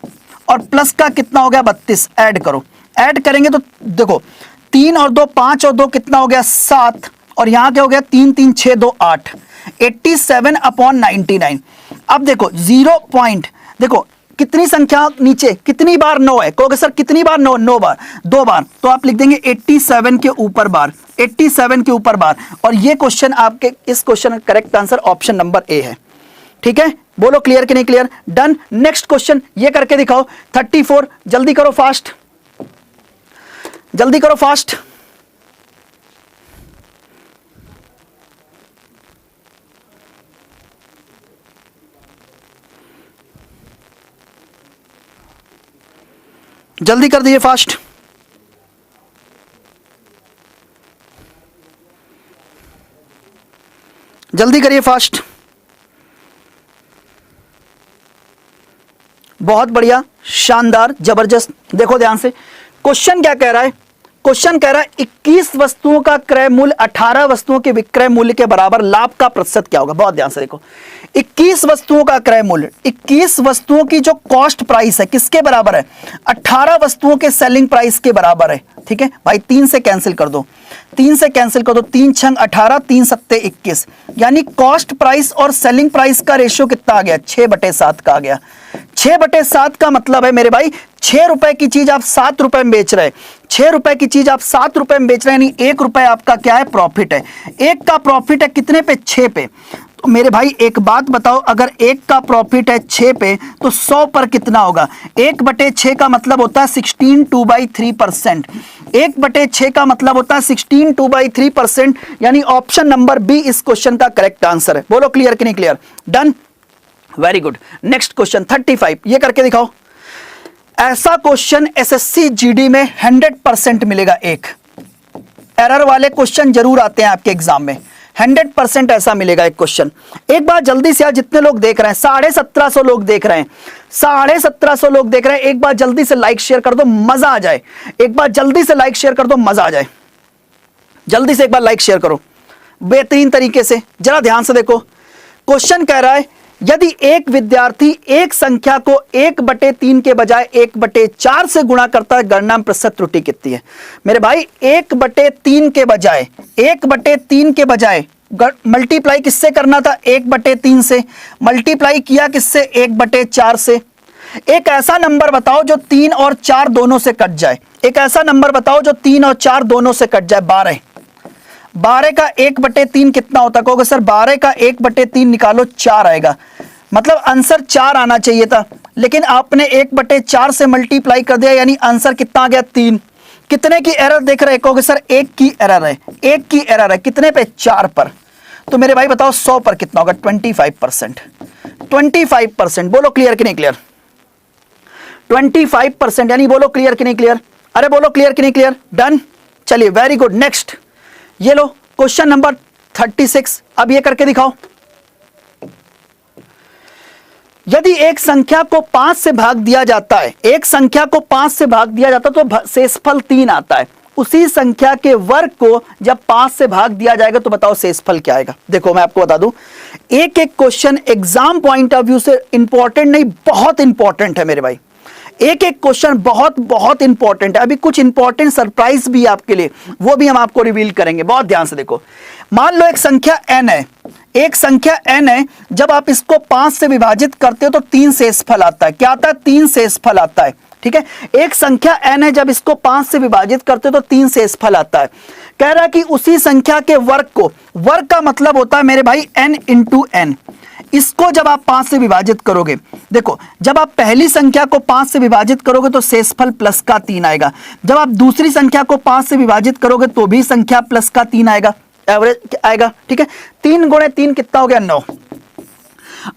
Speaker 1: और प्लस का कितना हो गया 32, ऐड करो, ऐड करेंगे तो देखो 3 और 2 5 और 2 कितना हो गया 7 और यहां क्या हो गया 3 3 6 2 8, 87/99। अब देखो 0 पॉइंट, देखो कितनी संख्या नीचे कितनी बार 9 है, कहोगे सर कितनी बार 9, 9 बार, 2 बार, तो आप लिख देंगे 87 के ऊपर बार, 87 के ऊपर बार। और ये क्वेश्चन आपके इस क्वेश्चन का correct answer option number A है, ठीक है। बोलो क्लियर कि नहीं क्लियर, डन। नेक्स्ट क्वेश्चन ये करके दिखाओ 34, जल्दी करो फास्ट, जल्दी करो फास्ट, जल्दी कर दीजिए फास्ट, जल्दी करिए फास्ट, बहुत बढ़िया, शानदार, जबरदस्त। देखो ध्यान से क्वेश्चन क्या कह रहा है, क्वेश्चन कह रहा है 21 वस्तुओं का क्रय मूल्य 18 वस्तुओं के विक्रय मूल्य के बराबर, लाभ का प्रतिशत क्या होगा। बहुत ध्यान से देखो 21 वस्तुओं का क्रय मूल्य, 21 वस्तुओं की जो कॉस्ट प्राइस है किसके बराबर है 18 वस्तुओं के सेलिंग प्राइस के बराबर है, ठीक है भाई। 3 से कैंसिल कर दो, 3 से कैंसिल कर दो, 3 छंग 18, 3 सत्ते 21, यानी कॉस्ट प्राइस और सेलिंग प्राइस का रेशियो कितना आ गया 6/7 का आ गया। 6/7 का मतलब है मेरे भाई 6 रुपए की चीज आप 7 रुपए में बेच रहे हैं, 6 रुपए की चीज आप 7 रुपए में बेच रहे हैं, यानी 1 रुपए आपका क्या है प्रॉफिट है। 1 का प्रॉफिट है कितने पे 6 पे, तो मेरे भाई एक बात बताओ, अगर 1 का प्रॉफिट है 6 पे तो 100 पर कितना होगा, 1/6 का मतलब होता है 16 2/3%, 1/6 का मतलब होता है 16 2/3%, यानी ऑप्शन नंबर बी इस क्वेश्चन का करेक्ट आंसर है। बोलो क्लियर कि नहीं clear, done, very good. Next question 35, ये करके दिखाओ। ऐसा क्वेश्चन एसएससी जीडी में 100% मिलेगा। एक एरर वाले क्वेश्चन जरूर आते हैं आपके एग्जाम में, 100% ऐसा मिलेगा एक क्वेश्चन। एक बार जल्दी से, जितने लोग देख रहे हैं, 1750 लोग देख रहे हैं, 1750 लोग देख रहे हैं, एक बार जल्दी से लाइक शेयर कर दो, मजा आ जाए। एक बार जल्दी से लाइक शेयर कर दो, मजा आ जाए। जल्दी से एक बार लाइक शेयर करो बेहतरीन तरीके से। जरा ध्यान से देखो, क्वेश्चन कह रहा है यदि एक विद्यार्थी एक संख्या को 1/3 के बजाय 1/4 से गुणा करता है, गणना में प्रतिशत त्रुटि कितनी है? मेरे भाई 1/3 के बजाय, 1/3 के बजाय मल्टीप्लाई किससे करना था? 1/3 से। मल्टीप्लाई किया किससे? 1/4 से। एक ऐसा नंबर बताओ जो 3 और 4 दोनों से कट जाए। एक ऐसा नंबर बताओ जो 3 और 4 दोनों से कट जाए। 12। 12 का 1/3 कितना होता है? कहोगे सर 12 का 1/3 निकालो, 4 आएगा। मतलब आंसर 4 आना चाहिए था, लेकिन आपने 1/4 से मल्टीप्लाई कर दिया, यानी आंसर कितना आ गया? 3। कितने की एरर देख रहे हैं? कहोगे सर 1 की एरर है। 1 की एरर है कितने पे? 4 पर। तो मेरे भाई बताओ 100 पर कितना होगा? 25%। 25%। बोलो क्लियर कि नहीं क्लियर? 25%, यानी बोलो क्लियर कि नहीं क्लियर? अरे बोलो क्लियर कि नहीं क्लियर? डन। चलिए वेरी गुड। नेक्स्ट ये लो क्वेश्चन नंबर 36। अब ये करके दिखाओ। यदि एक संख्या को 5 से भाग दिया जाता है, एक संख्या को 5 से भाग दिया जाता है तो शेषफल 3 आता है। उसी संख्या के वर्ग को जब 5 से भाग दिया जाएगा तो बताओ शेषफल क्या आएगा? देखो मैं आपको बता दूं, एक एक question exam point of view से इंपॉर्टेंट नहीं, बहुत इंपॉर्टेंट है मेरे भाई। एक एक क्वेश्चन बहुत बहुत इंपॉर्टेंट है। अभी कुछ इंपॉर्टेंट सरप्राइज भी आपके लिए, वो भी हम आपको रिवील करेंगे। बहुत ध्यान से देखो, मान लो एक संख्या n है, एक संख्या n है, जब आप इसको 5 से विभाजित करते हो तो 3 शेषफल आता है। क्या आता है? 3 शेषफल आता है। ठीक है, एक संख्या n है, जब इसको 5 से विभाजित करते हो तो 3 शेषफल आता है। कह रहा है कि उसी संख्या के वर्ग को, वर्ग का मतलब होता है मेरे भाई n इंटू n, इसको जब आप 5 से विभाजित करोगे, देखो जब आप पहली संख्या को 5 से विभाजित करोगे तो शेषफल प्लस का 3 आएगा। जब आप दूसरी संख्या को 5 से विभाजित करोगे तो भी संख्या प्लस का 3 आएगा, एवरेज आएगा। ठीक है, 3 गुणे 3 कितना हो गया? 9।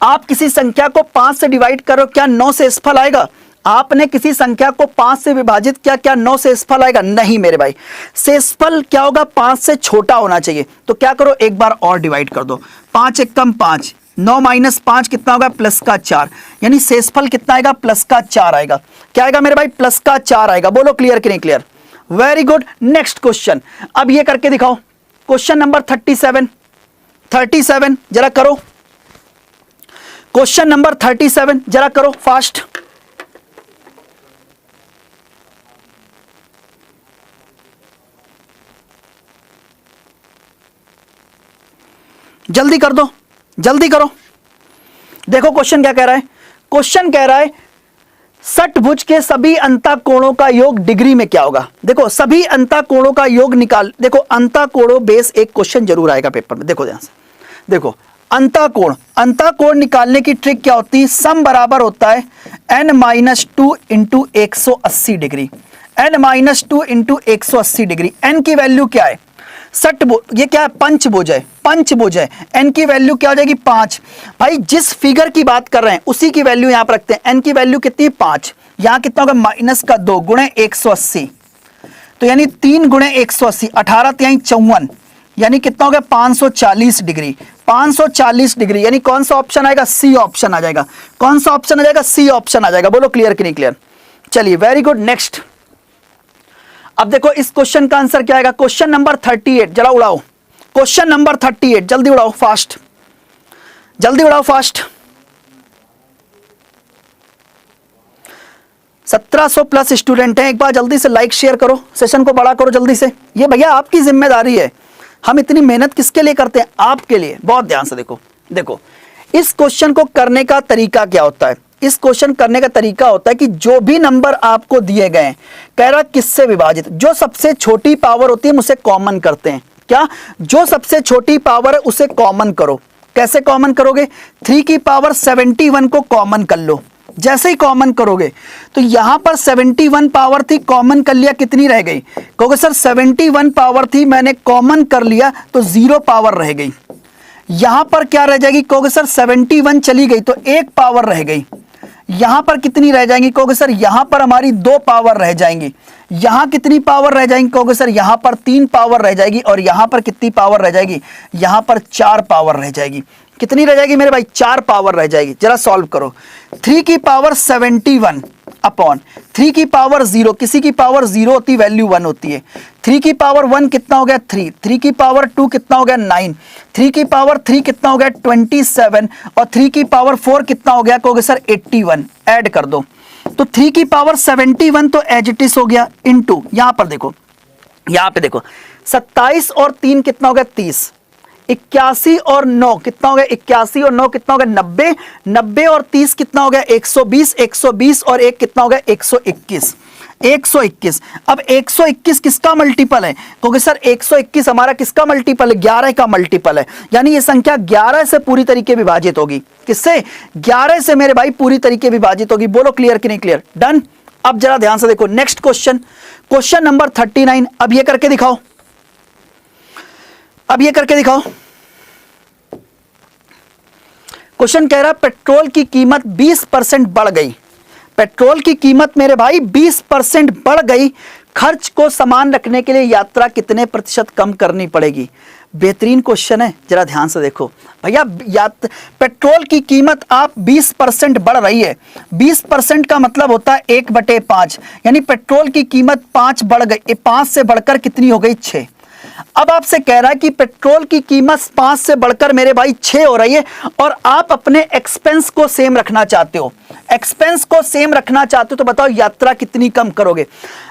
Speaker 1: आप किसी संख्या को 5 से डिवाइड करो, क्या 9 शेषफल आएगा? आपने किसी संख्या को 5 से विभाजित किया, क्या 9 शेषफल आएगा? नहीं मेरे भाई, शेषफल क्या होगा? 5 से छोटा होना चाहिए। तो क्या करो, एक बार और डिवाइड कर दो। 5 एकम 5, 9 माइनस 5 कितना होगा? प्लस का 4, यानी शेषफल कितना आएगा? प्लस का 4 आएगा। क्या आएगा मेरे भाई? प्लस का 4 आएगा। बोलो क्लियर कि नहीं clear? Very good. Next question, अब ये करके दिखाओ। क्वेश्चन नंबर 37 जरा करो। क्वेश्चन नंबर 37 जरा करो फास्ट। जल्दी कर दो, जल्दी करो। देखो क्वेश्चन क्या कह रहा है? क्वेश्चन कह रहा है षटभुज के सभी अंतःकोणों का योग डिग्री में क्या होगा? देखो सभी अंतःकोणों का योग निकाल, देखो अंतःकोणों बेस एक क्वेश्चन जरूर आएगा पेपर में। देखो ध्यान से देखो, अंतःकोण, अंतःकोण निकालने की ट्रिक क्या होती है? सम बराबर होता है n-2 into 180 degree. n-2 into 180 degree. n की वैल्यू क्या है? षटभुज, ये क्या है? पंचभुज है, पंचभुज है। n की वैल्यू क्या हो जाएगी? 5। भाई जिस फिगर की बात कर रहे हैं उसी की वैल्यू यहां पर रखते हैं। n की वैल्यू कितनी? 5। यहां कितना होगा? माइनस का 2 गुणे 180, तो यानी 3 गुणे 180, 18 तिहाई 54, यानी कितना हो गया? 540 डिग्री। 540 डिग्री, यानी कौन सा ऑप्शन आएगा? सी ऑप्शन आ जाएगा। कौन सा ऑप्शन आ जाएगा? सी ऑप्शन आ जाएगा। बोलो क्लियर कि नहीं क्लियर? चलिए वेरी गुड। नेक्स्ट, अब देखो इस क्वेश्चन का आंसर क्या आएगा? क्वेश्चन नंबर 38 जरा उड़ाओ। क्वेश्चन नंबर 38 जल्दी उड़ाओ फास्ट, जल्दी उड़ाओ फास्ट। 1700 प्लस स्टूडेंट हैं, एक बार जल्दी से लाइक शेयर करो, सेशन को बड़ा करो जल्दी से। ये भैया आपकी जिम्मेदारी है, हम इतनी मेहनत किसके लिए करते हैं? आपके लिए। बहुत ध्यान से देखो, देखो इस क्वेश्चन को करने का तरीका क्या होता है? इस क्वेश्चन करने का तरीका होता है कि जो भी नंबर आपको दिए गए हैं, कह रहा किससे विभाजित, जो सबसे छोटी पावर होती है हम उसे कॉमन करते हैं। क्या? जो सबसे छोटी पावर है उसे कॉमन करो। कैसे कॉमन करोगे? 3 की पावर 71 को कॉमन कर लो। जैसे ही कॉमन करोगे तो यहां पर 71 पावर थी, कॉमन कर लिया, कितनी रह गई? कहोगे सर 71 पावर थी, मैंने कॉमन कर लिया तो 0 पावर रह गई। यहां पर क्या रह जाएगी? कहोगे सर 71 चली गई तो 1 पावर रह गई। यहां पर कितनी रह जाएंगी? कहोगे सर यहां पर हमारी 2 पावर रह जाएंगी। यहां कितनी पावर रह जाएंगी? कहोगे सर यहां पर 3 पावर रह जाएगी। और यहां पर कितनी पावर रह जाएगी? यहां पर 4 पावर रह जाएगी। कितनी रह जाएगी मेरे भाई? 4 पावर रह जाएगी। जरा सॉल्व करो। 3 की पावर 71 अपॉन 3 की पावर 0, किसी की पावर 0 होती वैल्यू 1 होती है। 3 की पावर 1 कितना हो गया? 3। 3 की पावर 2 कितना हो गया? 9। 3 की पावर 3 कितना हो गया? 27। और 3 की पावर 4 कितना हो गया? कहोगे सर 81। ऐड कर दो तो 3 की पावर 71 तो एज इट इज हो गया इनटू, यहां पर देखो, यहां पे देखो 27 और 3 कितना हो गया? 30। 81 और 9 कितना हो गया? 81 और 9 कितना हो गया? 90। 90 और 30 कितना हो गया? 120। 120 और 1 कितना हो गया? 121। 121। अब 121 किसका मल्टीपल है? क्योंकि सर 121 हमारा किसका मल्टीपल है? 11 का मल्टीपल है। यानी ये संख्या 11 से पूरी तरीके विभाजित होगी। किससे? 11 से मेरे भाई पूरी तरीके विभाजित होगी। बोलो क्लियर कि नहीं क्लियर? डन। अब जरा ध्यान से देखो नेक्स्ट क्वेश्चन, क्वेश्चन नंबर 39। अब ये करके दिखाओ, अब ये करके दिखाओ। क्वेश्चन कह रहा पेट्रोल की कीमत 20% बढ़ गई। पेट्रोल की कीमत मेरे भाई 20% बढ़ गई। खर्च को समान रखने के लिए यात्रा कितने प्रतिशत कम करनी पड़ेगी? बेहतरीन क्वेश्चन है, जरा ध्यान से देखो भैया। पेट्रोल की कीमत आप 20% बढ़ रही है। 20% का मतलब होता है 1/5, यानी पेट्रोल की कीमत 5 बढ़ गई। 5 से बढ़कर कितनी हो गई? 6। अब आपसे कह रहा है कि पेट्रोल की कीमत 5 से बढ़कर मेरे भाई 6 हो रही है और आप अपने एक्सपेंस को सेम रखना चाहते हो। एक्सपेंस को सेम रखना चाहते हो तो बताओ यात्रा कितनी कम करोगे?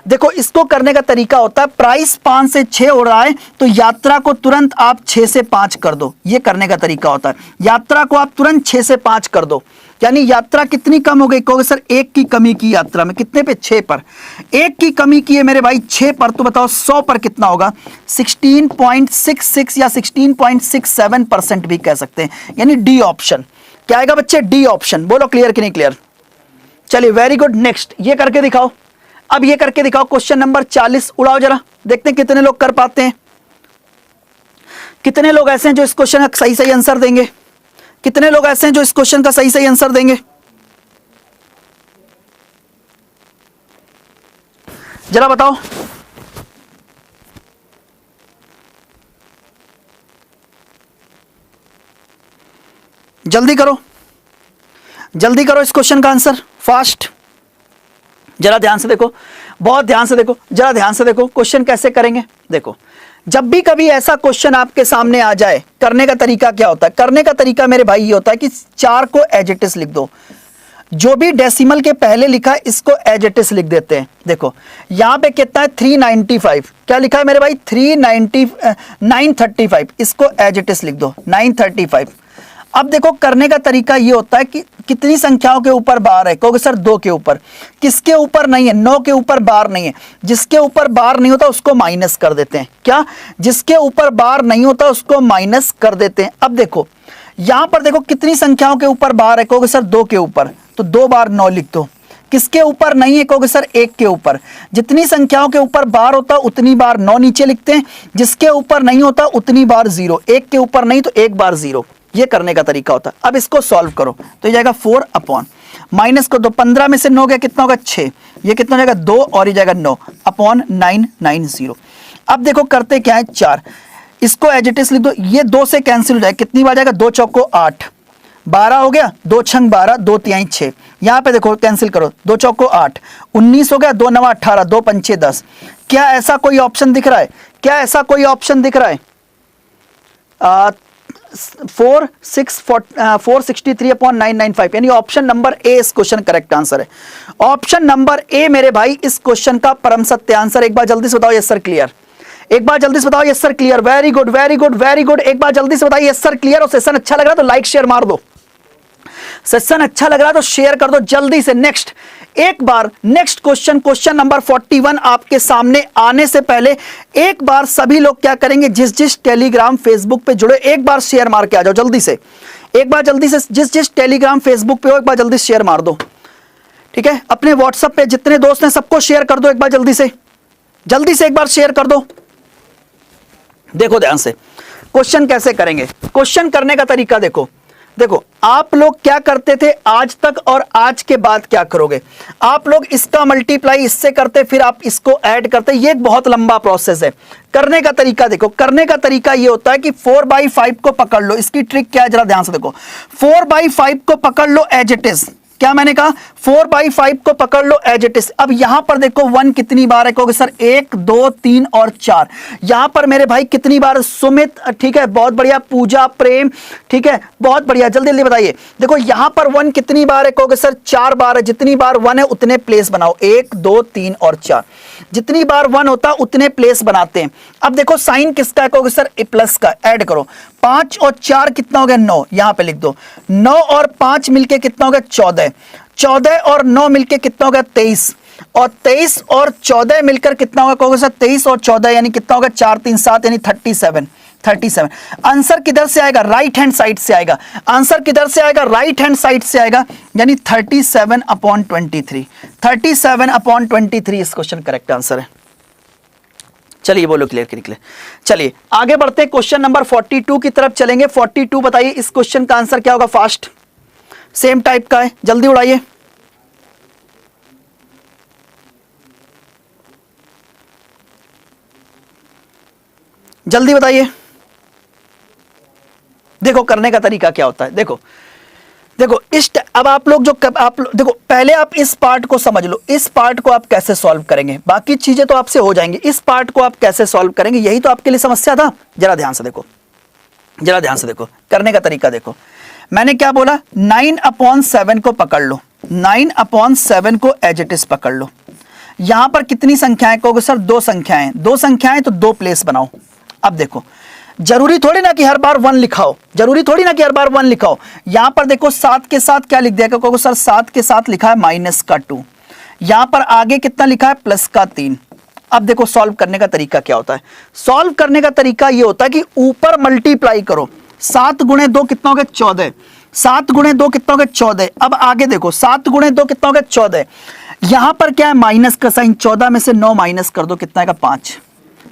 Speaker 1: देखो इसको करने का तरीका होता है, प्राइस 5 से 6 हो रहा है तो यात्रा को तुरंत आप 6 से 5 कर दो। ये करने का तरीका होता है, यात्रा को आप तुरंत 6 से 5 कर दो। यानी यात्रा कितनी कम हो गई? कहोगे सर 1 की कमी की यात्रा में। कितने पे? 6 पर। 1 की कमी की है मेरे भाई 6 पर, तो बताओ 100 पर कितना होगा? 16.66 या 16.67% भी कह सकते हैं। यानी डी ऑप्शन क्या आएगा बच्चे? D option. बोलो क्लियर कि नहीं क्लियर? चलिए वेरी गुड। नेक्स्ट ये करके दिखाओ। अब ये करके दिखाओ क्वेश्चन नंबर 40। उड़ाओ जरा, देखते हैं कितने लोग कर पाते हैं। कितने लोग ऐसे हैं जो इस क्वेश्चन का सही सही आंसर देंगे? कितने लोग ऐसे हैं जो इस क्वेश्चन का सही सही आंसर देंगे? जरा बताओ। जल्दी करो, जल्दी करो इस क्वेश्चन का आंसर फास्ट। जरा ध्यान से देखो, बहुत ध्यान से देखो, जरा ध्यान से देखो क्वेश्चन कैसे करेंगे। देखो जब भी कभी ऐसा क्वेश्चन आपके सामने आ जाए, करने का तरीका क्या होता है? करने का तरीका मेरे भाई ये होता है कि 4 को एज इट इज लिख दो। जो भी डेसिमल के पहले लिखा है इसको एज इट इज लिख देते हैं। देखो यहां पे कितना है? 395। क्या लिखा है मेरे भाई? 935। इसको एज इट इज लिख दो 935। अब देखो करने का तरीका ये होता है कि कितनी संख्याओं के ऊपर बार है? कहोगे सर 2 के ऊपर। किसके ऊपर नहीं है? 9 के ऊपर बार नहीं है। जिसके ऊपर बार नहीं होता उसको माइनस कर देते हैं। क्या? जिसके ऊपर बार नहीं होता उसको माइनस कर देते हैं। अब देखो यहां पर देखो कितनी संख्याओं के ऊपर बार है? कहोगे सर 2 के ऊपर, तो 2 बार 9 लिख दो। किसके ऊपर नहीं है? कहोगे सर 1 के ऊपर। जितनी संख्याओं के ऊपर बार होता उतनी बार 9 नीचे लिखते हैं। जिसके ऊपर नहीं होता उतनी बार 0। 1 के ऊपर नहीं तो 1 बार 0। ये करने का तरीका होता है। अब इसको सॉल्व करो तो ये जाएगा 4 अपॉन माइनस को 2, 15 में से 9 गया कितना होगा? 6। ये कितना हो जाएगा? 2 और ये जाएगा 9 अपॉन 990। अब देखो करते क्या है? 4 इसको एज इट इज लिख दो। ये 2 से कैंसिल हो जाएगा। कितनी बार जाएगा? 2 चौको 8, 12 हो गया। 2 छंग 12, 2 तिहाई 6। यहां पे देखो कैंसिल करो। 2 चौको 8, 19 हो गया। 2 नवा 18, 2 पंचे 10। क्या ऐसा कोई ऑप्शन दिख रहा है? क्या ऐसा कोई ऑप्शन दिख रहा है? 463 अपॉन 995, यानी ऑप्शन नंबर ए इस क्वेश्चन करेक्ट आंसर है। ऑप्शन नंबर ए मेरे भाई इस क्वेश्चन का परम सत्य आंसर। एक बार जल्दी से बताओ यस सर क्लियर। एक बार जल्दी से बताओ yes sir clear. Very good very good very good. एक बार जल्दी से बताइए यस सर क्लियर। और सेशन अच्छा लग रहा है तो लाइक शेयर मार दो। सेशन अच्छा लग रहा है तो शेयर कर दो जल्दी से। नेक्स्ट एक बार नेक्स्ट क्वेश्चन, क्वेश्चन नंबर 41 आपके सामने आने से पहले एक बार सभी लोग क्या करेंगे? जिस जिस टेलीग्राम फेसबुक पे जुड़े एक बार शेयर मार के आ जाओ जल्दी से। एक बार जल्दी से जिस जिस टेलीग्राम फेसबुक पे हो एक बार जल्दी शेयर मार दो। ठीक है, अपने व्हाट्सएप पे जितने दोस्त हैं सबको शेयर कर दो एक बार जल्दी से एक बार शेयर कर दो। देखो ध्यान से क्वेश्चन कैसे करेंगे। क्वेश्चन करने का तरीका देखो। देखो आप लोग क्या करते थे आज तक और आज के बाद क्या करोगे, आप लोग इसका मल्टीप्लाई इससे करते, फिर आप इसको ऐड करते, ये एक बहुत लंबा प्रोसेस है। करने का तरीका देखो, करने का तरीका ये होता है कि 4/5 को पकड़ लो, इसकी ट्रिक क्या है जरा ध्यान से देखो, 4/5 को पकड़ लो एज इट इज, क्या मैंने कहा 4/5 को पकड़ लो एज इट इज। अब यहां पर देखो 1 कितनी बार है, कहोगे सर 1 2 3 और 4, यहां पर मेरे भाई कितनी बार, सुमित ठीक है बहुत बढ़िया, पूजा प्रेम ठीक है बहुत बढ़िया, जल्दी जल्दी बताइए। देखो यहां पर 1 कितनी बार है, कहोगे सर 4 बार है, जितनी बार 1 है उतने प्लेस बनाओ, 1 2 3 और 4, जितनी बार 1 होता उतने प्लेस बनाते हैं। अब देखो साइन किसका है, कहोगे सर प्लस का, ऐड करो 5 और 4 कितना हो गया 9, यहां पे लिख दो 9 और 5 मिलके कितना हो गया 14, 14 और 9 मिलके कितना हो गया 23, और 23 और 14 मिलकर कितना होगा, कहोगे सर 23 और 14 यानी कितना होगा 4 3 7 यानी 37। आंसर किधर से आएगा, राइट हैंड साइड से आएगा, आंसर किधर से आएगा, राइट हैंड साइड से आएगा, यानी 37/23, 37/23 इस क्वेश्चन करेक्ट आंसर है। चलिए बोलो क्लियर के निकले। चलिए आगे बढ़ते हैं, क्वेश्चन नंबर 42 की तरफ चलेंगे। 42 बताइए इस क्वेश्चन का आंसर क्या होगा, फास्ट सेम टाइप का है, जल्दी उड़ाइए। जल्दी बताइए। देखो करने का तरीका क्या होता है, देखो देखो अब आप लोग देखो पहले आप इस पार्ट को समझ लो, इस पार्ट को आप कैसे सॉल्व करेंगे, बाकी चीजें तो आपसे हो जाएंगी, इस पार्ट को आप कैसे सॉल्व करेंगे यही तो आपके लिए समस्या था। जरा ध्यान से देखो, जरा ध्यान से देखो, करने का तरीका देखो, मैंने क्या बोला 9/7 को पकड़ लो, 9/7 को एज इट इज पकड़ लो। यहां पर कितनी संख्याएं, कहोगे सर 2 संख्याएं, 2 संख्याएं तो 2 प्लेस बनाओ। अब देखो जरूरी थोड़ी ना कि हर बार 1 लिखाओ, जरूरी थोड़ी ना कि हर बार 1 लिखाओ। यहां पर देखो 7 के साथ क्या लिख दिया, कहोगे सर 7 के साथ लिखा है -2, यहां पर आगे कितना लिखा है +3। अब देखो सॉल्व करने का तरीका क्या होता है, सॉल्व करने का तरीका यह होता है कि ऊपर मल्टीप्लाई करो, 7 × 2 कितना हो गया 14, 7 × 2 कितना हो गया 14। अब आगे देखो 7 × 2 कितना हो गया 14, यहां पर क्या है माइनस का साइन, 14 में से 9 माइनस कर दो कितना है 5,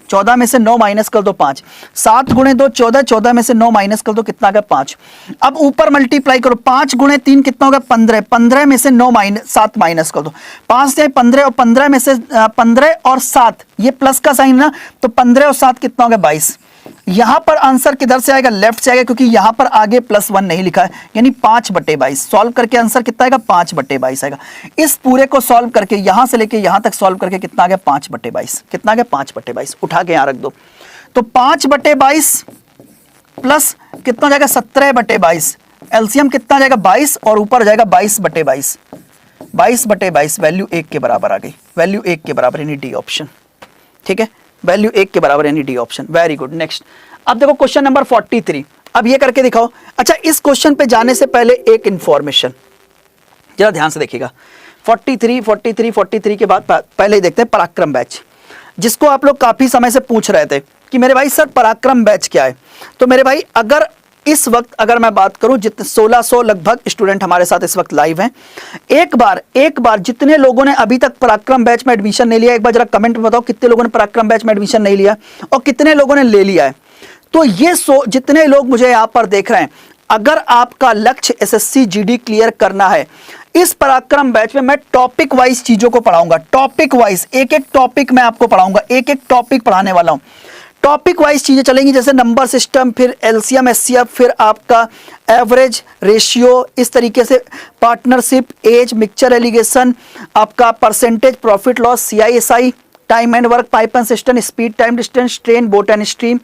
Speaker 1: 14 में से 9 माइनस कर दो 5, 7 × 2 14, 14 में से 9 माइनस कर दो कितना आ गया 5। अब ऊपर मल्टीप्लाई करो, 5 × 3 कितना होगा 15, 15 में से 7 माइनस कर दो, 5 से 15 और 15 में से 15 और 7 ये प्लस का साइन ना, तो 15 और 7 कितना होगा 22। यहां पर आंसर किधर से आएगा, लेफ्ट से आएगा, क्योंकि यहां पर आगे +1 नहीं लिखा है, यानी 5/22। सॉल्व करके आंसर कितना आएगा 5/22 आएगा। इस पूरे को सॉल्व करके यहां से लेके यहां तक सॉल्व करके कितना आ गया 5/22, कितना आ गया 5/22, उठा के यहां रख दो, तो 5/22 प्लस कितना जाएगा 17/22, एलसीएम कितना जाएगा 22 और ऊपर जाएगा 22/22, 22/22 वैल्यू 1 के बराबर आ गई, वैल्यू 1 के बराबर यानी डी ऑप्शन, ठीक है वैल्यू 1 के बराबर यानी D option, very good. Next अब देखो क्वेश्चन नंबर 43, अब ये करके दिखाओ। अच्छा इस क्वेश्चन पे जाने से पहले एक इंफॉर्मेशन जरा ध्यान से देखिएगा, 43 के बाद पहले ही देखते हैं पराक्रम बैच, जिसको आप लोग काफी समय से पूछ रहे थे कि मेरे भाई सर पराक्रम बैच क्या है। तो मेरे भाई अगर इस वक्त अगर मैं बात करूं जितने 1600 लगभग स्टूडेंट हमारे साथ इस वक्त लाइव हैं, एक बार जितने लोगों ने अभी तक पराक्रम बैच में एडमिशन नहीं लिया, एक बार जरा कमेंट में बताओ कितने लोगों ने पराक्रम बैच में एडमिशन नहीं लिया और कितने लोगों ने ले लिया है। तो ये जितने लोग मुझे यहां पर देख रहे हैं, अगर आपका लक्ष्य एसएससी जीडी क्लियर करना है, इस पराक्रम बैच में मैं टॉपिक वाइज चीजों को पढ़ाऊंगा, टॉपिक वाइज एक एक टॉपिक मैं आपको पढ़ाऊंगा, एक एक टॉपिक पढ़ाने वाला हूं। टॉपिक वाइज चीजें चलेंगी, जैसे नंबर सिस्टम, फिर एलसीएम एचसीएफ, फिर आपका एवरेज रेशियो, इस तरीके से पार्टनरशिप, एज, मिक्सचर एलिगेशन, आपका percentage, profit loss, CI SI, time and work, pipe and system, speed, time, distance, train, boat and stream,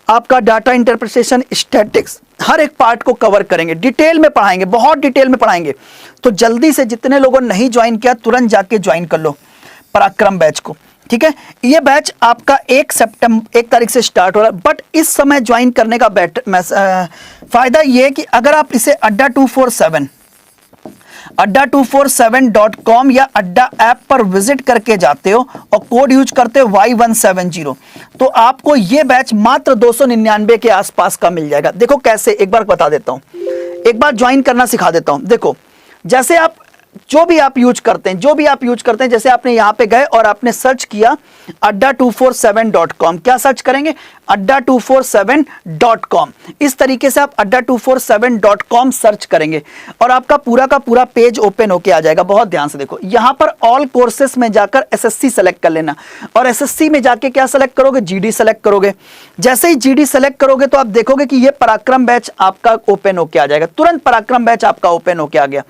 Speaker 1: आपका डाटा इंटरप्रिटेशन, स्टैटिक्स, हर एक पार्ट को कवर करेंगे, डिटेल में पढ़ाएंगे, बहुत डिटेल में पढ़ाएंगे। तो जल्दी से जितने लोगों ने नहीं ज्वाइन किया तुरंत जाके ज्वाइन कर लो पराक्रम बैच को, ठीक है। ये बैच आपका 1 तारीख से स्टार्ट हो रहा है, बट इस समय ज्वाइन करने का फायदा ये है कि अगर आप इसे adda247.com या अड्डा ऐप पर विजिट करके जाते हो और कोड यूज करते हो Y170, तो आपको ये बैच मात्र 299 के आसपास का मिल जाएगा। देखो कैसे, एक बार बता देता हूं, एक बार ज्वाइन करना सिखा देता हूं। देखो जैसे आप जो भी आप यूज करते हैं, जैसे आपने यहां पे गए और आपने सर्च किया adda247.com, क्या सर्च करेंगे? adda247.com। इस तरीके से आप adda247.com सर्च करेंगे और आपका पूरा का पूरा पेज ओपन होके आ जाएगा। बहुत ध्यान से देखो, यहां पर ऑल कोर्सेस में जाकर एसएससी सेलेक्ट कर लेना और एसएससी में जाके क्या सेलेक्ट करोगे? जीडी सेलेक्ट करोगे। जैसे ही जीडी सेलेक्ट करोगे तो आप देखोगे कि ये पराक्रम बैच आपका ओपन होके आ जाएगा। तुरंत पराक्रम बैच आपका ओपन होके आ गया।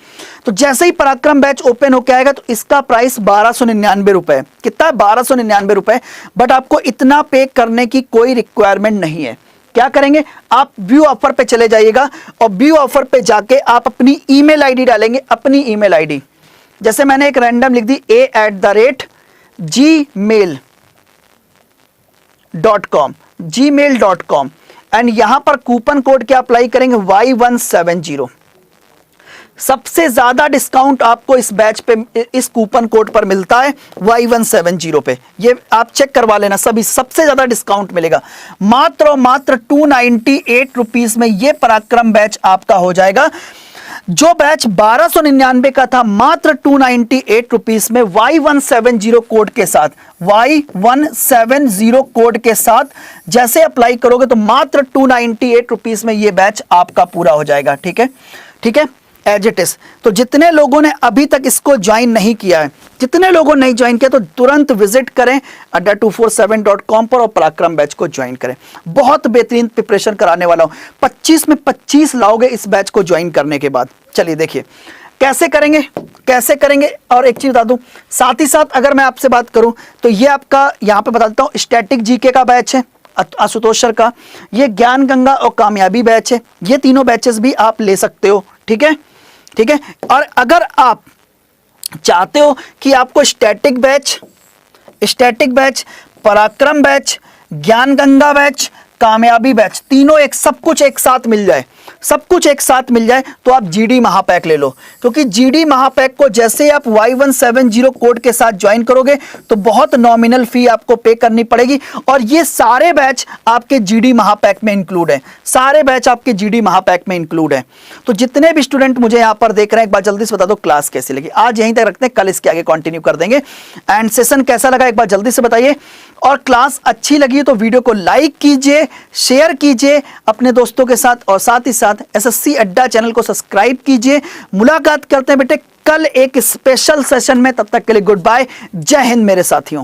Speaker 1: तो जैसे ही पराक्रम बैच ओपन होके आएगा तो इसका प्राइस 1299 रुपए। कितना है? 1299 रुपए। बट आपको इतना पे करने की कोई रिक्वायरमेंट नहीं है। क्या करेंगे? आप व्यू ऑफर पे चले जाइएगा और व्यू ऑफर पे जाके आप अपनी ईमेल आईडी डालेंगे। अपनी ईमेल आईडी जैसे मैंने एक रैंडम लिख दी gmail.com एंड यहां पर कूपन कोड क्या अप्लाई करेंगे? Y170। सबसे ज्यादा डिस्काउंट आपको इस बैच पे, इस कूपन कोड पर मिलता है Y170 पे। ये आप चेक करवा लेना, सभी सबसे ज्यादा डिस्काउंट मिलेगा। मात्र और मात्र 298 रुपीज में ये पराक्रम बैच आपका हो जाएगा। जो बैच 1299 का था, मात्र 298 रुपीज में Y170 कोड के साथ, Y170 कोड के साथ जैसे अप्लाई करोगे तो मात्र 298 रुपीज में ये बैच आपका पूरा हो जाएगा। ठीक है, ठीक है, एज इट इज। तो जितने लोगों ने अभी तक इसको ज्वाइन नहीं किया है, जितने लोगों ने नहीं ज्वाइन किया, तो तुरंत विजिट करें adda247.com पर और पराक्रम बैच को ज्वाइन करें। बहुत बेहतरीन प्रिपरेशन कराने वाला हूं। 25 में 25 लाओगे इस बैच को ज्वाइन करने के बाद। चलिए देखिए कैसे करेंगे, कैसे करेंगे। और एक चीज बता दूं, साथ ही साथ अगर मैं आपसे बात करूं तो ये आपका यहां पे बता देता हूं, स्टैटिक जीके का बैच है आशुतोष सर का, ये ज्ञान गंगा और कामयाबी बैच है। ये तीनों बैचेस भी आप ले सकते हो। ठीक है, ठीक है। और अगर आप चाहते हो कि आपको स्टैटिक बैच, पराक्रम बैच, ज्ञान गंगा बैच, कामयाबी बैच, तीनों सब कुछ एक साथ मिल जाए, सब कुछ एक साथ मिल जाए, तो आप जीडी महापैक ले लो। क्योंकि जीडी महापैक को जैसे ही आप Y170 कोड के साथ ज्वाइन करोगे तो बहुत नॉमिनल फी आपको पे करनी पड़ेगी। और ये सारे बैच आपके जीडी महापैक में इंक्लूड है, सारे बैच आपके जीडी महापैक में इंक्लूड है। तो जितने भी स्टूडेंट मुझे यहाँ पर देख रहे हैं, एक बार जल्दी से बता दो क्लास कैसी लगी। आज यहीं तक रखते हैं, कल इसके आगे कंटिन्यू कर देंगे। एंड सेशन कैसा लगा एक बार जल्दी से बताइए। और क्लास अच्छी लगी तो वीडियो को लाइक कीजिए, शेयर कीजिए अपने दोस्तों के साथ, और साथ ही साथ एसएससी अड्डा चैनल को सब्सक्राइब कीजिए। मुलाकात करते हैं बेटे कल एक स्पेशल सेशन में। तब तक के लिए गुड बाय, जय हिंद मेरे साथियों।